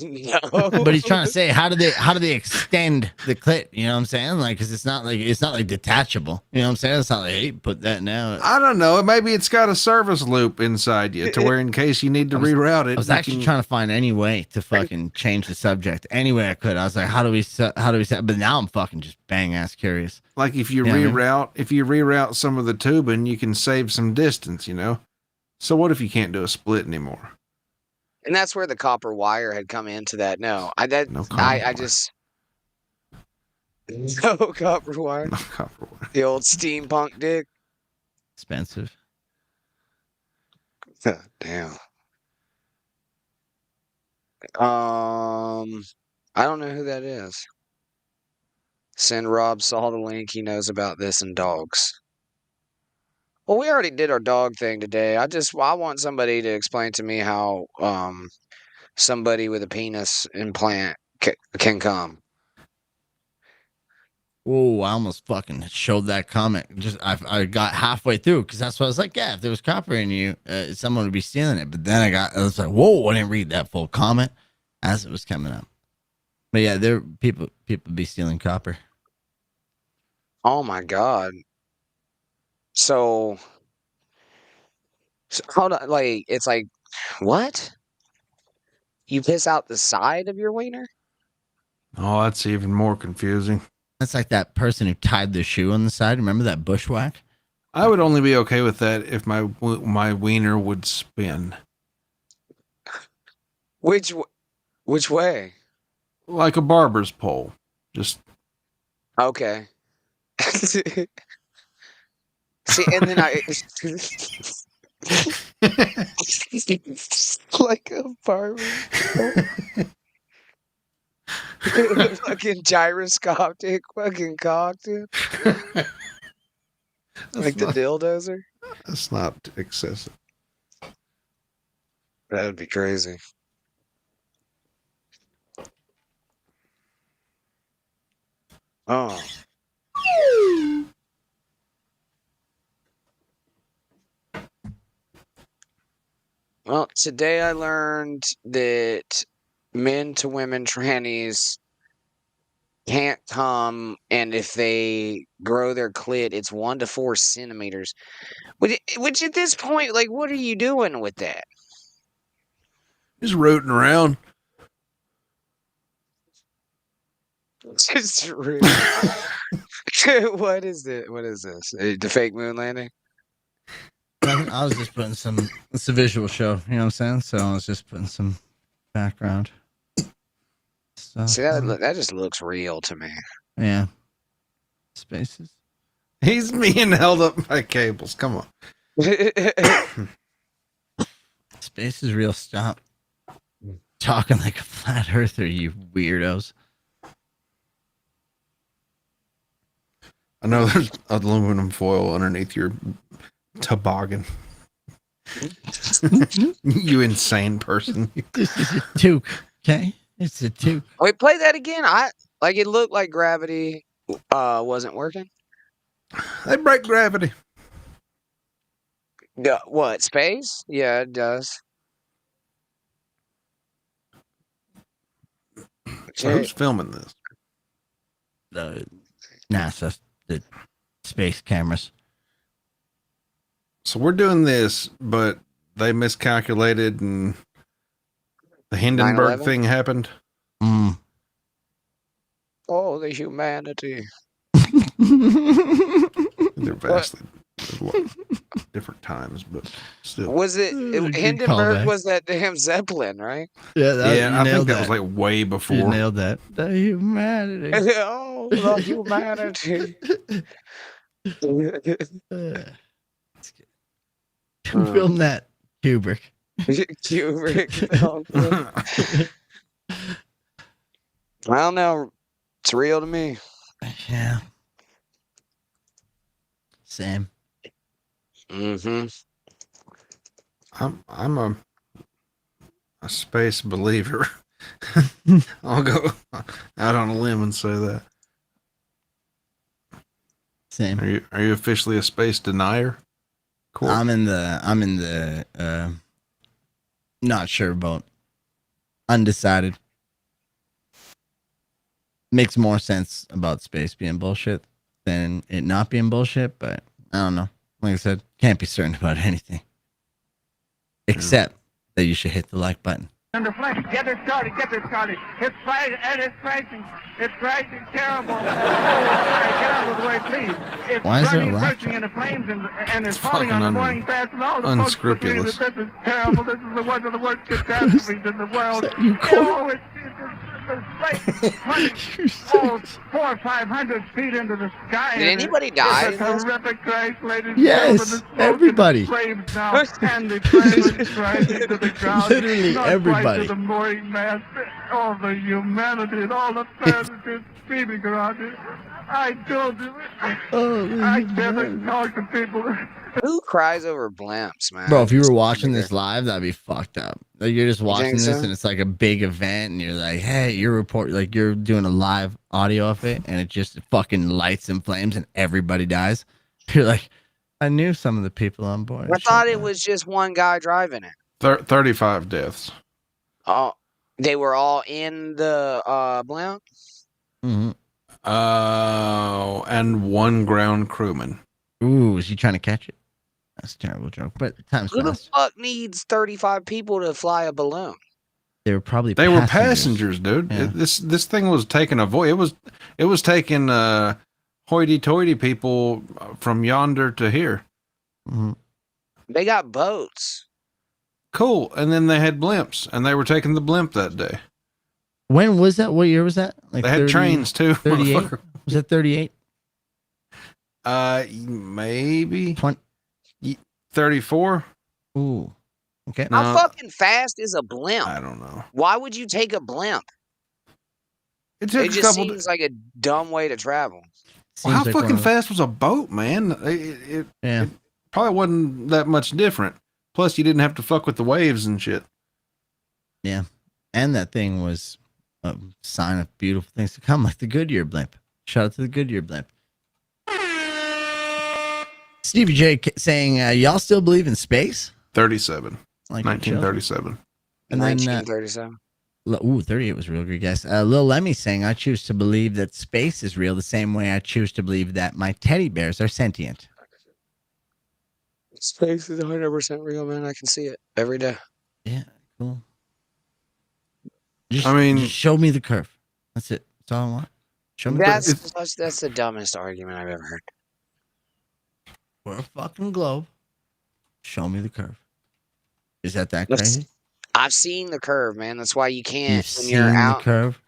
he's trying to say, how do they extend the clit? You know what I'm saying? Like, because it's not like detachable. You know what I'm saying? It's not like, hey, put that now. I don't know. Maybe it's got a service loop inside you to where in case you need to reroute it. I was actually trying to find any way to fucking change the subject. Any way I could. I was like, how do we set? But now I'm fucking just bang ass curious. Like if you reroute some of the tubing, you can save some distance. You know. So what if you can't do a split anymore? And that's where the copper wire had come into that. No copper wire. No copper wire. The old steampunk dick. Expensive. Damn. I don't know who that is. Send Rob Saul the link. He knows about this and dogs. Well, we already did our dog thing today. I want somebody to explain to me how somebody with a penis implant can come. Oh, I almost fucking showed that comment. I got halfway through because that's what I was like. Yeah, if there was copper in you, someone would be stealing it. But then I was like, whoa! I didn't read that full comment as it was coming up. But yeah, there people be stealing copper. Oh my God. So hold on, like it's like what? You piss out the side of your wiener? Oh, that's even more confusing. That's like that person who tied their shoe on the side. Remember that bushwhack? I would only be okay with that if my wiener would spin. Which way? Like a barber's pole. Just okay. See, and then like a barber. Fucking gyroscopic fucking cock, dude. Like the dildozer? That's not excessive. That would be crazy. Oh. Well, today I learned that men to women trannies can't come, and if they grow their clit, it's 1 to 4 centimeters. Which at this point, like, what are you doing with that? Just rooting around. Just rude. What is this? What is this? The fake moon landing? I was just putting some. It's a visual show. You know what I'm saying? So I was just putting some background stuff. See, that just looks real to me. Yeah. Spaces. He's being held up by cables. Come on. Space is real. Stop talking like a flat earther, you weirdos. I know there's aluminum foil underneath your toboggan. You insane person. This is a toque, okay? It's a toque. Wait, play that again. It looked like gravity wasn't working. They break gravity. What, space? Yeah, it does. So who's filming this? The NASA, the space cameras. So we're doing this, but they miscalculated and the Hindenburg 9/11? thing happened. Mm. Oh, the humanity. They're vastly different times, but still. Was it Good Hindenburg? callback. Was that damn Zeppelin, right? Yeah, I think that was like way You before. nailed that. The humanity. Oh, the humanity. Who filmed that? Kubrick. Kubrick. I don't know. It's real to me. Yeah. Same. Mm-hmm. I'm a space believer. I'll go out on a limb and say that. Same. Are you officially a space denier? Cool. I'm in the not sure about, undecided. Makes more sense about space being bullshit than it not being bullshit, but I don't know. Like I said, can't be certain about anything. Except that you should hit the like button. Under flame. Get it started. It's fighting and it's crashing. It's crashing terrible. Get out of the way, please. It's Why is there a burning, laugh bursting into flames and it's It's falling on fucking the morning fast and all the folks believe unscrupulous. that this is terrible. This is one of the worst catastrophes in the world. You Oh, it's like 400 or 500 feet into the sky. Did anybody die It's a in this? terrific crash, ladies and Yes, gentlemen. The smoke everybody. and the flames now, and the flames is rising to the ground. Literally Not quite everybody. to the mooring mast. All the humanity and all the passengers screaming around it. I told you. I can't talk to people. Who cries over blimps, man? Bro, if you were watching this live, that'd be fucked up. Like you're just watching think this so? and it's like a big event and you're like, hey, you're doing a live audio of it and it just fucking lights and flames and everybody dies. You're like, I knew some of the people on board. I thought it was just one guy driving it. 35 deaths. Oh, they were all in the blimp? Mm-hmm. And one ground crewman. Ooh, is he trying to catch it? That's a terrible joke, but time's Who the fast. fuck needs 35 people to fly a balloon? They were probably They were passengers, dude. Yeah. This thing was taking a voyage. It was taking hoity-toity people from yonder to here. Mm-hmm. They got boats. Cool. And then they had blimps, and they were taking the blimp that day. When was that? What year was that? Like They had trains too. 38? motherfucker. Was it 38? Maybe 20? 34. Ooh. Okay. How fucking fast is a blimp? I don't know. Why would you take a blimp? It took It a just couple. seems like a dumb way to travel. Well, how like fucking fast was a boat, man? It probably wasn't that much different. Plus, you didn't have to fuck with the waves and shit. Yeah. And that thing was a sign of beautiful things to come, like the Goodyear blimp. Shout out to the Goodyear blimp. Stevie J saying, y'all still believe in space? 37. Like 1937. And then 1937. 38 was real good, guys. Lil Lemmy saying, I choose to believe that space is real the same way I choose to believe that my teddy bears are sentient. Space is 100% real, man. I can see it every day. Yeah, cool. I mean, just show me the curve. That's it. That's all I want. Show me That's the dumbest argument I've ever heard. We're a fucking globe. Show me the curve. Is that crazy? I've seen the curve, man. That's why you can't You've seen the curve?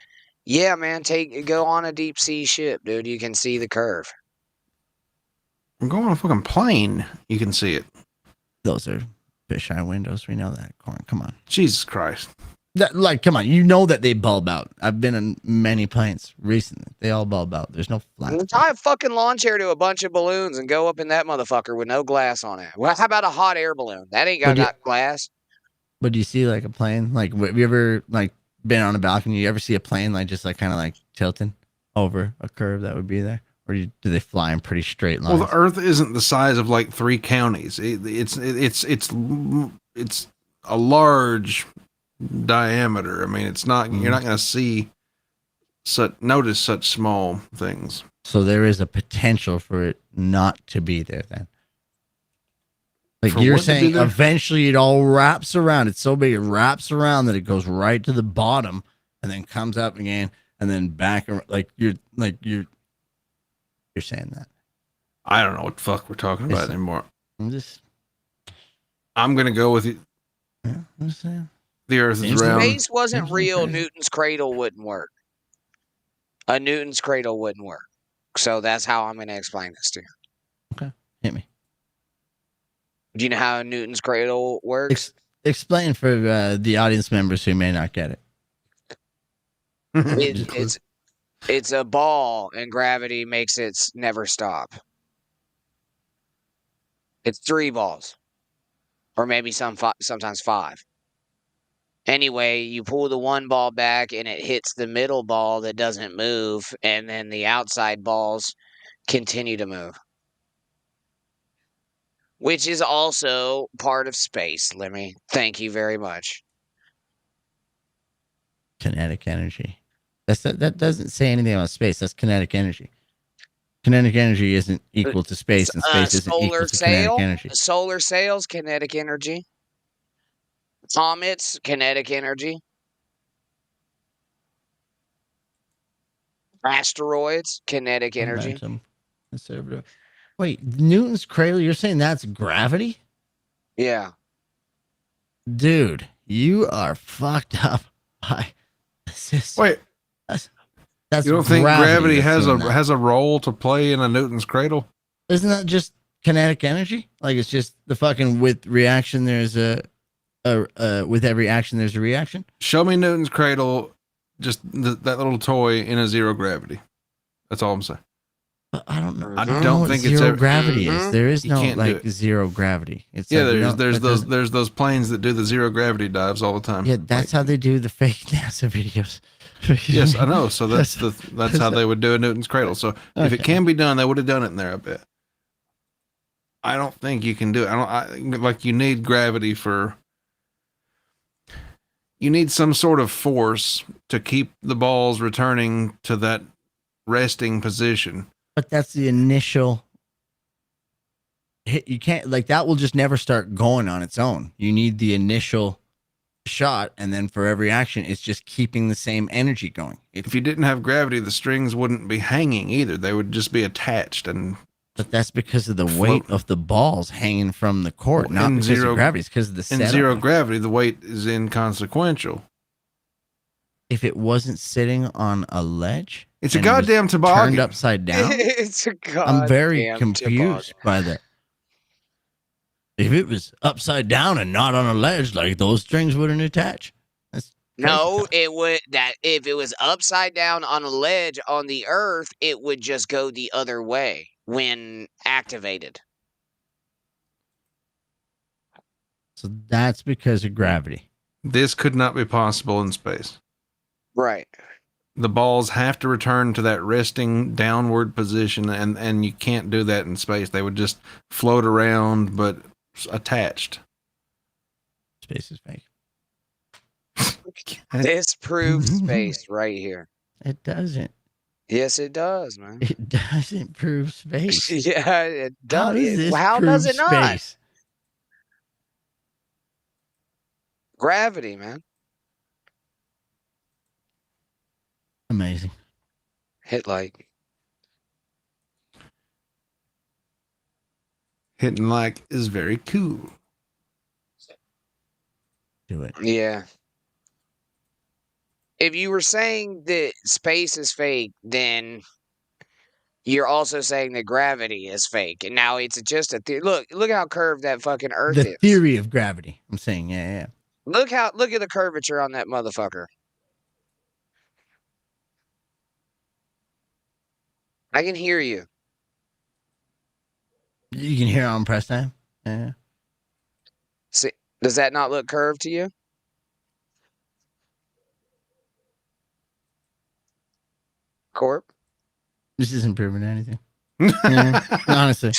Yeah, man. Go on a deep sea ship, dude. You can see the curve. Go on a fucking plane. You can see it. Those are fisheye windows. We know that. Come on. Jesus Christ. Come on. You know that they bulb out. I've been in many planes recently. They all bulb out. There's no flat. Tie a fucking lawn chair to a bunch of balloons and go up in that motherfucker with no glass on it. Well, how about a hot air balloon? That ain't got glass. But do you see like a plane? Like, have you ever been on a balcony? You ever see a plane just kind of tilting over a curve that would be there? Or do they fly in pretty straight lines? Well, the Earth isn't the size of 3 counties. It's a large diameter. I mean, it's not. You're not going to notice such small things. So there is a potential for it not to be there then. Like you're saying, eventually it all wraps around. It's so big it wraps around that it goes right to the bottom and then comes up again and then back. You're saying that. I don't know what the fuck we're talking about anymore. I'm gonna go with it. Yeah, I'm just saying. The Earth is If round. space wasn't real, Newton's cradle wouldn't work. A Newton's cradle wouldn't work. So that's how I'm going to explain this to you. Okay, hit me. Do you know how a Newton's cradle works? Explain for the audience members who may not get it. It's a ball, and gravity makes it never stop. It's 3 balls, or maybe sometimes 5. Anyway, you pull the one ball back, and it hits the middle ball that doesn't move, and then the outside balls continue to move. Which is also part of space, Lemmy. Thank you very much. Kinetic energy. That doesn't say anything about space. That's kinetic energy. Kinetic energy isn't equal to space, and space isn't equal to kinetic energy. Solar sails, kinetic energy. Comets, kinetic energy. Asteroids, kinetic energy. Wait, Newton's cradle, you're saying that's gravity? Yeah. Dude, you are fucked up. Wait. That's you don't think gravity has a role to play in a Newton's cradle? Isn't that just kinetic energy? Like it's just the fucking with reaction there's with every action there's a reaction? Show me Newton's cradle, just that little toy in a zero gravity. That's all I'm saying. But I don't know. I don't think it's zero gravity is. There is no zero gravity. It's there's those planes that do the zero gravity dives all the time. Yeah, that's how they do the fake NASA videos. Yes, I know. So that's how they would do a Newton's cradle. So if it can be done, they would have done it in there, I bet. I don't think you can do it. You need gravity you need some sort of force to keep the balls returning to that resting position. But that's the initial hit. You can't that will just never start going on its own. You need the initial shot, and then for every action, it's just keeping the same energy going. If you didn't have gravity, the strings wouldn't be hanging either. They would just be attached. But that's because of the weight of the balls hanging from the court, not because of gravity. It's because of the setup. In zero gravity, the weight is inconsequential. If it wasn't sitting on a ledge, it's a goddamn toboggan turned upside down. It's a goddamn I'm very confused by that. If it was upside down and not on a ledge, those strings wouldn't attach. No, it would that if it was upside down on a ledge on the Earth, it would just go the other way when activated. So that's because of gravity. This could not be possible in space. Right. The balls have to return to that resting downward position, and you can't do that in space. They would just float around, but attached. Space is fake. This proves space right here. It doesn't. Yes, it does, man. It doesn't prove space. Yeah, it does. How does this How prove does it not? space? Gravity, man. Amazing. Hit like. Hitting like is very cool. Do it. Yeah. If you were saying that space is fake, then you're also saying that gravity is fake. And now it's just a theory. Look how curved that fucking Earth is. The theory of gravity. I'm saying, yeah. Look at the curvature on that motherfucker. I can hear you. You can hear on press time. Yeah. See, does that not look curved to you? Corp? This isn't proving anything. Yeah, honestly.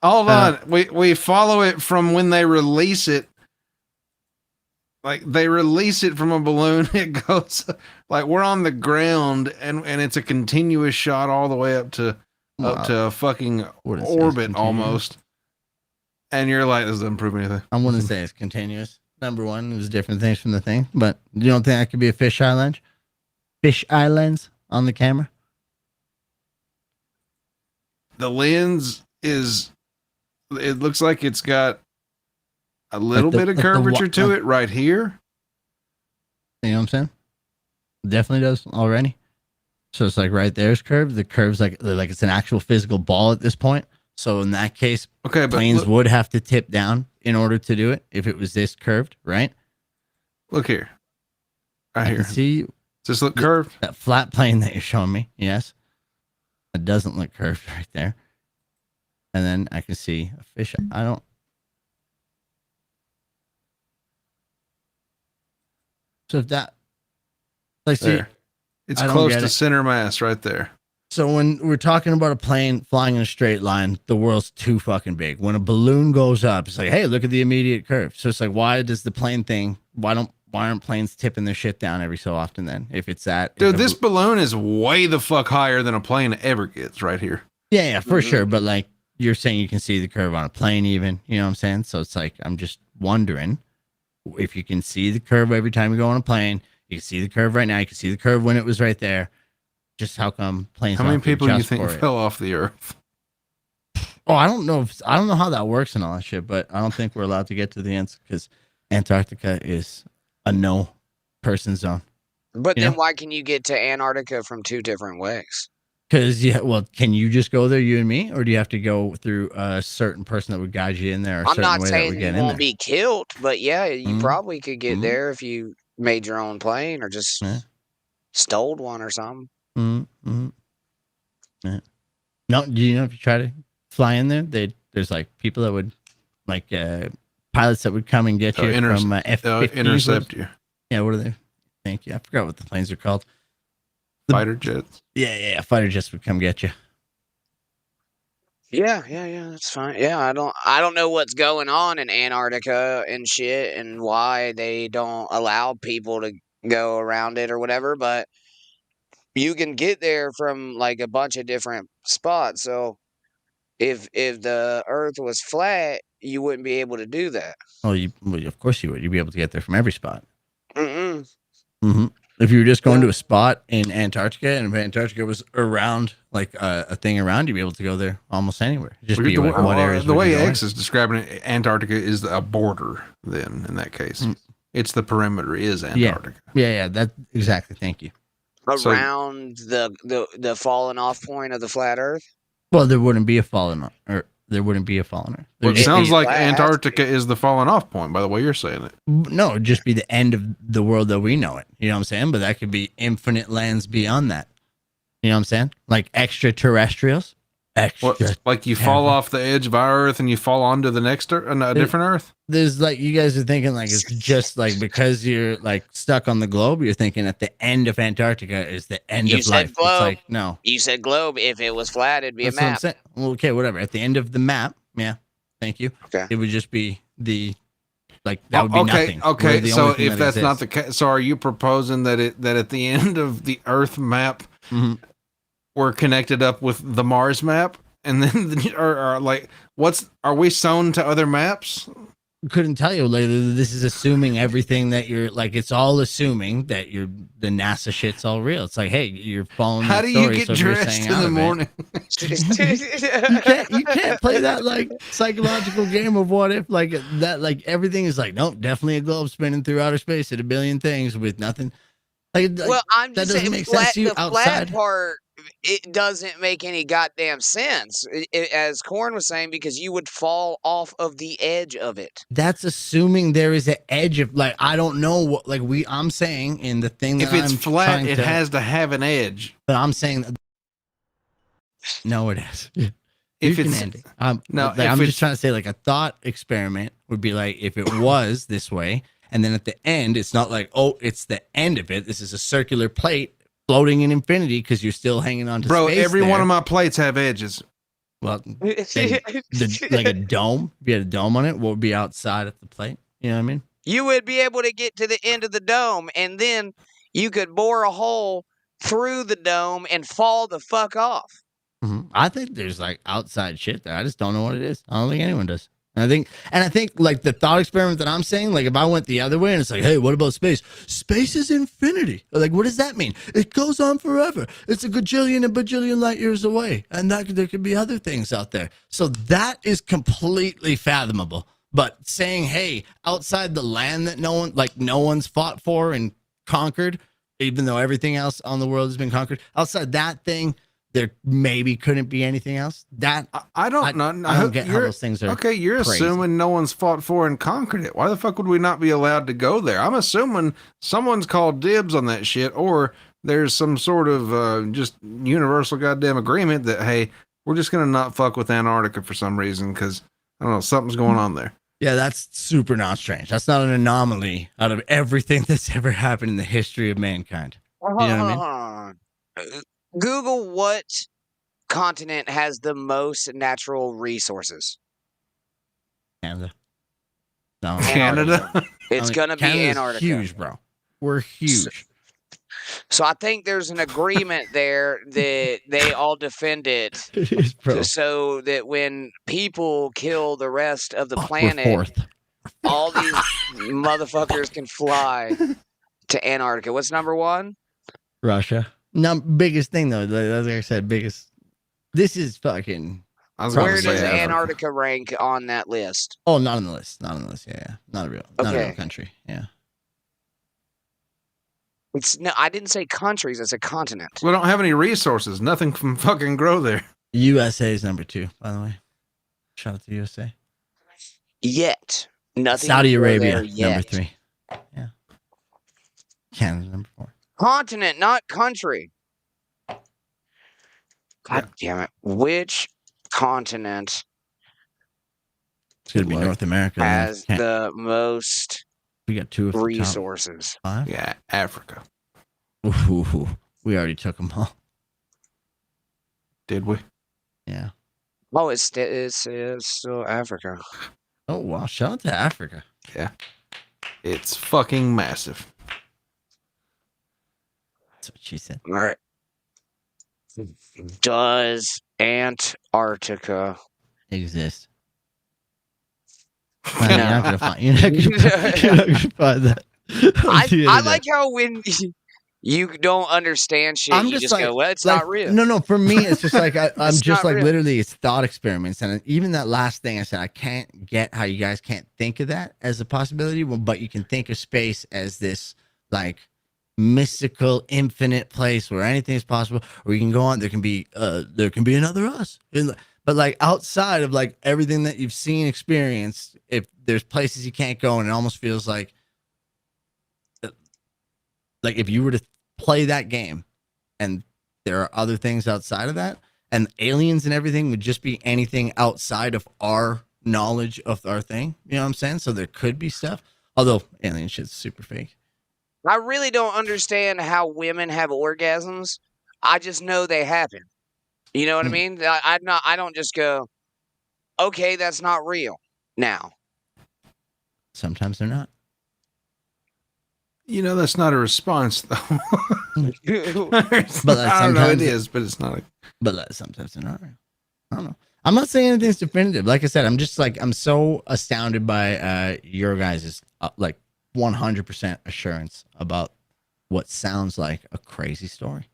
Hold on. We follow it from when they release it. Like they release it from a balloon. It goes like we're on the ground and it's a continuous shot all the way up to a fucking orbit almost. And you're like, this doesn't prove anything. I wouldn't say it's continuous. Number one, there's different things from the thing, but you don't think that could be a fisheye lens? Fisheye lens on the camera? The lens is, it looks like it's got a little bit of curvature to it right here. You know what I'm saying? Definitely does already. So it's like right there's curved. The curve's like it's an actual physical ball at this point. So in that case, okay, but planes would have to tip down in order to do it if it was this curved, right? Look here. Right here. See, does this look curved? That flat plane that you're showing me, yes. It doesn't look curved right there. And then I can see a fish. I don't. So if that, like, see, it's close to center mass right there. So when we're talking about a plane flying in a straight line, the world's too fucking big. When a balloon goes up, it's like, hey, look at the immediate curve. So it's like, why does the plane thing? Why aren't planes tipping their shit down every so often? Then, if it's that, dude, this balloon is way the fuck higher than a plane ever gets right here. Yeah, for sure. But like you're saying, you can see the curve on a plane, even. You know what I'm saying? So it's like, I'm just wondering if you can see the curve every time you go on a plane. You can see the curve right now. You can see the curve when it was right there. Just how come planes? How many people do you think fell off the Earth? Oh, I don't know. I don't know how that works and all that shit, but I don't think we're allowed to get to the ends because Antarctica is a no person zone. But then why can you get to Antarctica from two different ways? Because can you just go there, you and me, or do you have to go through a certain person that would guide you in there? I'm not saying you won't be killed, but yeah, you probably could get there if you made your own plane or just stole one or something. Yeah. No, do you know if you try to fly in there, there's like people that would like pilots that would come and get you from F-15s. Intercept you. Yeah, what are they? Thank you. I forgot what the planes are called. Fighter jets. Yeah. Fighter jets would come get you. Yeah, that's fine. Yeah, I don't know what's going on in Antarctica and shit and why they don't allow people to go around it or whatever, but you can get there from like a bunch of different spots. So if the Earth was flat, you wouldn't be able to do that. Oh, of course you would. You'd be able to get there from every spot. If you were just going to a spot in Antarctica, and if Antarctica was around like a thing around, you'd be able to go there almost anywhere. Just be like, what areas. The way X is describing it, Antarctica is a border. Then in that case, it's the perimeter is Antarctica. Yeah. That exactly. Thank you. Around the falling off point of the flat Earth. Well, there wouldn't be a falling off. there wouldn't be a fallen Earth. Well, it There'd sounds be- like Antarctica is the falling off point, by the way you're saying it. no, it'd just be the end of the world that we know it. You know what I'm saying? But that could be infinite lands beyond that. You know what I'm saying? Like extraterrestrials. What, like you fall off the edge of our Earth and you fall onto the next Earth, a different Earth? There's like, you guys are thinking like it's just like because you're like stuck on the globe, you're thinking at the end of Antarctica is the end You of said life. globe. It's like, no. You said globe. If it was flat, it'd be That's a what I'm map. saying. Well, okay, whatever. At the end of the map, yeah, thank you. Okay. It would just be the, like, that would be nothing. Okay, We're the so only thing if that that's not exists. the case, so are you proposing that at the end of the Earth map, we're connected up with the Mars map? And then, or like, are we sewn to other maps? Couldn't tell you. Like, this is assuming everything that you're like. It's all assuming that the NASA shit's all real. It's like, hey, you're following. How the do story, you get so if you're dressed staying in out the of it- morning? you can't play that like psychological game of what if, like that, like everything is like, nope, definitely a globe spinning through outer space at a billion things with nothing. Like, Well, I'm that just doesn't saying, make sense to you the outside. flat part, it doesn't make any goddamn sense, as Corn was saying, because you would fall off of the edge of it. That's assuming there is an edge of, like, I don't know what, like, I'm saying in the thing that If it's I'm flat, trying it to- has to have an edge. But I'm saying that, no, it is. If You can it's end it. no, like, if I'm it's- just trying to say, like, a thought experiment would be like if it was this way, and then at the end, it's not like, oh, it's the end of it. This is a circular plate floating in infinity because you're still hanging on to Bro, space. every there. one of my plates have edges. Well, then like a dome. If you had a dome on it, what would be outside of the plate? You know what I mean? You would be able to get to the end of the dome, and then you could bore a hole through the dome and fall the fuck off. I think there's like outside shit there. I just don't know what it is. I don't think anyone does. And I think like the thought experiment that I'm saying, like if I went the other way and it's like, hey, what about space? Space is infinity. Like, what does that mean? It goes on forever. It's a gajillion and bajillion light years away, and there could be other things out there. So that is completely fathomable. But saying, hey, outside the land that no one's fought for and conquered, even though everything else on the world has been conquered, outside that thing, there maybe couldn't be anything else. That I don't know. I don't get how those things are. Okay, you're crazy. assuming no one's fought for and conquered it. Why the fuck would we not be allowed to go there? I'm assuming someone's called dibs on that shit, or there's some sort of just universal goddamn agreement that, hey, we're just gonna not fuck with Antarctica for some reason because I don't know, something's going on there. Yeah, that's super not strange. That's not an anomaly out of everything that's ever happened in the history of mankind. You know what I mean? Google what continent has the most natural resources. Canada. No, Canada. It's gonna be Canada's Antarctica. huge, bro. We're huge. So I think there's an agreement there that they all defend it, Bro. so that when people kill the rest of the Fuck, we're planet, fourth. all these motherfuckers can fly to Antarctica. What's number one? Russia. No, biggest thing though, like I said, biggest. This is fucking. I was Where gonna does say Africa. Antarctica rank on that list? Oh, not on the list. Not on the list. Yeah. Not a real Okay. country. Yeah. It's no, I didn't say countries. It's a continent. We don't have any resources. Nothing can fucking grow there. USA is number 2, by the way. Shout out to USA. Yet nothing. Saudi can grow Arabia, there yet. number 3. Yeah. Canada, number 4. Continent, not country. God damn it! Which continent It's gonna be North America. then. has the most We got 2 of the top resources? 5. Yeah, Africa. Ooh, we already took them all. Did we? Yeah. Oh, it's still Africa. Oh wow! Shout out to Africa. Yeah. It's fucking massive. That's what she said. All right. Does Antarctica Exist. You're not gonna find. You're not gonna find that. I like how when you don't understand shit, you just go, well, it's like, not real. No, for me, it's just like I'm It's just not like real. literally, it's thought experiments, and even that last thing I said, I can't get how you guys can't think of that as a possibility, but you can think of space as this like mystical, infinite place where anything is possible, or you can go on. There can be another us. But But like outside of like everything that you've seen, experienced, if there's places you can't go, and it almost feels like if you were to play that game and there are other things outside of that, and aliens and everything would just be anything outside of our knowledge of our thing. You know what I'm saying? So there could be stuff. Although alien shit's super fake. I really don't understand how women have orgasms. I just know they happen. You know what I mean? I don't just go, okay, that's not real now. Sometimes they're not. You know, that's not a response, though. But I don't know, it is, but it's not. But sometimes they're not real. I don't know. I'm not saying anything's definitive. Like I said, I'm just like, I'm so astounded by your guys' like 100% assurance about what sounds like a crazy story.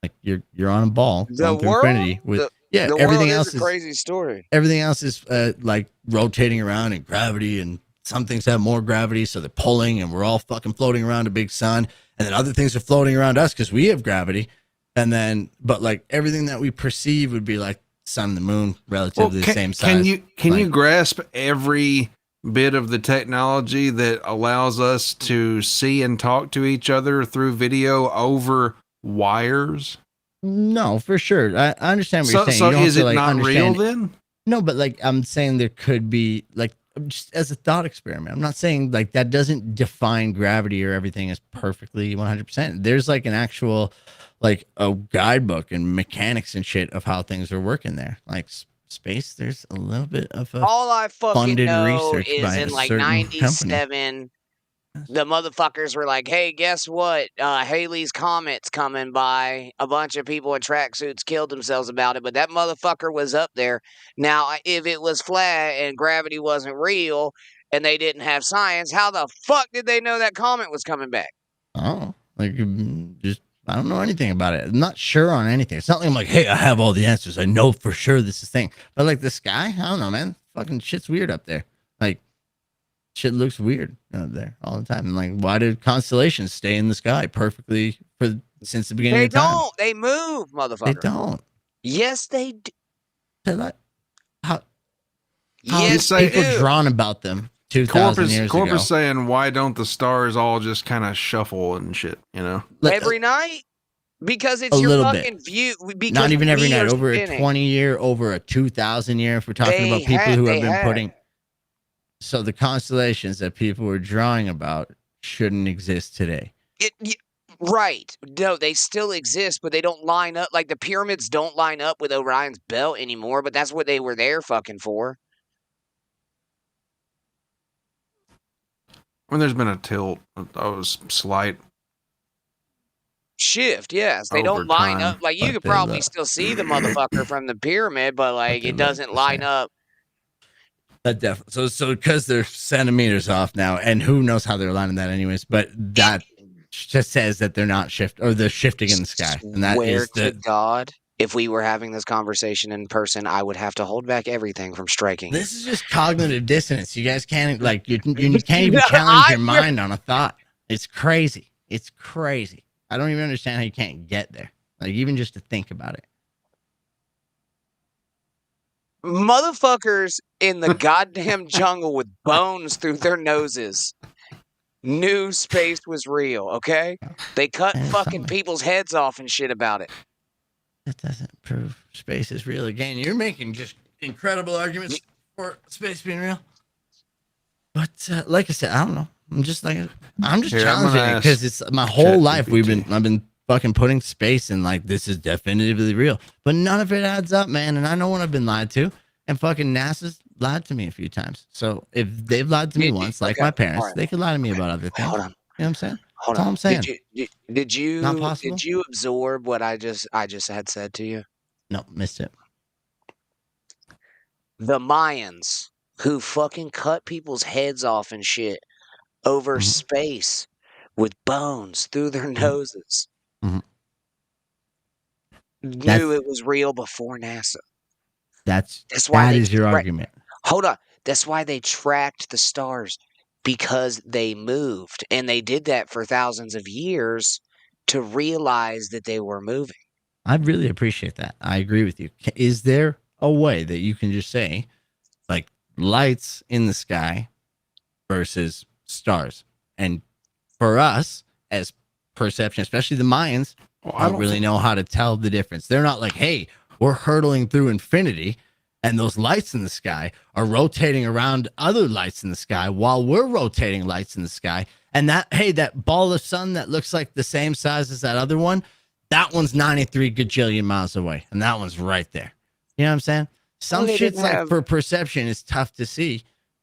Like you're on a ball going through infinity with the everything world else is a crazy story. Everything else is like rotating around in gravity, and some things have more gravity, so they're pulling, and we're all fucking floating around a big sun, and then other things are floating around us because we have gravity, and then but like everything that we perceive would be like sun and the moon, relatively the same size. Can you grasp every bit of the technology that allows us to see and talk to each other through video over wires? No, for sure. I understand what you're saying. So you don't is have it to, like, not real understand then? No, but like I'm saying there could be like just as a thought experiment. I'm not saying like that doesn't define gravity or everything is perfectly 100%. There's like an actual like a guidebook and mechanics and shit of how things are working there. Like space, there's a little bit of a all I fucking funded know research is by in a like certain 97, the motherfuckers were like, hey, guess what? Haley's Comet's coming by. A bunch of people in tracksuits killed themselves about it, but that motherfucker was up there. Now, if it was flat and gravity wasn't real and they didn't have science, how the fuck did they know that comet was coming back? Oh, like just I don't know anything about it. I'm not sure on anything. It's not like I'm like, hey, I have all the answers. I know for sure this is a thing. But like the sky, I don't know, man. Fucking shit's weird up there. Like shit looks weird out there all the time. And like, why did constellations stay in the sky perfectly since the beginning of time? They don't. They move, motherfucker. They don't. Yes, they do. They're like, how yes, people they do. drawn about them 2,000 years ago. Corp is saying, why don't the stars all just kind of shuffle and shit, you know? Every night? Because it's a your little fucking bit. view. Because not even every we night. are Over spinning. a 20 year, over a 2,000 year. If we're talking about people who have been putting. So the constellations that people were drawing about shouldn't exist today. Right. No, they still exist, but they don't line up. Like the pyramids don't line up with Orion's belt anymore, but that's what they were there fucking for. When there's been a tilt, slight shift, yes. They don't line up. Like you could probably still see the motherfucker from the pyramid, but like it doesn't line up. That definitely. So because they're centimeters off now, and who knows how they're lining that anyways, but that just says that they're not they're shifting in the sky. And that is to God, if we were having this conversation in person, I would have to hold back everything from striking. This is just cognitive dissonance. You guys can't like you can't even challenge your mind on a thought. It's crazy. It's crazy. I don't even understand how you can't get there. Like even just to think about it. Motherfuckers in the goddamn jungle with bones through their noses knew space was real, okay? They cut fucking people's heads off and shit about it. That doesn't prove space is real. Again, you're making just incredible arguments for space being real. But like I said, I don't know. I'm just challenging it because it's my whole life. I've been fucking putting space in like this is definitively real, but none of it adds up, man. And I know when I've been lied to, and fucking NASA's lied to me a few times. So if they've lied to me once, like my parents, they could lie to me about other things. Hold on. You know what I'm saying? Hold That's on. all I'm saying. Did you absorb what I just had said to you? No, missed it. The Mayans who fucking cut people's heads off and shit over space with bones through their noses knew it was real before NASA. That is your argument. Hold on. That's why they tracked the stars, because they moved, and they did that for thousands of years to realize that they were moving. I really appreciate that. I agree with you. Is there a way that you can just say, like, lights in the sky versus stars. And for us, as perception, especially the Mayans, I don't really know how to tell the difference. They're not like, hey, we're hurtling through infinity, and those lights in the sky are rotating around other lights in the sky while we're rotating lights in the sky. And that ball of sun that looks like the same size as that other one, that one's 93 gajillion miles away. And that one's right there. You know what I'm saying? Some shit's like for perception is tough to see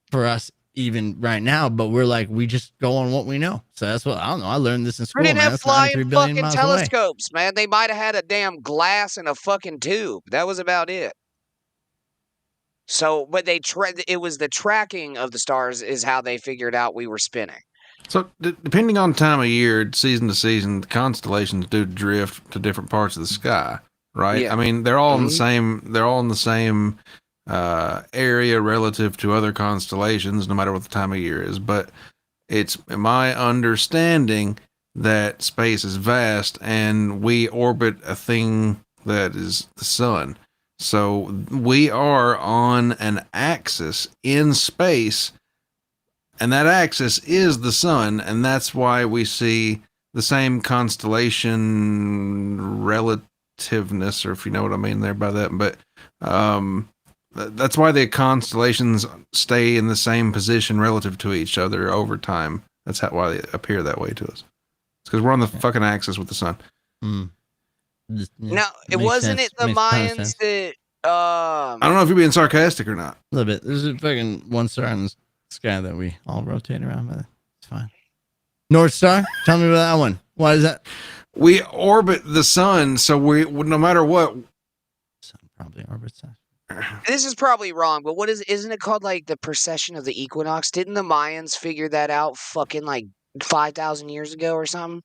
for us even right now, but we're like, we just go on what we know. So that's what, I don't know. I learned this in school. They didn't have flying fucking miles telescopes, man. They might have had a damn glass and a fucking tube. That was about it. So, but it was the tracking of the stars is how they figured out we were spinning. So, depending on time of year, season to season, the constellations do drift to different parts of the sky, right? Yeah. I mean, they're all in the same. They're all in the same area relative to other constellations, no matter what the time of year is. But it's my understanding that space is vast, and we orbit a thing that is the sun. So we are on an axis in space, and that axis is the sun, and that's why we see the same constellation relativeness, or if you know what I mean there by that. But that's why the constellations stay in the same position relative to each other over time. That's why they appear that way to us. It's because we're on the fucking axis with the sun. Mm. Now, it wasn't it the Mayans that I don't know if you're being sarcastic or not. A little bit. There's a fucking one star in the sky that we all rotate around, but it's fine. North Star? Tell me about that one. Why is that? We orbit the sun, so we, no matter what. Sun probably orbits us. This is probably wrong, but isn't it called like the precession of the equinox? Didn't the Mayans figure that out fucking like 5,000 years ago or something?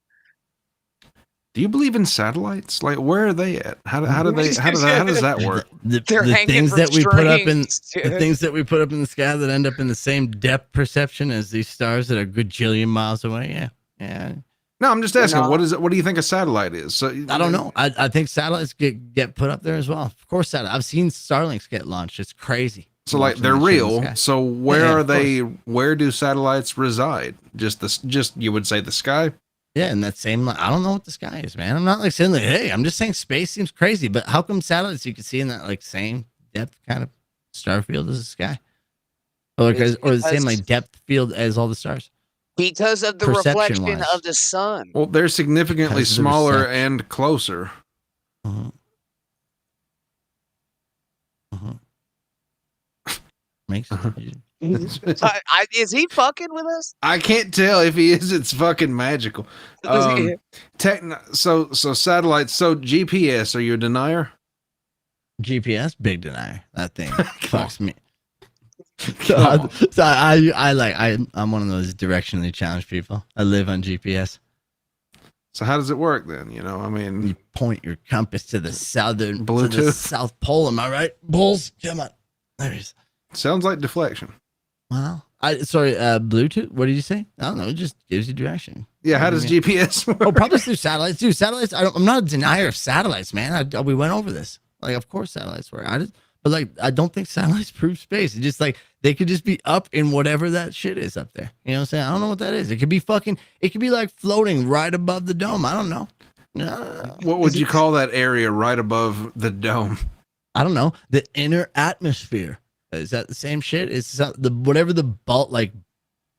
Do you believe in satellites? Like, where are they at? How does that work? The things that we put up in the things that we put up in the sky that end up in the same depth perception as these stars that are gajillion miles away. Yeah. No, I'm just asking. What is it? What do you think a satellite is? So I don't know. I think satellites get put up there as well. Of course, I've seen Starlinks get launched. It's crazy. So like they're real. So where are they? Where do satellites reside? Just you would say the sky. Yeah, and that same, I don't know what the sky is, man. I'm not like saying like, hey, I'm just saying space seems crazy, but how come satellites you can see in that like same depth kind of star field as the sky? Or the same like depth field as all the stars? Because of the reflection of the sun. Well, they're significantly smaller and closer. Makes sense. Is he fucking with us? I can't tell if he is. It's fucking magical. So satellites. So GPS. Are you a denier? GPS, big denier. That thing fucks me. I'm one of those directionally challenged people. I live on GPS. So how does it work then? You know, I mean, you point your compass to the southern Bluetooth, to the South Pole. Am I right? Bulls, come on. There it is. Sounds like deflection. Wow. Bluetooth. What did you say? I don't know. It just gives you direction. Yeah. How does GPS work? Oh, probably through satellites. Dude, satellites. I'm not a denier of satellites, man. We went over this. Like, of course, satellites work. But I don't think satellites prove space. It's just like they could just be up in whatever that shit is up there. You know what I'm saying? I don't know what that is. It could be like floating right above the dome. I don't know. What would you call that area right above the dome? I don't know. The inner atmosphere. Is that the same shit? Is whatever the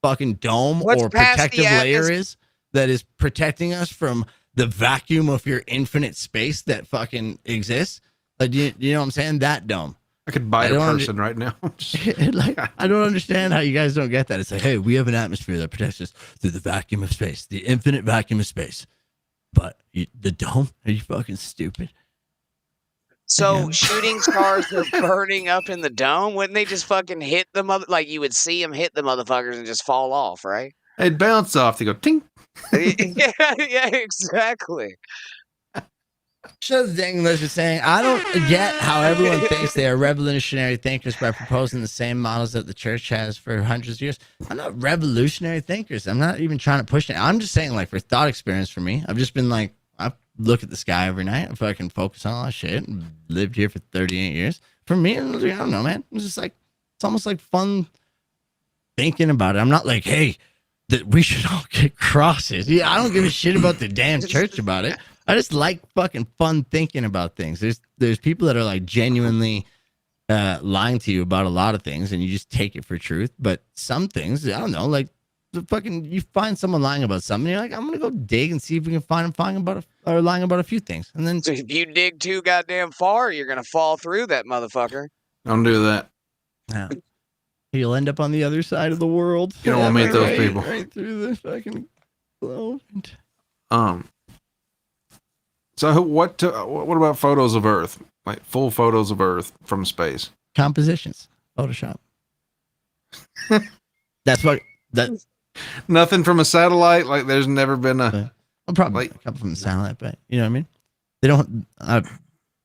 fucking dome or protective layer is that is protecting us from the vacuum of your infinite space that fucking exists? Like, you know what I'm saying? That dome. I could bite a person right now. I don't understand how you guys don't get that. It's like, hey, we have an atmosphere that protects us through the vacuum of space, the infinite vacuum of space. But the dome? Are you fucking stupid? So shooting stars are burning up in the dome. Wouldn't they just fucking hit the like you would see them hit the motherfuckers and just fall off, right? They'd bounce off. They go ting. yeah, exactly. So the thing was saying, I don't get how everyone thinks they are revolutionary thinkers by proposing the same models that the church has for hundreds of years. I'm not revolutionary thinkers. I'm not even trying to push it. I'm just saying, like, for thought experience for me, I've just been like, I look at the sky every night. I fucking focus on all that shit. Lived here for 38 years. for me, I don't know, man. It's just like, it's almost like fun thinking about it. I'm not like, hey, that we should all get crosses. Yeah, I don't give a shit about the damn church about it. I just like fucking fun thinking about things. There's people that are like genuinely lying to you about a lot of things, and you just take it for truth. But some things, I don't know, like the fucking, you find someone lying about something, you're like, I'm gonna go dig and see if we can find them lying about a few things. And then, So if you dig too goddamn far, you're gonna fall through that motherfucker. Don't do that. yeah, you'll end up on the other side of the world. You don't want to meet those people. Right through the fucking globe. So what about photos of Earth? Like full photos of Earth from space? Compositions, Photoshop. That's what that. Nothing from a satellite. Like there's never been a. Probably a couple from the satellite, but you know what I mean. They don't.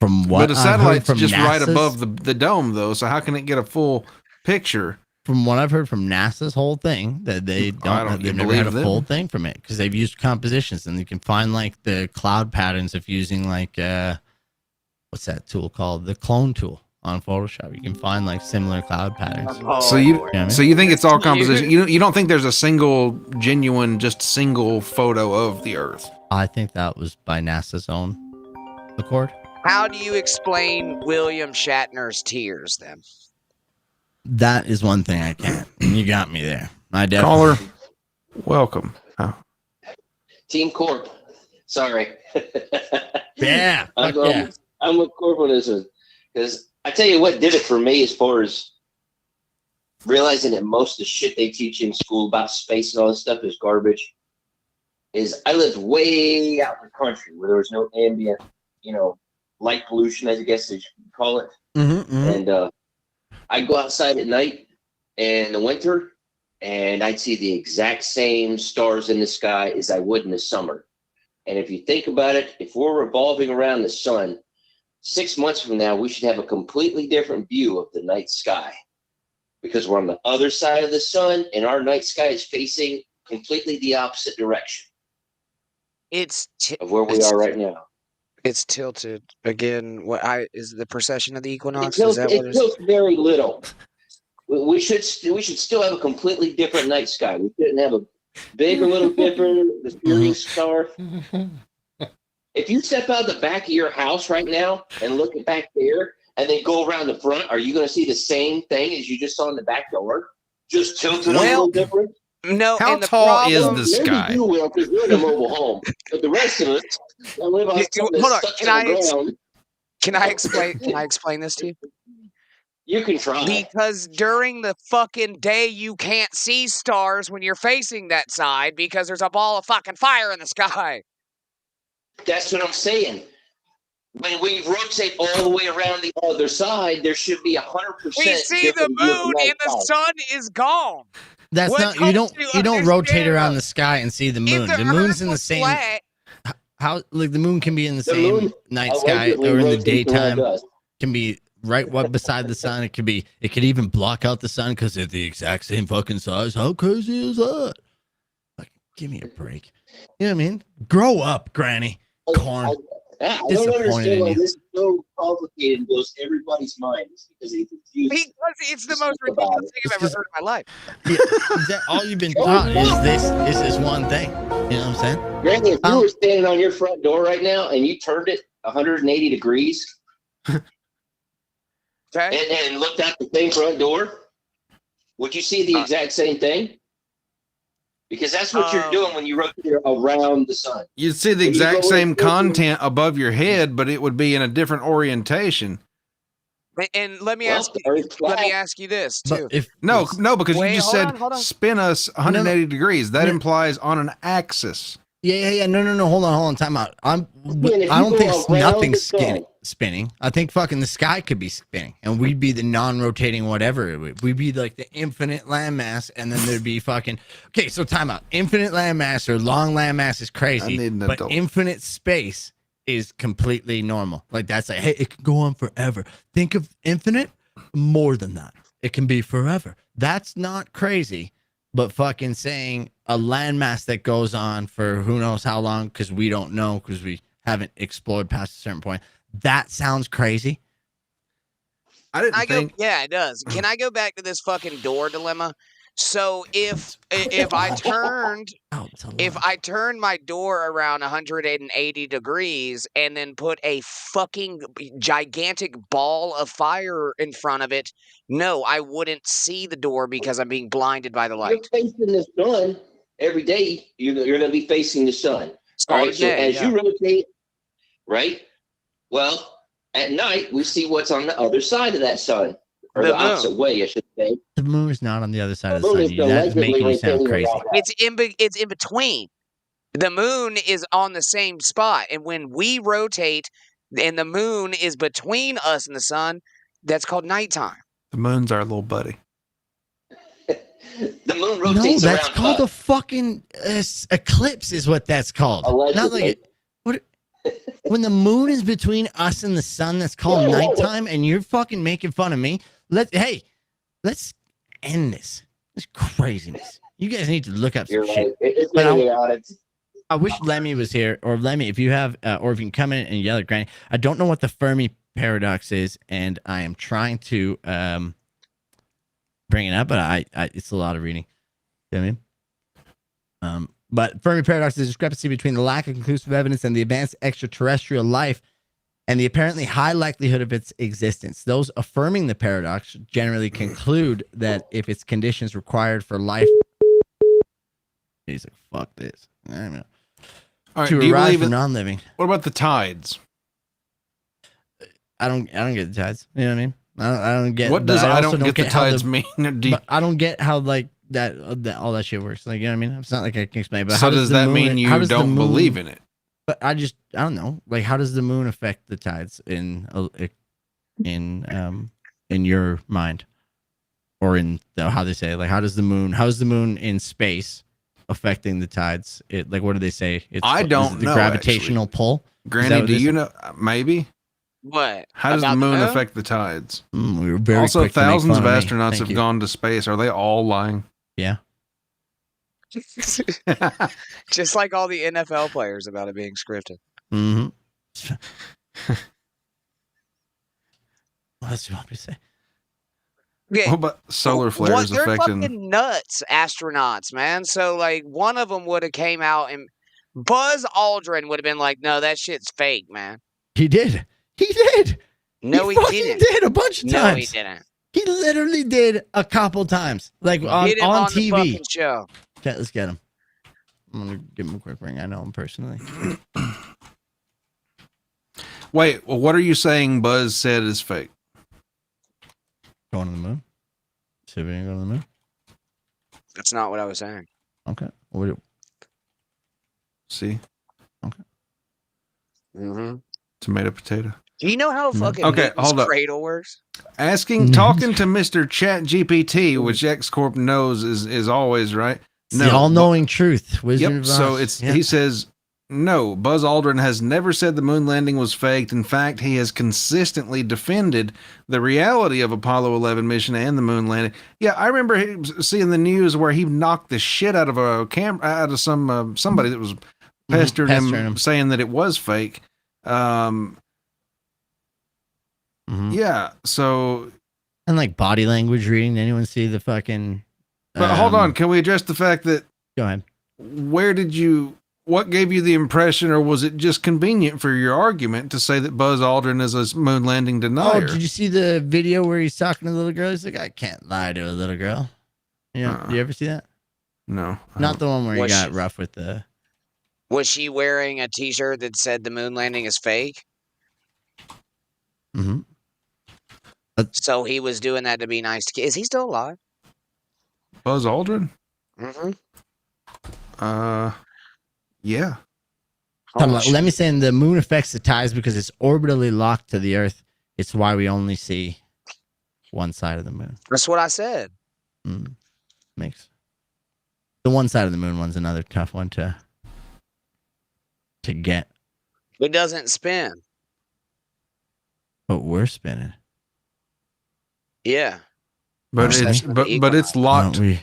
From what? But a satellite's from just right NASA's, above the dome, though. So how can it get a full picture? From what I've heard from NASA's whole thing, that they they've never had a full thing from it because they've used compositions, and you can find like the cloud patterns of using like what's that tool called? The clone tool on Photoshop. You can find like similar cloud patterns. So you think it's all composition? You don't think there's a single genuine, just single photo of the Earth? I think that was by NASA's own accord. How do you explain William Shatner's tears then? That is one thing I can't. You got me there. I definitely. Caller, welcome. Oh. Team Corp. Sorry. Yeah. I'm with Corp on this one. Because I tell you what did it for me as far as realizing that most of the shit they teach in school about space and all this stuff is garbage. Is I lived way out in the country where there was no ambient, light pollution, as I guess they call it. And I'd go outside at night in the winter, and I'd see the exact same stars in the sky as I would in the summer. And if you think about it, if we're revolving around the sun, 6 months from now, we should have a completely different view of the night sky because we're on the other side of the sun, and our night sky is facing completely the opposite direction of where we are right now. It's tilted again. Is the precession of the equinox? It tilts very little. We should still have a completely different night sky. We shouldn't have a big or little dipper, the shooting star. If you step out the back of your house right now and look back there, and then go around the front, are you going to see the same thing as you just saw in the back door? Just tilted a little different. No. How tall is the sky? Maybe you will because you're in a mobile home, but the rest of us live on something that's stuck to the ground. Can I explain? Can I explain this to you? You can try. Because during the fucking day, you can't see stars when you're facing that side because there's a ball of fucking fire in the sky. That's what I'm saying. When we rotate all the way around the other side, there should be 100%. We see the moon and the sun is gone. That's What not you don't rotate understand? around the sky and see the moon. The moon's in the same. How like the moon can be in the same night sky or in the daytime. Can be right beside the sun. It could even block out the sun because they're the exact same fucking size. How crazy is that? Like, give me a break. You know what I mean? Grow up, Granny. Corn. I don't understand why this is so complicated and goes everybody's mind. It's because they confuse. Because it's the most ridiculous thing I've ever heard in my life. Yeah, all you've been taught is this one thing. You know what I'm saying? Granny, if you were standing on your front door right now and you turned it 180 degrees and looked out the same front door, would you see the exact same thing? Because that's what you're doing when you rotate around the sun. You'd see the exact same content above your head, but it would be in a different orientation. And let me ask you this too. No, because you just said spin us 180 degrees. That implies on an axis. Yeah. No. Hold on. Time out. I don't think nothing's spinning. I think fucking the sky could be spinning, and we'd be the non-rotating whatever. We'd be like the infinite landmass, and then there'd be fucking. Okay, so time out. Infinite landmass or long landmass is crazy, but infinite space is completely normal. Like that's like, hey, it can go on forever. Think of infinite more than that. It can be forever. That's not crazy. But fucking saying a landmass that goes on for who knows how long because we don't know because we haven't explored past a certain point. That sounds crazy. I didn't think. Yeah, it does. Can I go back to this fucking door dilemma? So if I turned my door around 180 degrees and then put a fucking gigantic ball of fire in front of it, no, I wouldn't see the door because I'm being blinded by the light. You're facing the sun every day. You're going to be facing the sun. All right. So as you rotate, right? Well, at night we see what's on the other side of that sun, or the opposite way, I should say. The moon is not on the other side of the sun. That's making you sound crazy. It's in between. The moon is on the same spot, and when we rotate, and the moon is between us and the sun, that's called nighttime. The moon's our little buddy. The moon rotates around. No, that's called a fucking eclipse. Is what that's called. Not like what. When the moon is between us and the sun, that's called nighttime, and you're fucking making fun of me. Let's end this. This craziness. You guys need to look up some shit. I wish Lemmy was here, or Lemmy, if you have, or if you can come in and yell at Granny. I don't know what the Fermi paradox is, and I am trying to bring it up, but I it's a lot of reading. You know what I mean? But Fermi paradox is a discrepancy between the lack of conclusive evidence and the advanced extraterrestrial life and the apparently high likelihood of its existence. Those affirming the paradox generally conclude that if its conditions required for life... He's like, fuck this. I don't know. All right, to do you arise believe from in non-living. What about the tides? I don't get the tides. You know what I mean? I don't get... What does I don't get the tides mean? But I don't get how, like, that all that shit works. Like, you know what I mean? It's not like I can explain. But so does that mean you don't believe in it? But I don't know. Like, how does the moon affect the tides in your mind, or in how they say it? Like, how is the moon in space affecting the tides? Like, what do they say? I don't know. The gravitational pull. Granny, do you know? Maybe. What? How does the moon affect the tides? We were very also, quick to make thousands fun of me. astronauts have gone to space. Are they all lying? Yeah. Just like all the NFL players about it being scripted. Mm-hmm. What else do you want me to say? Yeah. What about solar flares they're affecting? Fucking nuts, astronauts, man. So, like, one of them would have came out and Buzz Aldrin would have been like, "No, that shit's fake, man." He did. He did. No, he didn't. He did a bunch of times. No, he didn't. He literally did a couple times, like on TV. The fucking show. Okay, let's get him. I'm gonna give him a quick ring. I know him personally. Wait, well, what are you saying Buzz said is fake? Going to the moon? See if we can go to the moon? That's not what I was saying. Okay. See? Okay. Mm-hmm. Tomato, potato. Do you know how fucking hold up. cradle works? Talking to Mr. Chat GPT, which XCorp knows is always right. It's the all-knowing truth. Wizard of Oz. So he says, no, Buzz Aldrin has never said the moon landing was faked. In fact, he has consistently defended the reality of Apollo 11 mission and the moon landing. Yeah, I remember seeing the news where he knocked the shit out of out of somebody that was pestering him, saying that it was fake. Yeah, so... And like body language reading. Did anyone see the fucking... But hold on, can we address the fact that... Go ahead. What gave you the impression, or was it just convenient for your argument to say that Buzz Aldrin is a moon landing denier? Oh, did you see the video where he's talking to the little girl? He's like, I can't lie to a little girl. You know, you ever see that? No. Not the one where he got rough with the... Was she wearing a t-shirt that said the moon landing is fake? Mm-hmm. So he was doing that to be nice to kids. Is he still alive? Buzz Aldrin? Mm-hmm. Yeah. Let me say, the moon affects the tides because it's orbitally locked to the Earth. It's why we only see one side of the moon. That's what I said. Makes the one side of the moon one's another tough one to get. It doesn't spin. But we're spinning. Yeah. But it's locked. We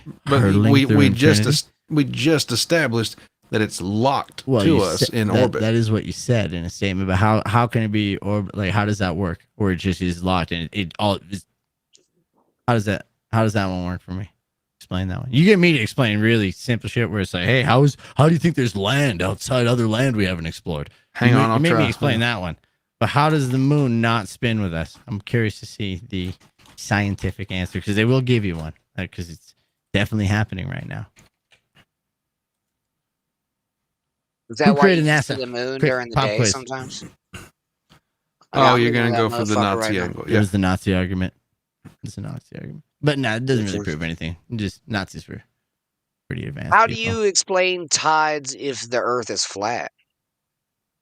just established that it's locked Well, to you us said- in that- orbit. That is what you said in a statement. But how can it be like how does that work? Or it just is locked and it all is, how does that one work for me? Explain that one. You get me to explain really simple shit where it's like, hey, how do you think there's land outside other land we haven't explored? Hang on, I'll you made try. me explain that one. But how does the moon not spin with us? I'm curious to see the scientific answer because they will give you one because it's definitely happening right now. Is that Who why created you NASA? see the moon Quick during the pop day quiz. sometimes? Oh, you're going to go for the Nazi right now. angle. It Yeah. was the Nazi argument. It's a Nazi argument. But no, it doesn't really prove anything. Just Nazis were pretty advanced. How do people. you explain tides if the Earth is flat?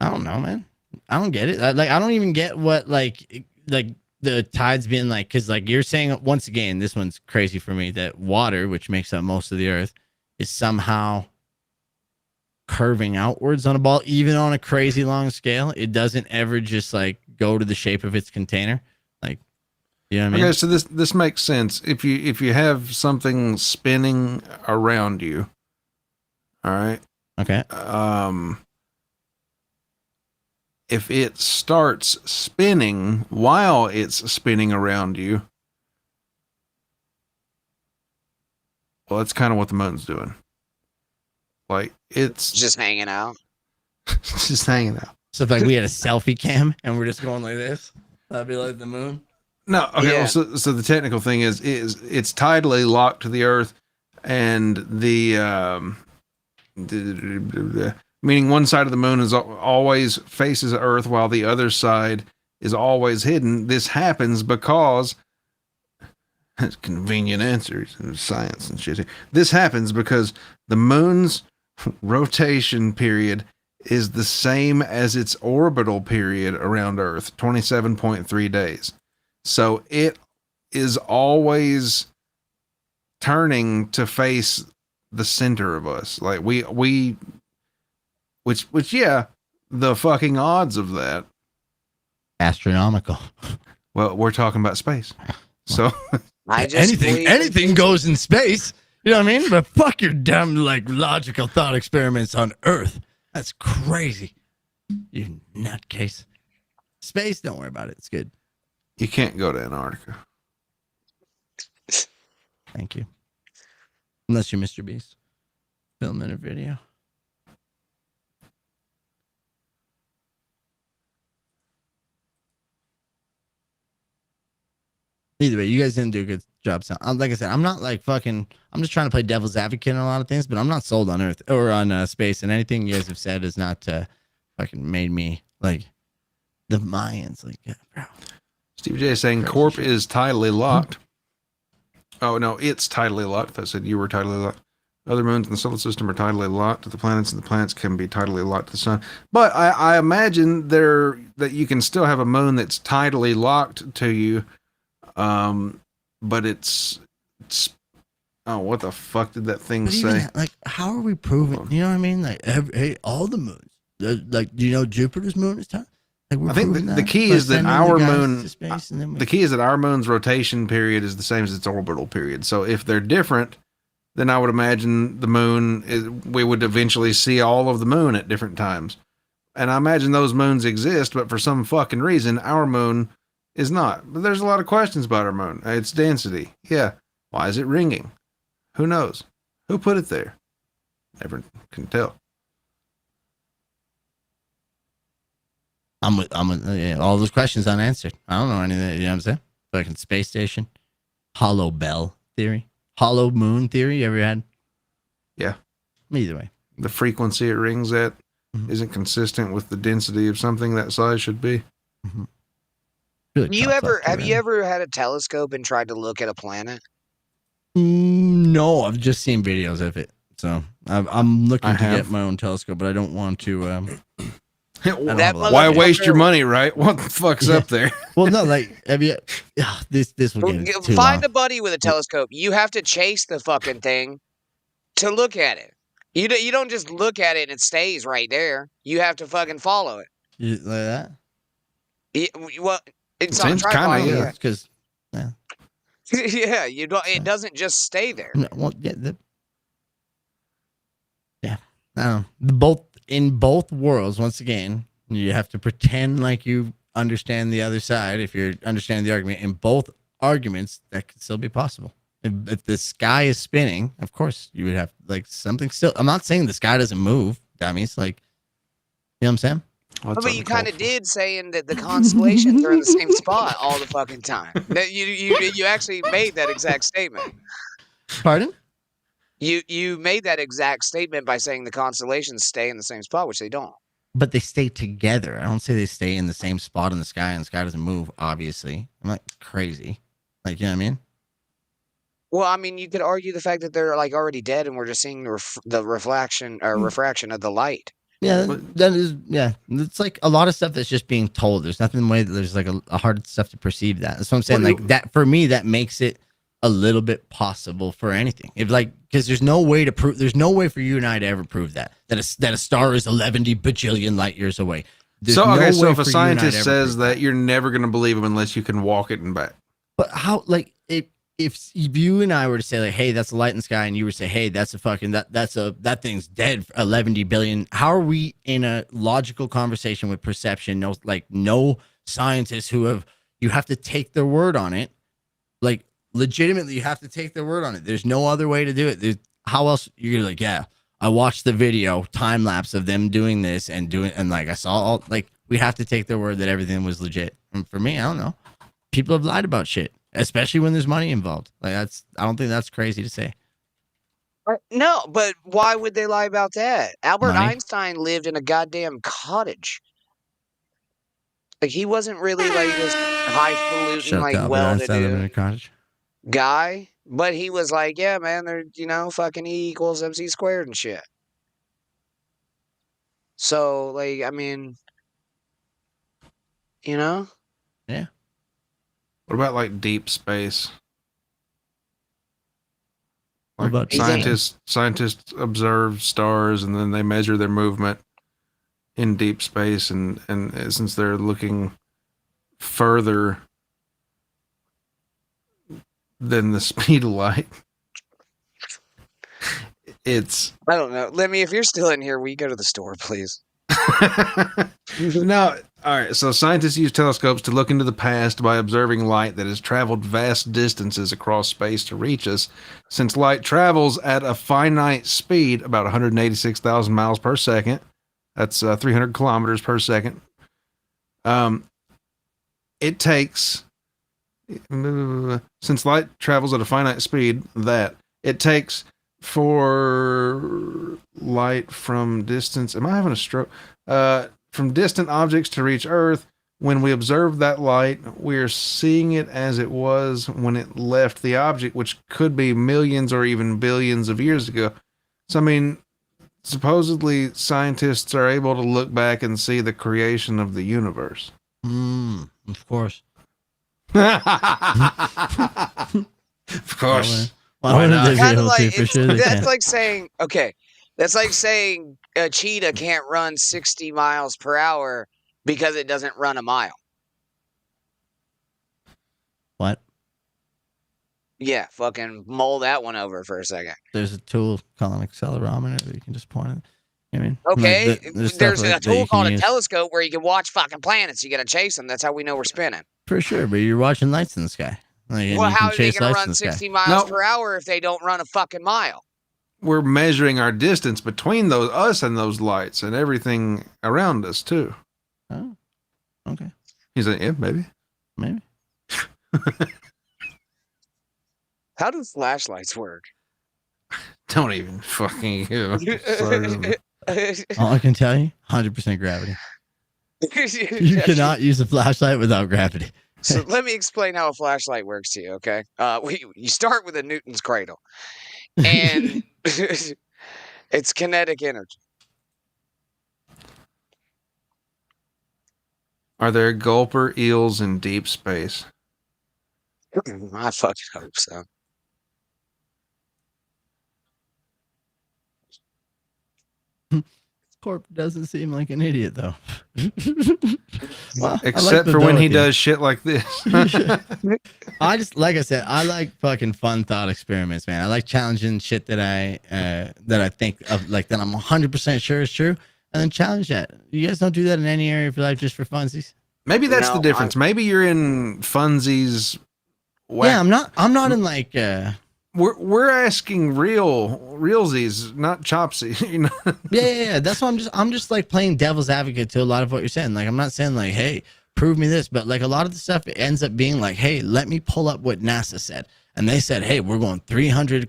I don't know, man. I don't get it. I don't even get what like the tides being like, because like you're saying once again, this one's crazy for me that water, which makes up most of the Earth, is somehow curving outwards on a ball, even on a crazy long scale. It doesn't ever just like go to the shape of its container. Like, you know what I mean? Okay, so this makes sense. If you have something spinning around you, all right. Okay. If it starts spinning while it's spinning around you, well, that's kind of what the moon's doing. Like it's Just hanging out. just hanging out. So if like we had a selfie cam and we're just going like this, that'd be like the moon. No, okay. Yeah. Well, so the technical thing is it's tidally locked to the Earth, and the meaning one side of the moon is always faces Earth while the other side is always hidden. This happens because it's convenient answers in science and shit. This happens because the moon's rotation period is the same as its orbital period around Earth, 27.3 days. So it is always turning to face the center of us. Like which yeah, the fucking odds of that. Astronomical. Well, we're talking about space. So I just believe- anything goes in space. You know what I mean? But fuck your dumb like logical thought experiments on Earth. That's crazy. You nutcase. Space, don't worry about it. It's good. you can't go to Antarctica. Thank you. Unless you're Mr. Beast. Filming a video. Either way, you guys didn't do a good job. So, like I said, I'm not like fucking. I'm just trying to play devil's advocate in a lot of things, but I'm not sold on Earth or on space. And anything you guys have said has not fucking made me like the Mayans. Like, yeah, bro. Steve J is saying Corp is tidally locked. Oh no, it's tidally locked. I said you were tidally locked. Other moons in the solar system are tidally locked to the planets, and the planets can be tidally locked to the sun. But I imagine that you can still have a moon that's tidally locked to you. But it's oh, what the fuck did that thing But say? even that, like, how are we proving? You know what I mean? Like, hey, all the moons. Like, do you know Jupiter's moon is time? Like, we're I think proving the key by is that sending our the guys moon. to space and then we- The key is that our moon's rotation period is the same as its orbital period. So if they're different, then I would imagine the moon we would eventually see all of the moon at different times. And I imagine those moons exist, but for some fucking reason, our moon is not. But there's a lot of questions about our moon. Its density. Yeah. Why is it ringing? Who knows? Who put it there? Never can tell. I'm with yeah, all those questions unanswered. I don't know anything. You know what I'm saying? Fucking space station, hollow bell theory, hollow moon theory. You ever had? Yeah. Either way, The frequency it rings at isn't consistent with the density of something that size should be. really Have you ever had a telescope and tried to look at a planet? No, I've just seen videos of it. So I'm looking I to have. get my own telescope, but I don't want to. Why waste your money, right? What the fuck's up there? Well, no, like have you? This will get too Find long. a buddy with a telescope. You have to chase the fucking thing to look at it. You don't just look at it and it stays right there. You have to fucking follow it. You, like that? Well, it's Seems try kinda, following yeah. it. Because Yeah, you don't. It doesn't just stay there. no, well, yeah, In both worlds, once again, you have to pretend like you understand the other side. If you're understanding the argument, in both arguments, that could still be possible. If the sky is spinning, of course you would have like something still. I'm not saying the sky doesn't move, dummies. Like, you know what I'm saying? But you kind of did saying that the constellations are in the same spot all the fucking time. You actually made that exact statement. Pardon? You made that exact statement by saying the constellations stay in the same spot, which they don't. But they stay together. I don't say they stay in the same spot in the sky, and the sky doesn't move. Obviously, I'm not crazy. Like, you know what I mean? Well, I mean, you could argue the fact that they're like already dead, and we're just seeing the reflection or refraction of the light. Yeah, that is. Yeah, it's like a lot of stuff that's just being told. There's nothing way that there's like a hard stuff to perceive that. That's what I'm saying. Like that for me, that makes it a little bit possible for anything. If like, because there's no way to prove. There's no way for you and I to ever prove that a star is 11 bajillion light years away. There's So okay, no so way if a for you and I to scientist ever says prove that, you're never going to believe him unless you can walk it and back. But how, like, if you and I were to say, like, hey, that's a light in the sky, and you were to say, hey, that's a fucking, that thing's dead for 11 billion, how are we in a logical conversation with perception? No scientists you have to take their word on it. Like, legitimately, you have to take their word on it. There's no other way to do it. How else? You're like, yeah, I watched the video, time lapse of them doing this and like, I saw all, like, we have to take their word that everything was legit. And for me, I don't know. People have lied about shit, especially when there's money involved. Like, I don't think that's crazy to say. No, but why would they lie about that? Albert Money? Einstein lived in a goddamn cottage. Like, he wasn't really like this highfalutin, Shut like up, Albert Einstein living in a well-to-do cottage. guy, but he was like, yeah, man, they're fucking E=mc² and shit. So, like, I mean, Yeah. What about like deep space? What Like about scientists observe stars and then they measure their movement in deep space, and since they're looking further than the speed of light, it's I don't know. Lemmy, if you're still in here, will you go to the store, please? no. All right. So scientists use telescopes to look into the past by observing light that has traveled vast distances across space to reach us. Since light travels at a finite speed, about 186,000 miles per second, that's 300 kilometers per second. It takes, since light travels at a finite speed, that it takes for light from distance. Am I having a stroke? From distant objects to reach Earth. When we observe that light, we're seeing it as it was when it left the object, which could be millions or even billions of years ago. So, I mean, supposedly scientists are able to look back and see the creation of the universe. Of course. Of course. Why not? That's like saying, okay, that's like saying a cheetah can't run 60 miles per hour because it doesn't run a mile. What? Yeah, fucking mull that one over for a second. There's a tool called an accelerometer that you can just point it. I mean, okay, like there's a tool called a telescope where you can watch fucking planets. You got to chase them. That's how we know we're spinning. For sure, but you're watching lights in the sky. Like, well, how are they going to run 60 miles per hour if they don't run a fucking mile? We're measuring our distance between us and those lights and everything around us too. Oh, okay. He's like, yeah, maybe. How do flashlights work? Don't even fucking. All I can tell you, 100% gravity. You cannot use a flashlight without gravity. So let me explain how a flashlight works to you, okay? You start with a Newton's cradle, and it's kinetic energy. Are there gulper eels in deep space? I fucking hope so. Corp doesn't seem like an idiot though. Well, except for when he does shit like this. I just, like I said, I like fucking fun thought experiments, man. I like challenging shit that I think of, like that I'm 100% sure is true, and then challenge that. You guys don't do that in any area of your life just for funsies. Maybe that's the difference. Maybe you're in funsies. Yeah, I'm not in like. We're asking realsies, not chopsy. You know? Yeah. That's why I'm just like playing devil's advocate to a lot of what you're saying. Like, I'm not saying like, hey, prove me this, but like a lot of the stuff it ends up being like, hey, let me pull up what NASA said, and they said, hey, we're going 300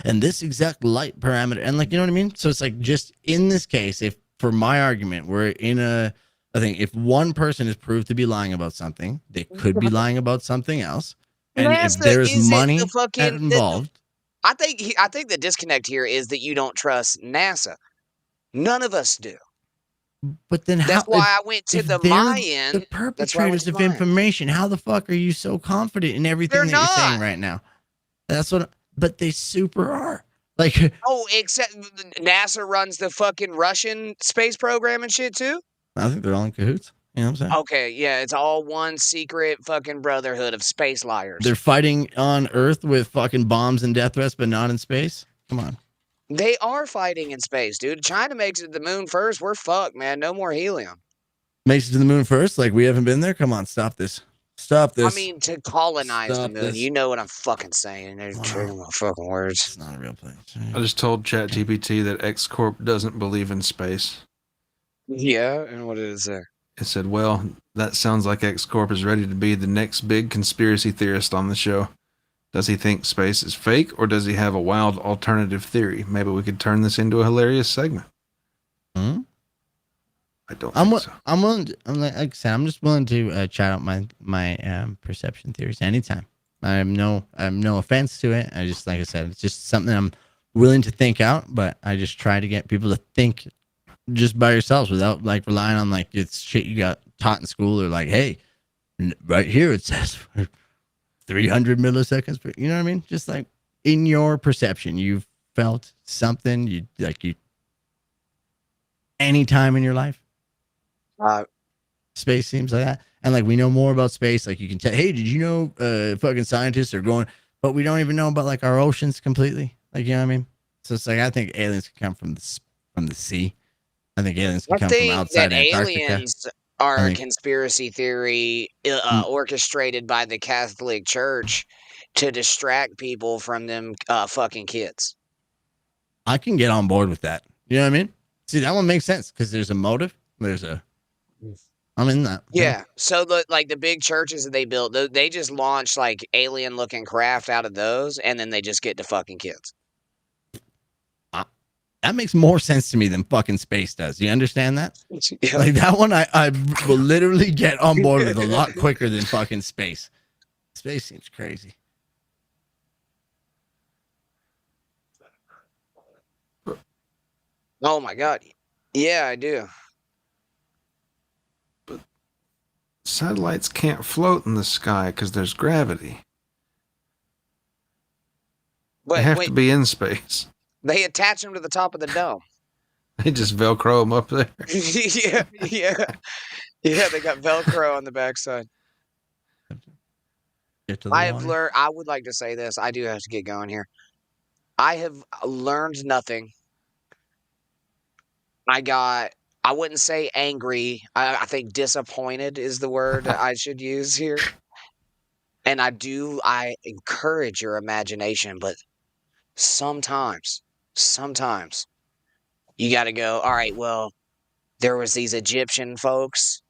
and this exact light parameter, and like, you know what I mean? So it's like, just in this case, if for my argument, we're in I think if one person is proved to be lying about something, they could be lying about something else. And if there's money involved, I think the disconnect here is that you don't trust NASA. None of us do. But then that's why I went to the Mayan. The perpetrators of information. How the fuck are you so confident in everything you're saying right now? That's what. But they super are. Like, oh, except NASA runs the fucking Russian space program and shit too. I think they're all in cahoots. You know what I'm saying? Okay, yeah, it's all one secret fucking brotherhood of space liars. They're fighting on Earth with fucking bombs and death threats, but not in space. Come on. They are fighting in space, dude. China makes it to the moon first. We're fucked, man. No more helium. Makes it to the moon first? Like, we haven't been there? Come on, stop this. Stop this. I mean, to colonize the moon. You know what I'm fucking saying. They're trading my fucking words. It's not a real place. I just told ChatGPT that XCorp doesn't believe in space. Yeah, and what did it say? It said, well, that sounds like XCorp is ready to be the next big conspiracy theorist on the show. Does he think space is fake, or does he have a wild alternative theory? Maybe we could turn this into a hilarious segment. Hmm? I don't think so. I'm willing to, like I said, I'm just willing to chat out my perception theories anytime. I have no offense to it. I just, like I said, it's just something I'm willing to think out, but I just try to get people to think just by yourselves without like relying on like it's shit you got taught in school, or like, hey, right here it says 300 milliseconds per, you know what I mean? Just like in your perception, you've felt something you any time in your life. Space seems like that, and like we know more about space. Like you can tell, hey, did you know fucking scientists are going, but we don't even know about like our oceans completely. Like, you know what I mean? So it's like, I think aliens can come from the sea. I think aliens can come from outside Antarctica. Aliens are a conspiracy theory orchestrated by the Catholic Church to distract people from them fucking kids. I can get on board with that. You know what I mean? See, that one makes sense because there's a motive. I'm in that. Yeah. So the big churches that they built, they just launched like alien looking craft out of those, and then they just get to fucking kids. That makes more sense to me than fucking space does. You understand that? Yeah. Like that one, I will literally get on board with a lot quicker than fucking space. Space seems crazy. Oh my God. Yeah, I do. But satellites can't float in the sky because there's gravity. They have to be in space. They attach them to the top of the dome. They just Velcro them up there. Yeah. They got Velcro on the backside. I have learned. I would like to say this. I do have to get going here. I have learned nothing. I wouldn't say angry. I think disappointed is the word I should use here. And I encourage your imagination, but sometimes you got to go, all right, well, there was these Egyptian folks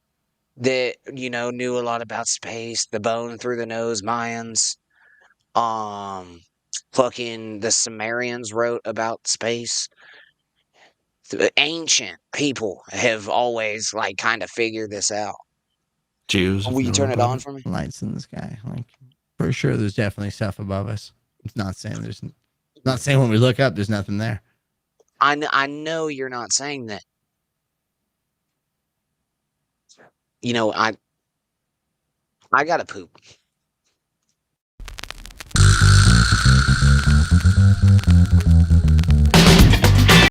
that, knew a lot about space, the bone through the nose Mayans, fucking the Sumerians wrote about space. The ancient people have always like kind of figured this out. Jews. Will you turn it on for me? Lights in the sky. Like, for sure, there's definitely stuff above us. It's not saying when we look up, there's nothing there. I know you're not saying that. I gotta poop.